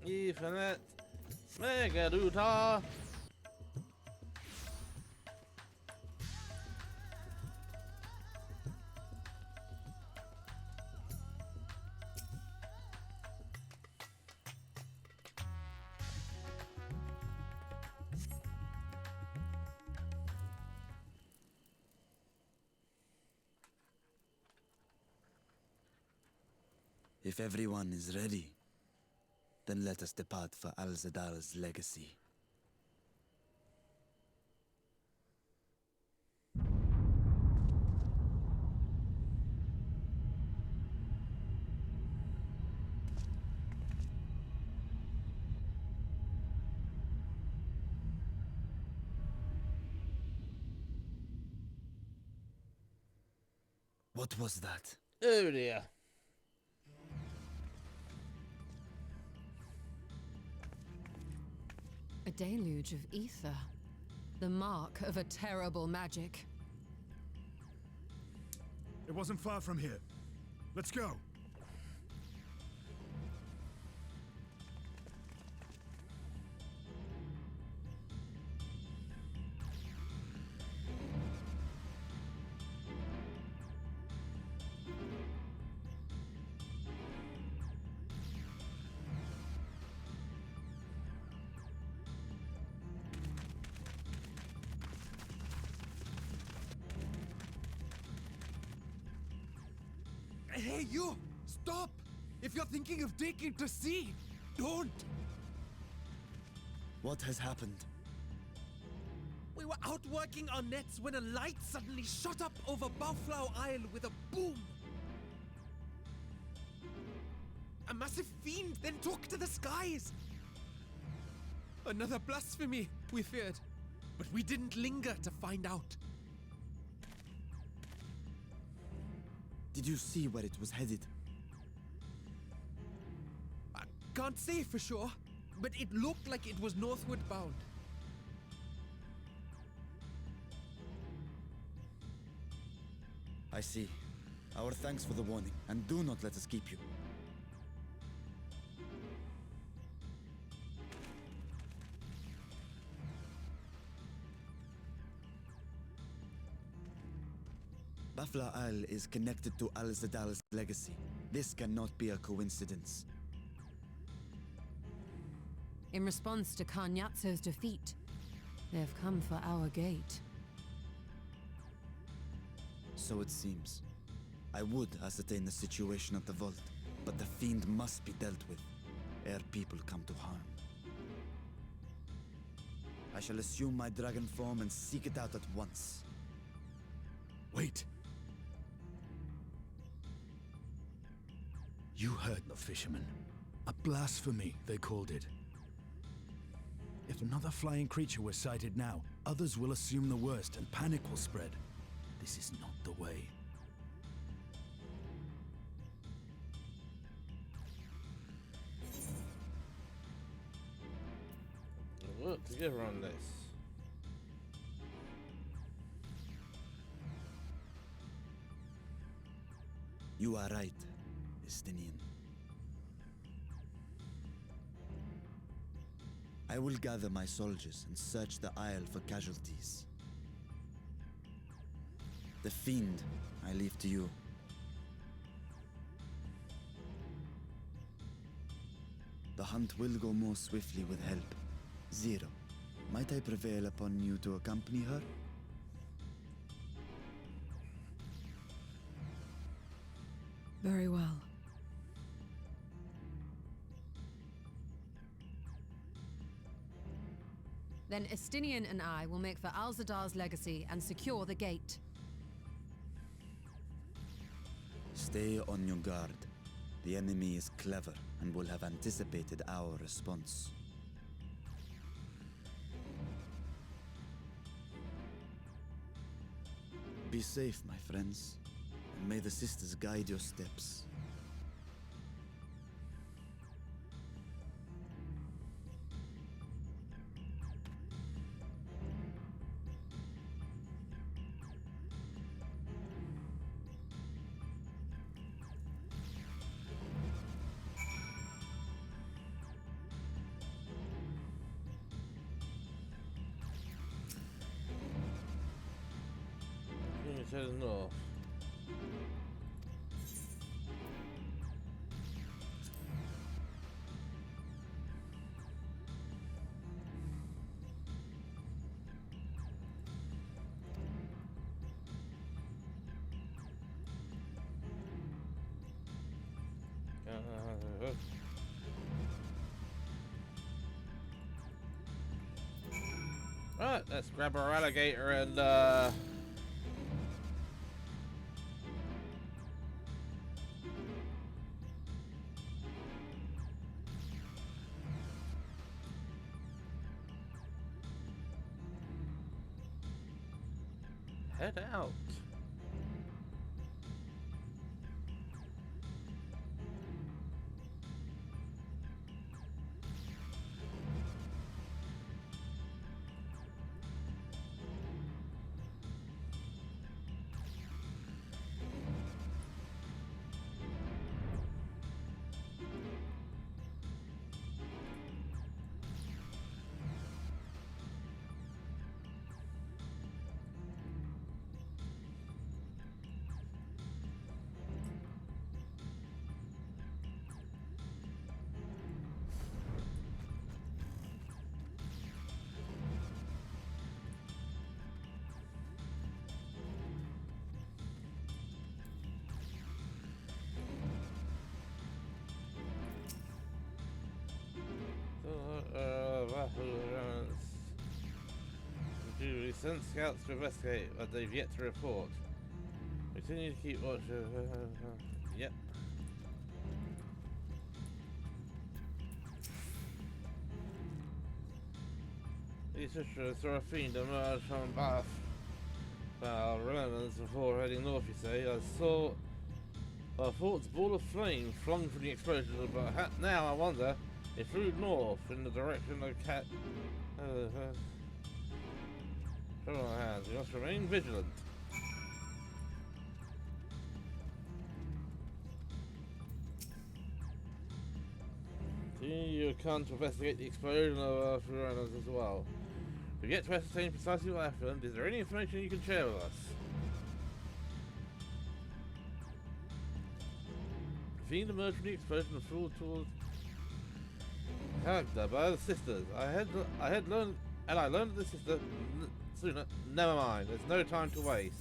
Ethernet, Megaduta. If everyone is ready, then let us depart for Al-Zadal's legacy. What was that? Oh dear. A deluge of ether. The mark of a terrible magic. It wasn't far from here. Let's go. Hey, you! Stop! If you're thinking of taking to sea, don't! What has happened? We were out working our nets when a light suddenly shot up over Bowflower Isle with a boom. A massive fiend then took to the skies. Another blasphemy, we feared, but we didn't linger to find out. Did you see where it was headed? I can't say for sure, but it looked like it was northward bound. I see. Our thanks for the warning, and do not let us keep you. Bafla Isle is connected to Al-Zadal's legacy. This cannot be a coincidence. In response to Karnyatso's defeat, they have come for our gate. So it seems. I would ascertain the situation at the vault, but the fiend must be dealt with, ere people come to harm. I shall assume my dragon form and seek it out at once. Wait. You heard the fisherman. A blasphemy, they called it. If another flying creature were sighted now, others will assume the worst and panic will spread. This is not the way. We'll work together on this. You are right, Estinian. I will gather my soldiers and search the Isle for casualties. The fiend, I leave to you. The hunt will go more swiftly with help. Zero, might I prevail upon you to accompany her? Very well. Then Estinian and I will make for Al-Zadar's legacy and secure the gate. Stay on your guard. The enemy is clever and will have anticipated our response. Be safe, my friends, and may the sisters guide your steps. It's heading north. Alright, let's grab our alligator and head out. We send scouts to investigate, but they've yet to report. Continue to keep watch. Yep. These sisters saw a fiend emerge from Bath. Well, remembrance before heading north, you say. I saw a fort's ball of flame flung from the explosion, but now I wonder it flew north in the direction of Cat. Show on hands. We must remain vigilant. You can't investigate the explosion of Furanas as well. We've yet to ascertain precisely what happened. Is there any information you can share with us? The fiend emerged from the explosion and flew towards character by the sisters. I had learned, and I learned that the sister sooner. Never mind. There's no time to waste.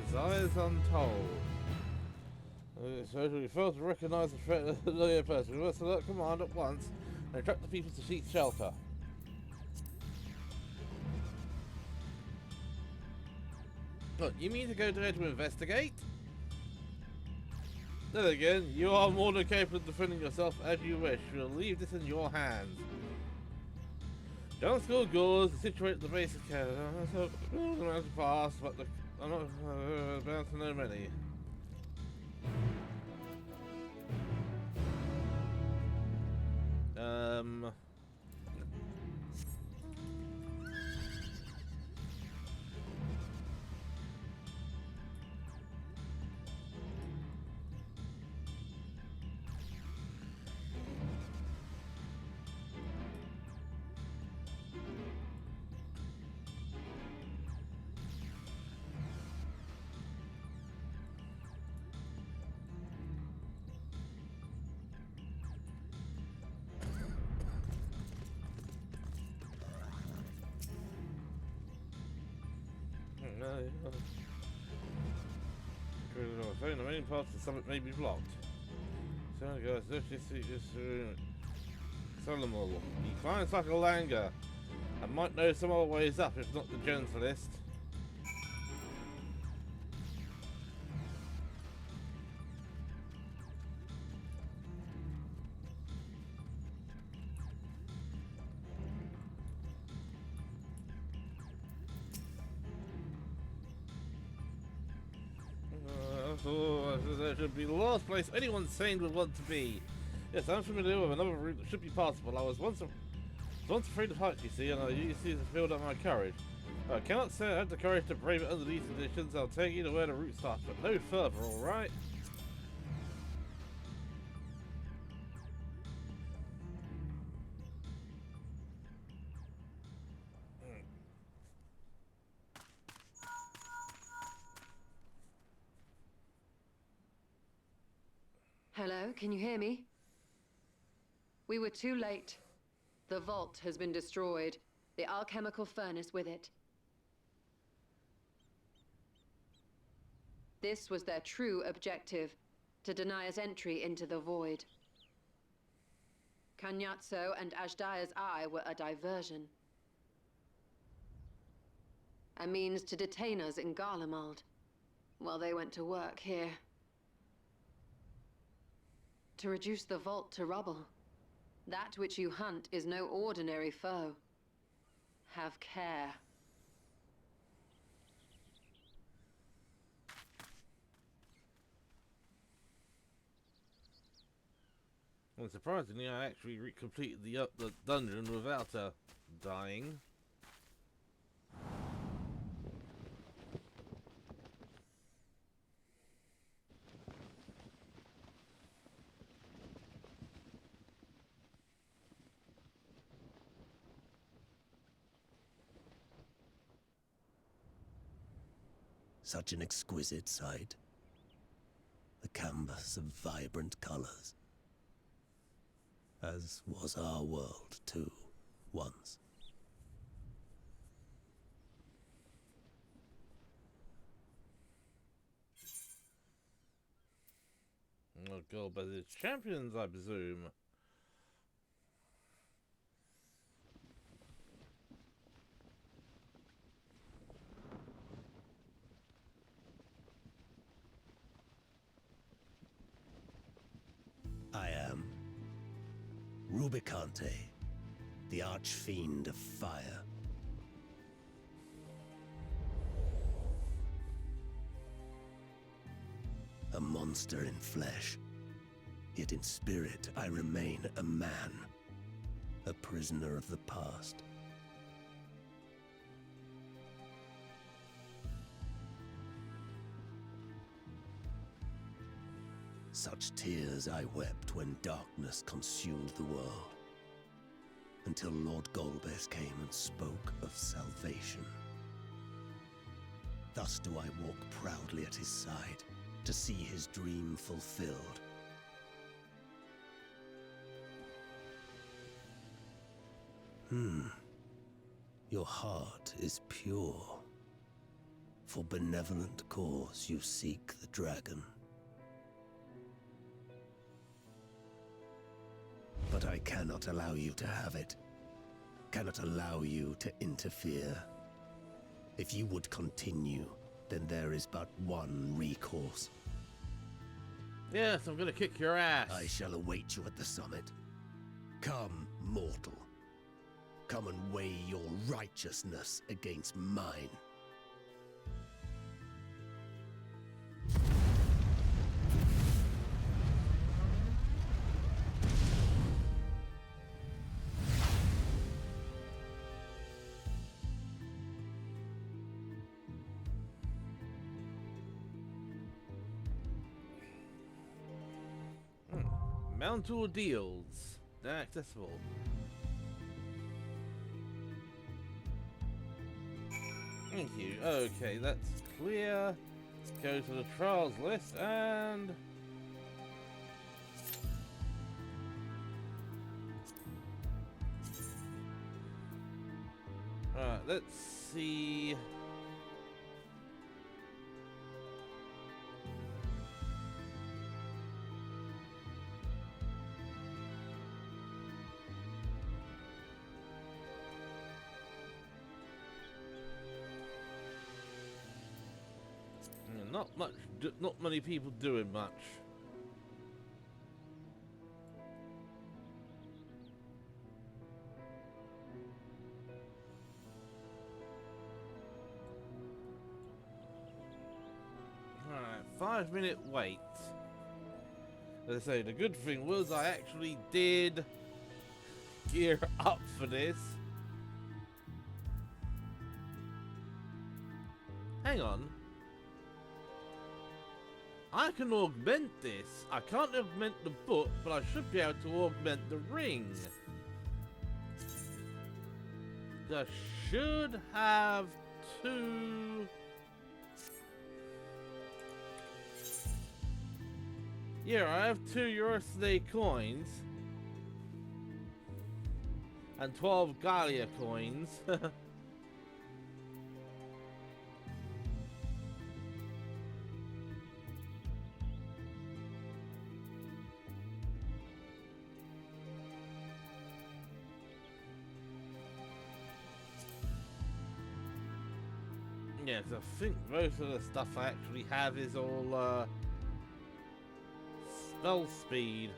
Desires untold. So we fail to recognize the threat of the person. We must alert command at once and attract the people to seek shelter. Look, you mean to go there to investigate? Then again, you are more than capable of defending yourself as you wish. We'll leave this in your hands. John School Gores is situated at the base of Canada. So, around to pass, but I'm not bound to know many. The main parts of the summit may be blocked. So guys, this is Solomon. He climbs like a langer. I might know some other ways up, if not the gentlest. That should be the last place anyone sane would want to be. Yes, I'm familiar with another route that should be passable. I was once afraid of heights, you see, and I used to build up my courage. I cannot say I had the courage to brave it under these conditions. I'll take you to where the route starts, but no further, alright? Hello, can you hear me? We were too late. The vault has been destroyed. The alchemical furnace with it. This was their true objective, to deny us entry into the void. Kanyatso and Ajdaya's eye were a diversion. A means to detain us in Garlemald, while they went to work here. To reduce the vault to rubble. That which you hunt is no ordinary foe. Have care. Well, surprisingly, I actually completed the dungeon without dying. Such an exquisite sight. The canvas of vibrant colors. As was our world, too, once. Oh god, but it's champions, I presume. Rubicante, the archfiend of fire. A monster in flesh, yet in spirit I remain a man, a prisoner of the past. Such tears I wept when darkness consumed the world, until Lord Golbez came and spoke of salvation. Thus do I walk proudly at his side, to see his dream fulfilled. Your heart is pure. For benevolent cause you seek the dragon. But I cannot allow you to have it. Cannot allow you to interfere. If you would continue, then there is but one recourse. Yes, I'm gonna kick your ass. I shall await you at the summit. Come, mortal. Come and weigh your righteousness against mine. Mount ordeals. They're accessible. Thank you. Okay, that's clear. Go to the trials list and... Alright, let's see... Not much, not many people doing much. Alright, 5-minute wait. As I say, the good thing was I actually did gear up for this. Hang on. I can augment this. I can't augment the book, but I should be able to augment the ring. I should have 2... Yeah, I have 2 Eurosday coins. And 12 Gallia coins. Yes, I think most of the stuff I actually have is all spell speed.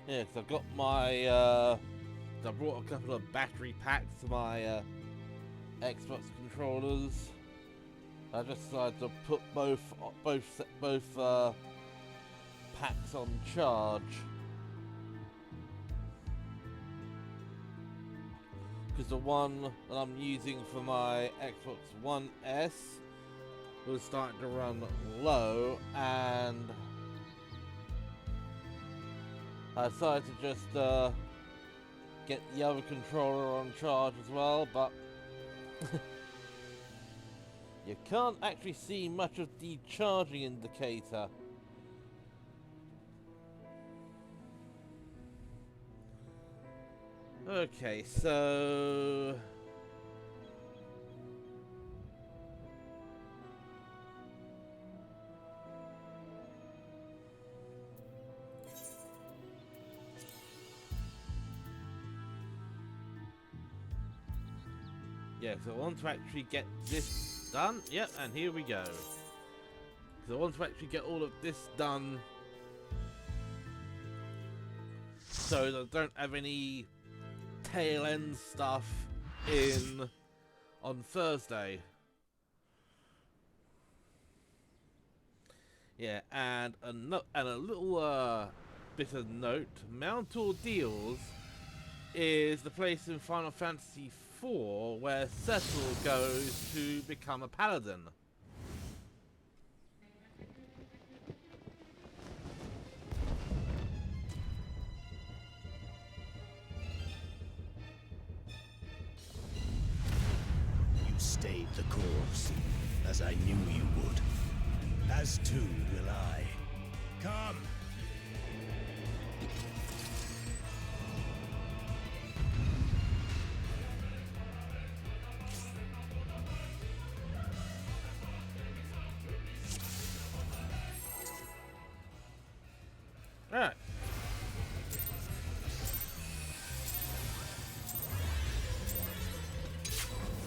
Yes, I've got my I brought a couple of battery packs to my Xbox controllers. I just decided to put both packs on charge. Because the one that I'm using for my Xbox One S was starting to run low, and I decided to just get the other controller on charge as well, but you can't actually see much of the charging indicator. Okay, so yeah, so I want to actually get this done. Yep, and here we go. So I want to actually get all of this done so that I don't have any tail end stuff in on Thursday. Yeah, and a little bit of note: Mount Ordeals is the place in Final Fantasy IV where Cecil goes to become a paladin. You stayed the course, as I knew you would. As too will I. Come! Alright.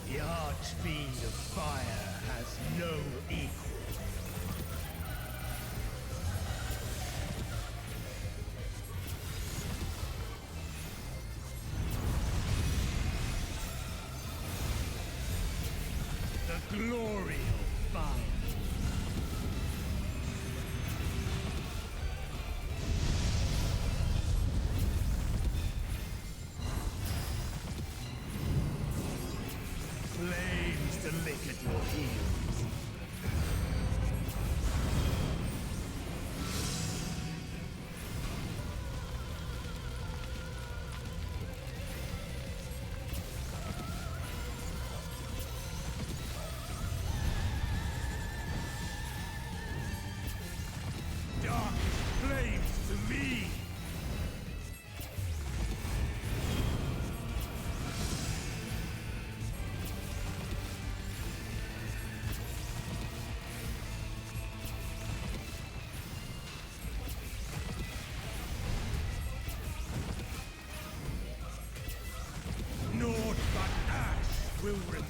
The Archfiend of Fire has no equal. The glory of fire. Flames to lick at your heels. Dark flames to me. Naught but ash will remain.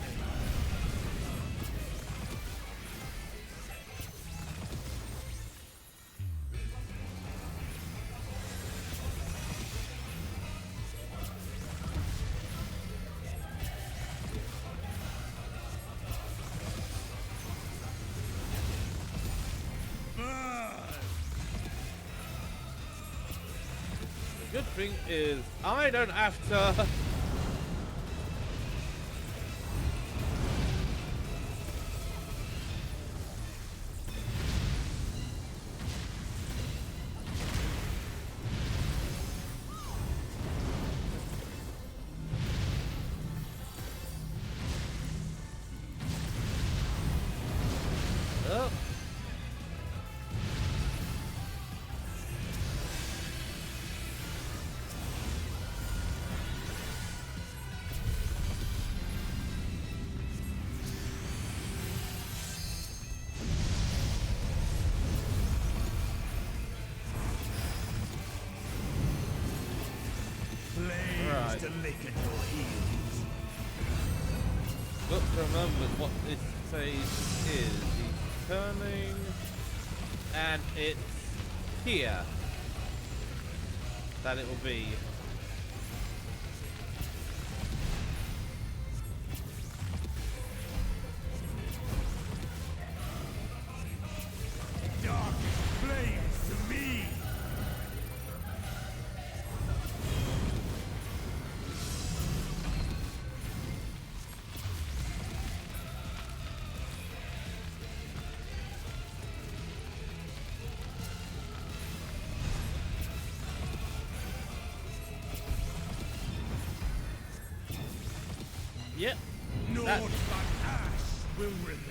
The good thing is I don't have to oh. Flames to lick at your heels. Got to remember what this phase is. He's turning, and it's here that it will be. Yep. Naught but ash will remain.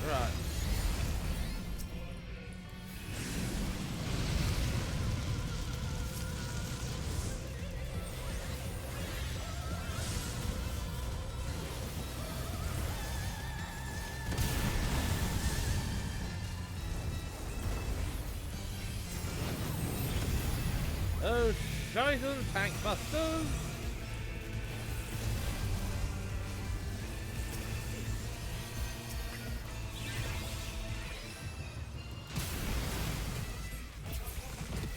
Right. Oh, Shizen tank busters!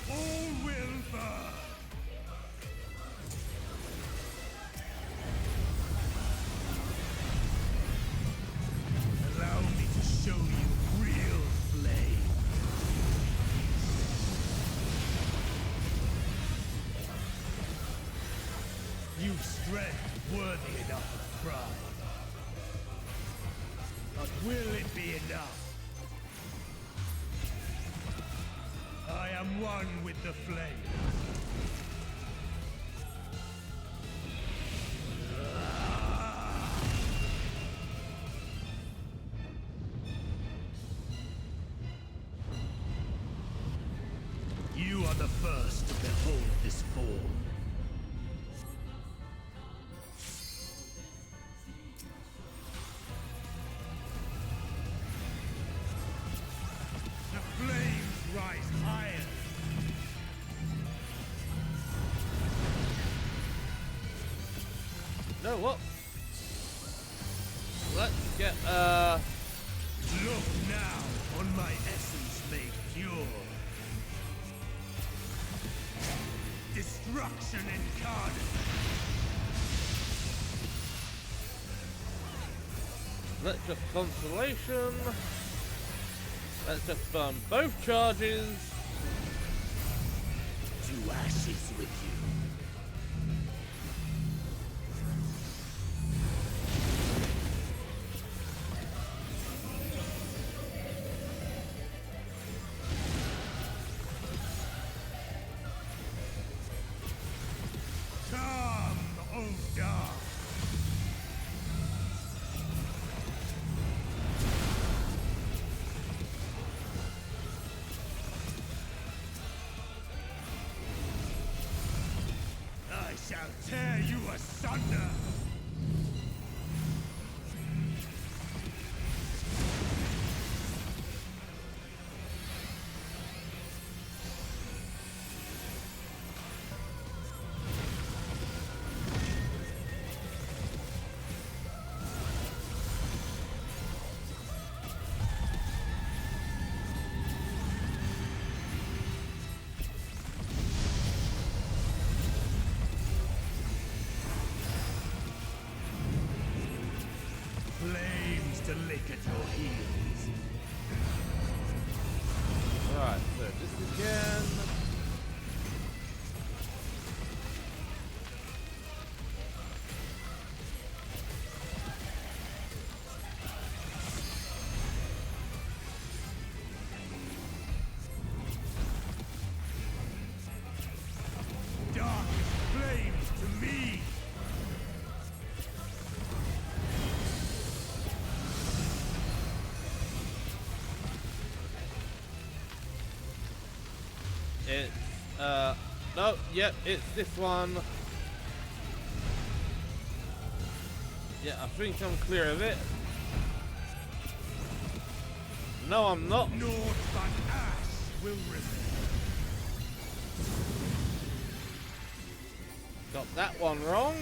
All will burn. Allow me to show you real flame. You've strength worthy enough of pride. But will it be enough? I am one with the flame. You are the first to behold this form. The flames rise higher. No, what? Let's get, Look now on my essence made pure. Destruction incarnate. let's just Constellation. Let's just burn both charges. To ashes with you. Come, O dark. I shall tear you asunder. Flames to lick at your heels. Right, so this again. Dark flames to me. It's, no, yep, it's this one. Yeah, I think I'm clear of it. No, I'm not. Naught but ash will remain. Got that one wrong.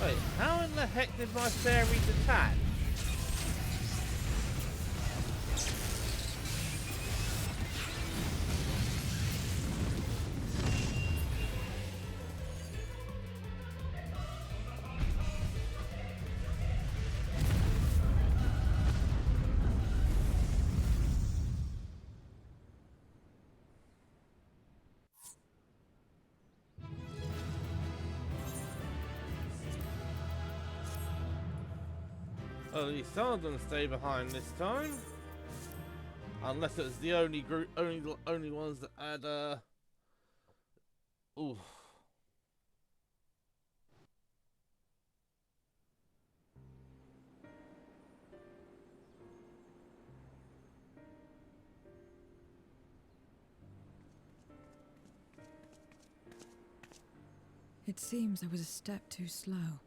Wait, how in the heck did my fairy detach? Well, at least some of them stay behind this time. Unless it's the only group, only ones that had ooh. It seems I was a step too slow.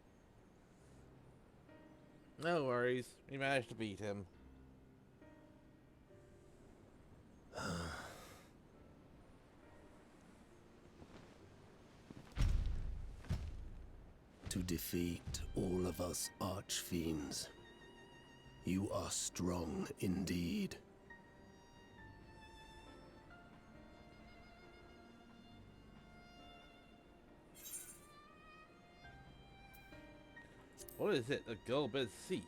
No worries, we managed to beat him. To defeat all of us archfiends, you are strong indeed. What is it the Gulbed seeks?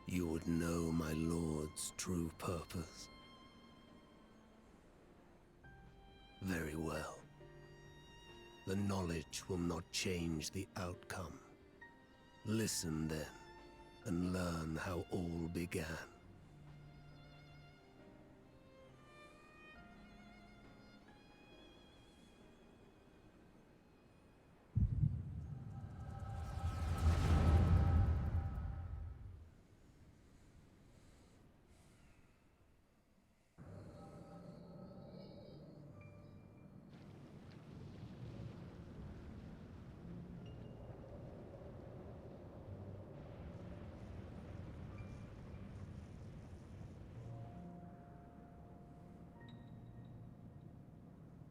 You would know my lord's true purpose. Very well. The knowledge will not change the outcome. Listen then, and learn how all began.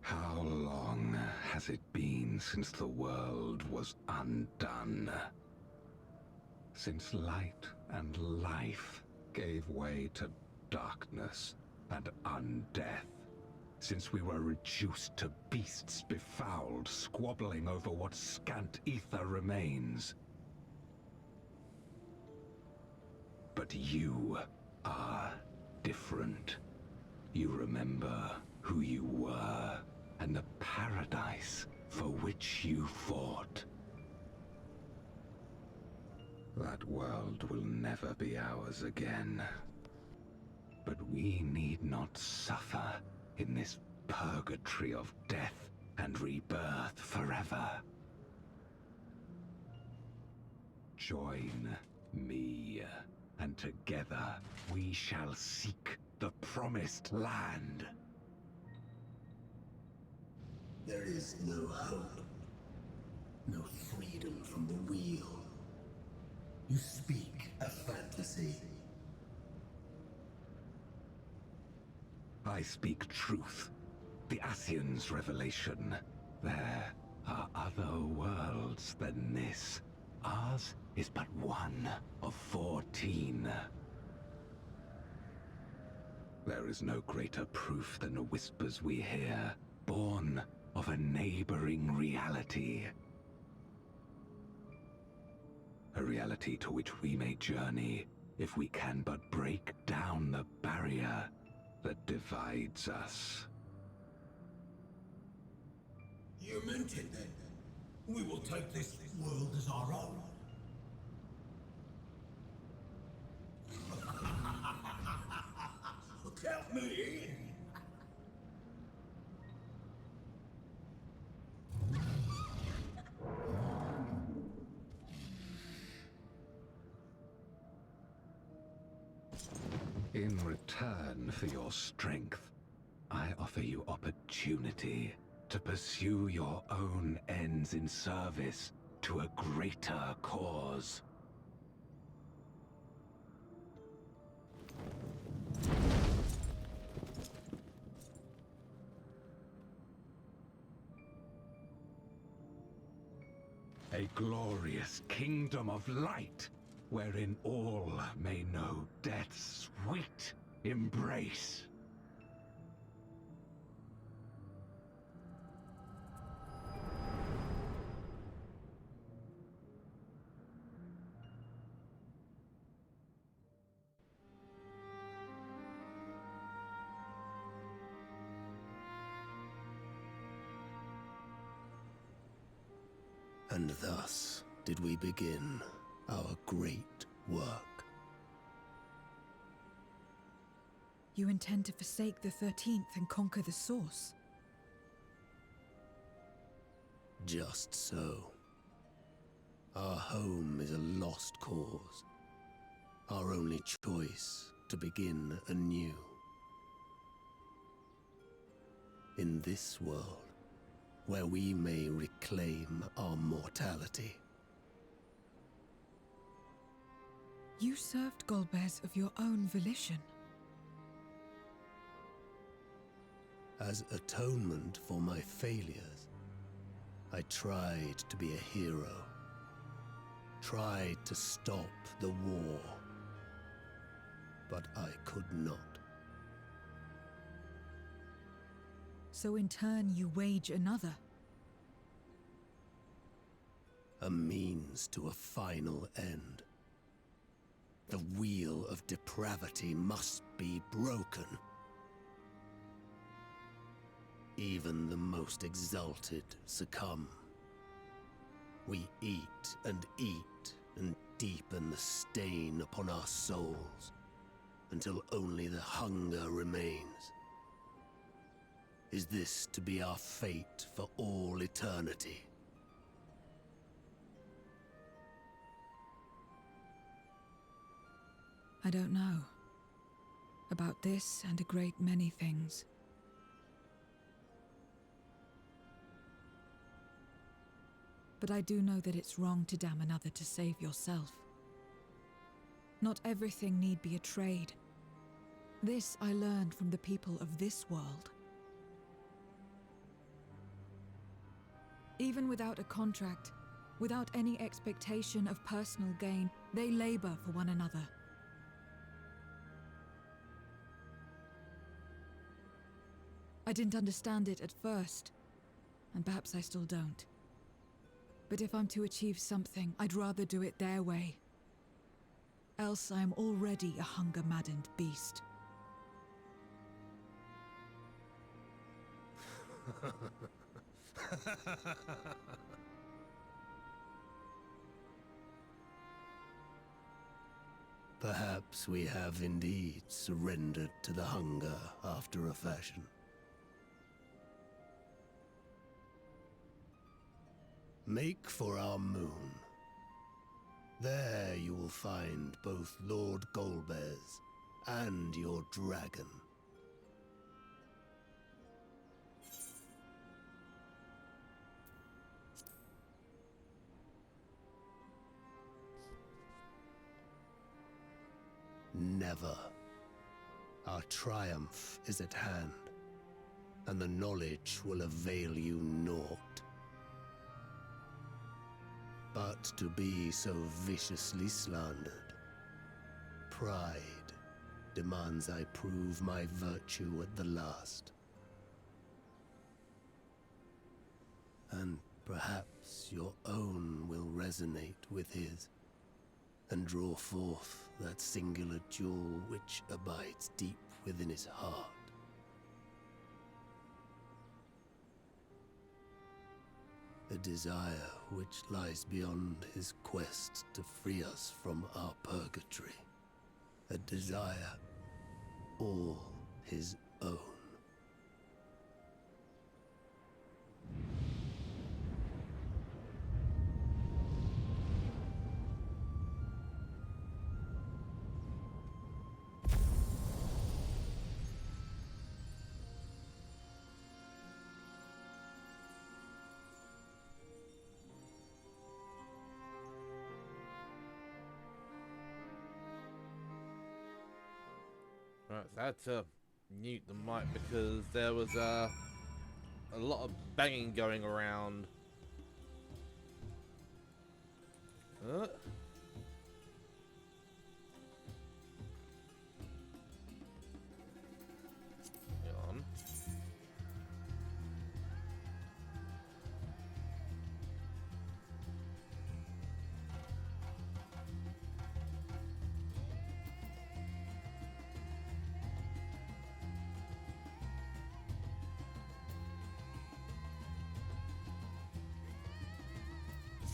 How long has it been since the world was undone? Since light and life gave way to darkness and undeath. Since we were reduced to beasts befouled, squabbling over what scant ether remains. But you are different. You remember who you were, and the paradise for which you fought. That world will never be ours again. But we need not suffer in this purgatory of death and rebirth forever. Join me, and together we shall seek the promised land. There is no hope, no freedom from the wheel. You speak a fantasy. I speak truth. The Ascian's revelation. There are other worlds than this. Ours is but one of 14. There is no greater proof than the whispers we hear, born of a neighboring reality. A reality to which we may journey if we can but break down the barrier that divides us. You meant it then. We will take this world as our own. Count me in. In return for your strength, I offer you opportunity to pursue your own ends in service to a greater cause. A glorious kingdom of light, wherein all may know death's sweet embrace. And thus did we begin our great work. You intend to forsake the 13th and conquer the Source? Just so. Our home is a lost cause. Our only choice to begin anew. In this world, where we may reclaim our mortality. You served Golbez of your own volition. As atonement for my failures, I tried to be a hero. Tried to stop the war. But I could not. So in turn you wage another. A means to a final end. The wheel of depravity must be broken. Even the most exalted succumb. We eat and deepen the stain upon our souls, until only the hunger remains. Is this to be our fate for all eternity? I don't know. About this and a great many things. But I do know that it's wrong to damn another to save yourself. Not everything need be a trade. This I learned from the people of this world. Even without a contract, without any expectation of personal gain, they labor for one another. I didn't understand it at first, and perhaps I still don't. But if I'm to achieve something, I'd rather do it their way. Else I am already a hunger-maddened beast. Perhaps we have indeed surrendered to the hunger after a fashion. Make for our moon. There you will find both Lord Golbez and your dragon. Never. Our triumph is at hand, and the knowledge will avail you naught. But to be so viciously slandered, pride demands I prove my virtue at the last. And perhaps your own will resonate with his, and draw forth that singular jewel which abides deep within his heart. A desire which lies beyond his quest to free us from our purgatory. A desire all his own. Right, so I had to mute the mic because there was a lot of banging going around. Hang on.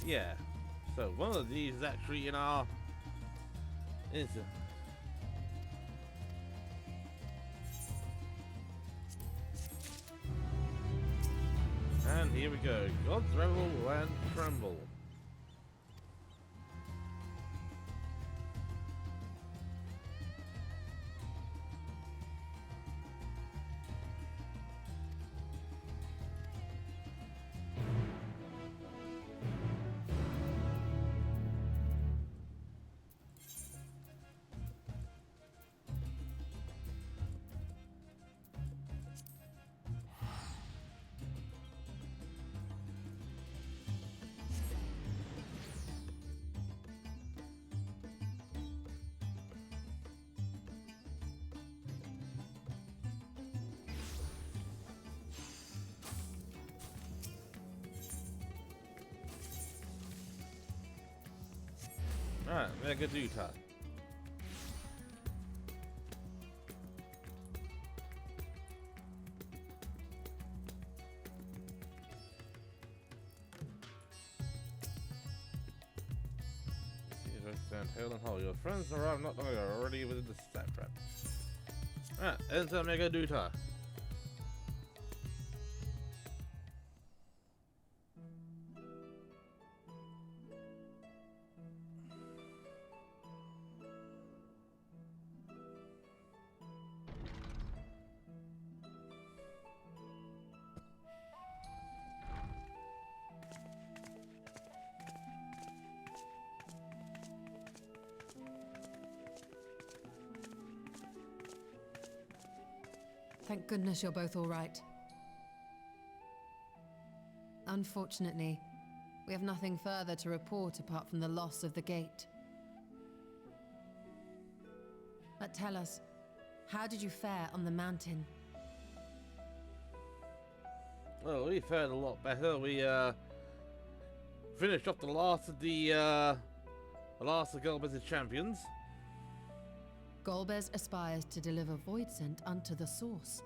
Yeah. So one of these is actually in our instant. And here we go. Gods revel and tremble. Alright, Mega Duta. Stand tail and hold. Your friends arrived not long ago, already within the stat trap. Alright, enter Mega Duta. Thank goodness you're both all right. Unfortunately, we have nothing further to report apart from the loss of the gate. But tell us, how did you fare on the mountain? Well, we fared a lot better. We finished off the last of Golbez's champions. Golbez aspires to deliver void scent unto the source,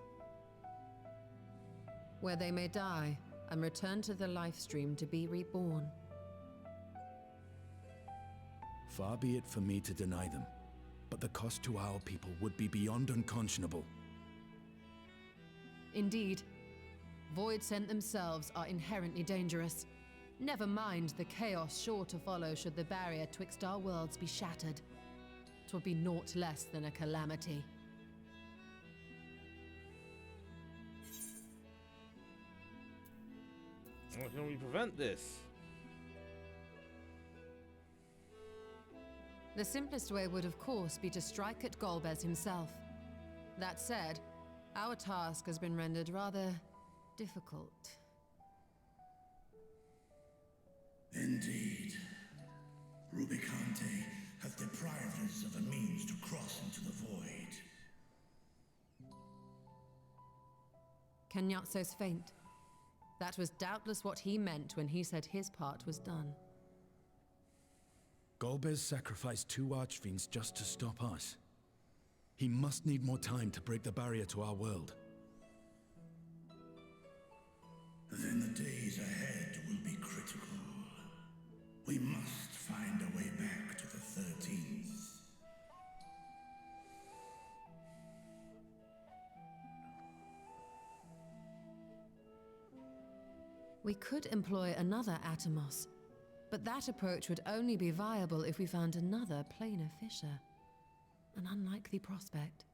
where they may die and return to the life stream to be reborn. Far be it for me to deny them, but the cost to our people would be beyond unconscionable. Indeed, void scent themselves are inherently dangerous. Never mind the chaos sure to follow should the barrier twixt our worlds be shattered. 'Twould be naught less than a calamity. How can we prevent this? The simplest way would, of course, be to strike at Golbez himself. That said, our task has been rendered rather difficult. Indeed. Rubicante hath deprived us of a means to cross into the void. Kenyatso's faint. That was doubtless what he meant when he said his part was done. Golbez sacrificed 2 archfiends just to stop us. He must need more time to break the barrier to our world. Then the days ahead will be critical. We must find a way back to the 13th. We could employ another Atomos, but that approach would only be viable if we found another planar fissure. An unlikely prospect.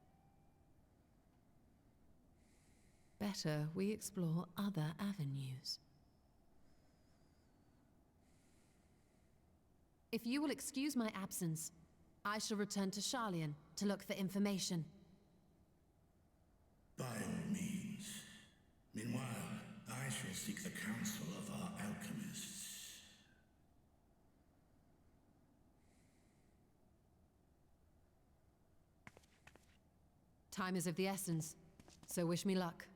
Better we explore other avenues. If you will excuse my absence, I shall return to Charlian to look for information. By all means. Meanwhile, I shall seek the counsel of our alchemists. Time is of the essence, so wish me luck.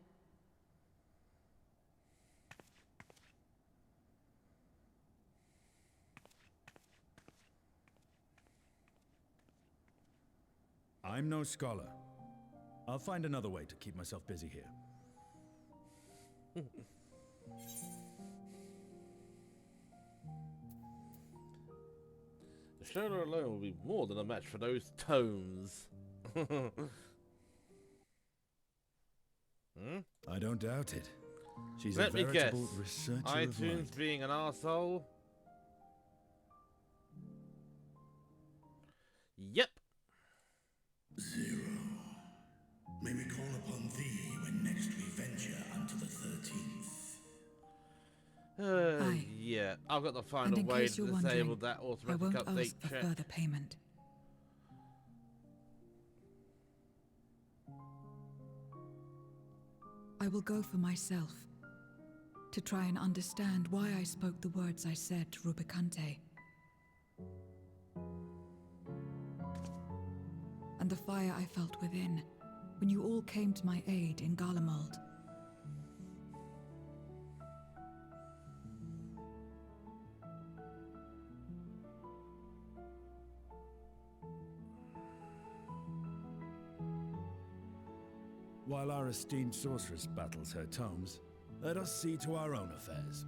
I'm no scholar. I'll find another way to keep myself busy here. Shola alone will be more than a match for those tomes. I don't doubt it. She's Let a me guess. veritable researcher of iTunes light. being an arsehole? Yep. Zero. May we call upon thee when next we venture unto the 13th? Aye. Yeah, I've got to find And a in way case to you're disable wondering, that I automatic won't update ask for check. further payment. I will go for myself, to try and understand why I spoke the words I said to Rubicante. And the fire I felt within, when you all came to my aid in Garlemald. While our esteemed sorceress battles her tomes, let us see to our own affairs.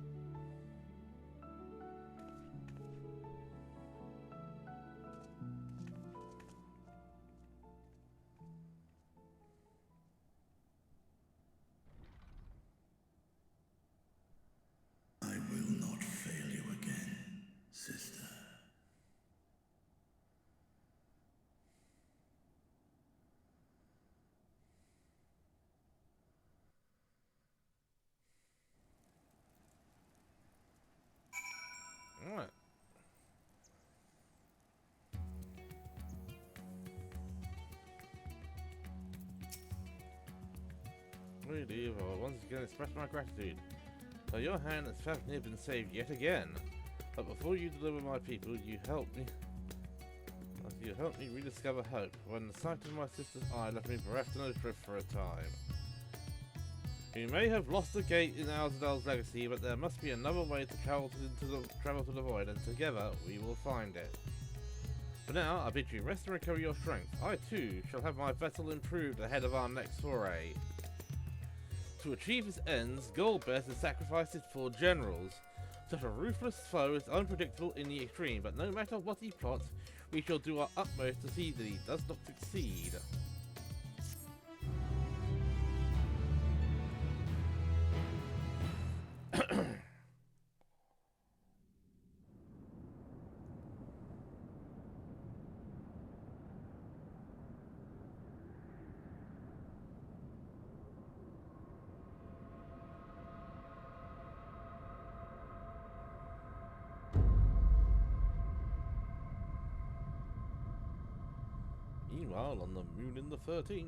I will not fail you again, sister. Alright. Really, I once again express my gratitude. By your hand has Fafnir been saved yet again. But before you deliver my people, you help me rediscover hope. When the sight of my sister's eye left me bereft and adrift for a time. You may have lost the gate in Alzadal's legacy, but there must be another way to travel to the void, and together we will find it. For now, I bid you rest and recover your strength. I too shall have my vessel improved ahead of our next foray. To achieve his ends, Goldbest has sacrificed his 4 generals. Such a ruthless foe is unpredictable in the extreme, but no matter what he plots, we shall do our utmost to see that he does not succeed. Meanwhile, on the moon in the 13th.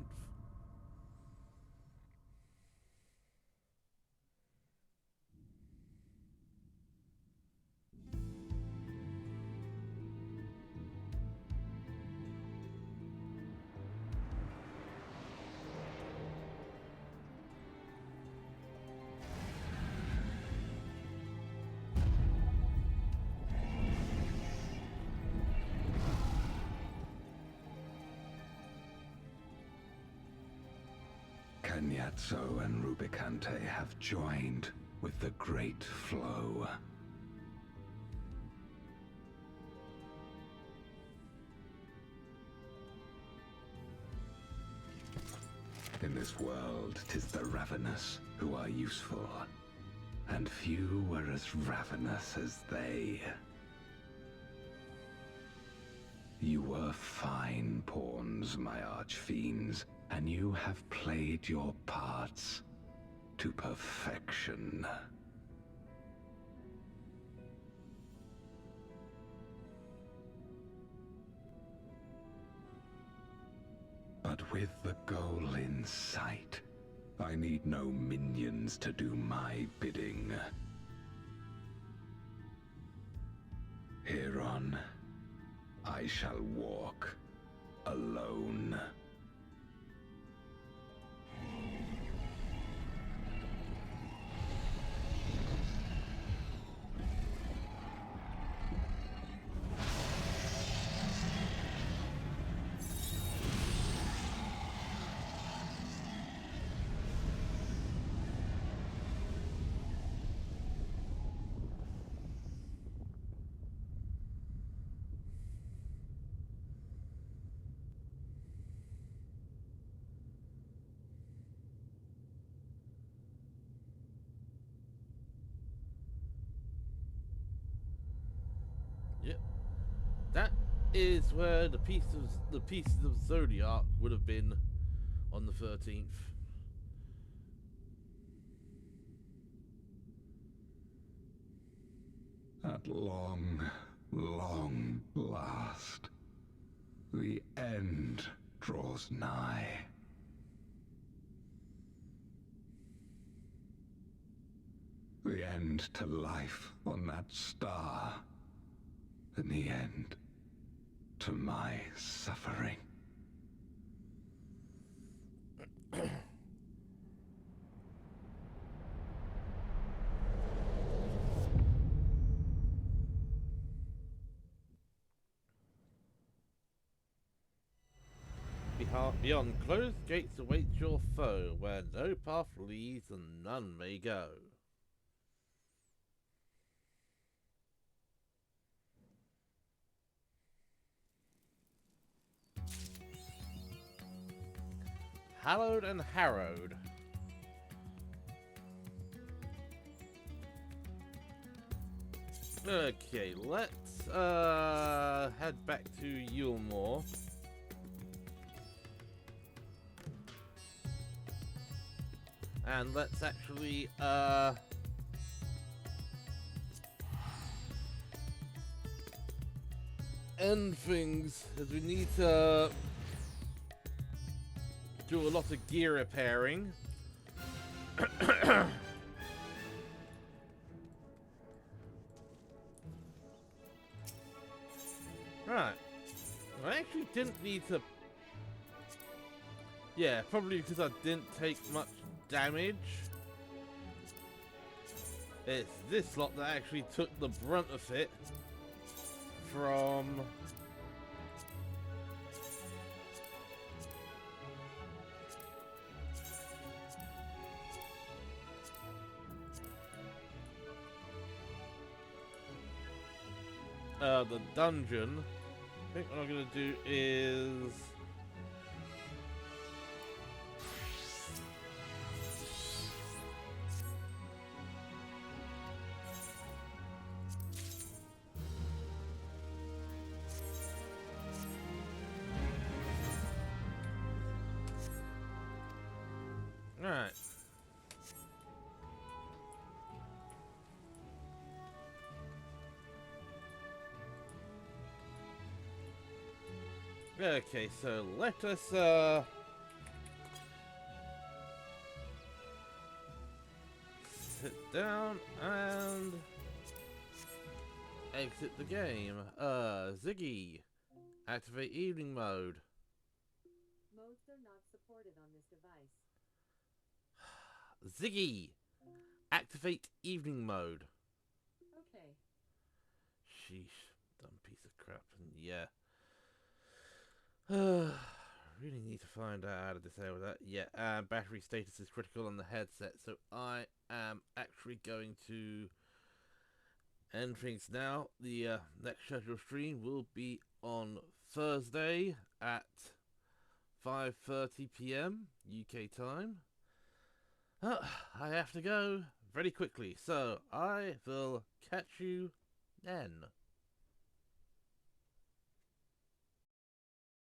Cagnazzo and Rubicante have joined with the Great Flow. In this world, 'tis the ravenous who are useful, and few were as ravenous as they. You were fine pawns, my archfiends, and you have played your parts to perfection. But with the goal in sight, I need no minions to do my bidding. Hereon, I shall walk alone. is where the pieces of Zodiac would have been on the 13th. At long, long last, the end draws nigh. The end to life on that star, and the end to my suffering. Beyond closed gates awaits your foe, where no path leads and none may go. Hallowed and harrowed. Okay, let's head back to Yulmore. And let's actually end things, as we need to do a lot of gear repairing. Right. I actually didn't need to... Yeah, probably because I didn't take much damage. It's this lot that actually took the brunt of it from... the dungeon. I think what I'm gonna do is... Alright. Okay, so let us sit down and exit the game. Ziggy, activate evening mode. Modes are not supported on this device. Ziggy, activate evening mode. Okay. Sheesh, dumb piece of crap. And yeah. Really need to find out how to disable that. Yeah, battery status is critical on the headset, so I am actually going to end things now. The next scheduled stream will be on Thursday at 5:30 PM UK time. I have to go very quickly, so I will catch you then.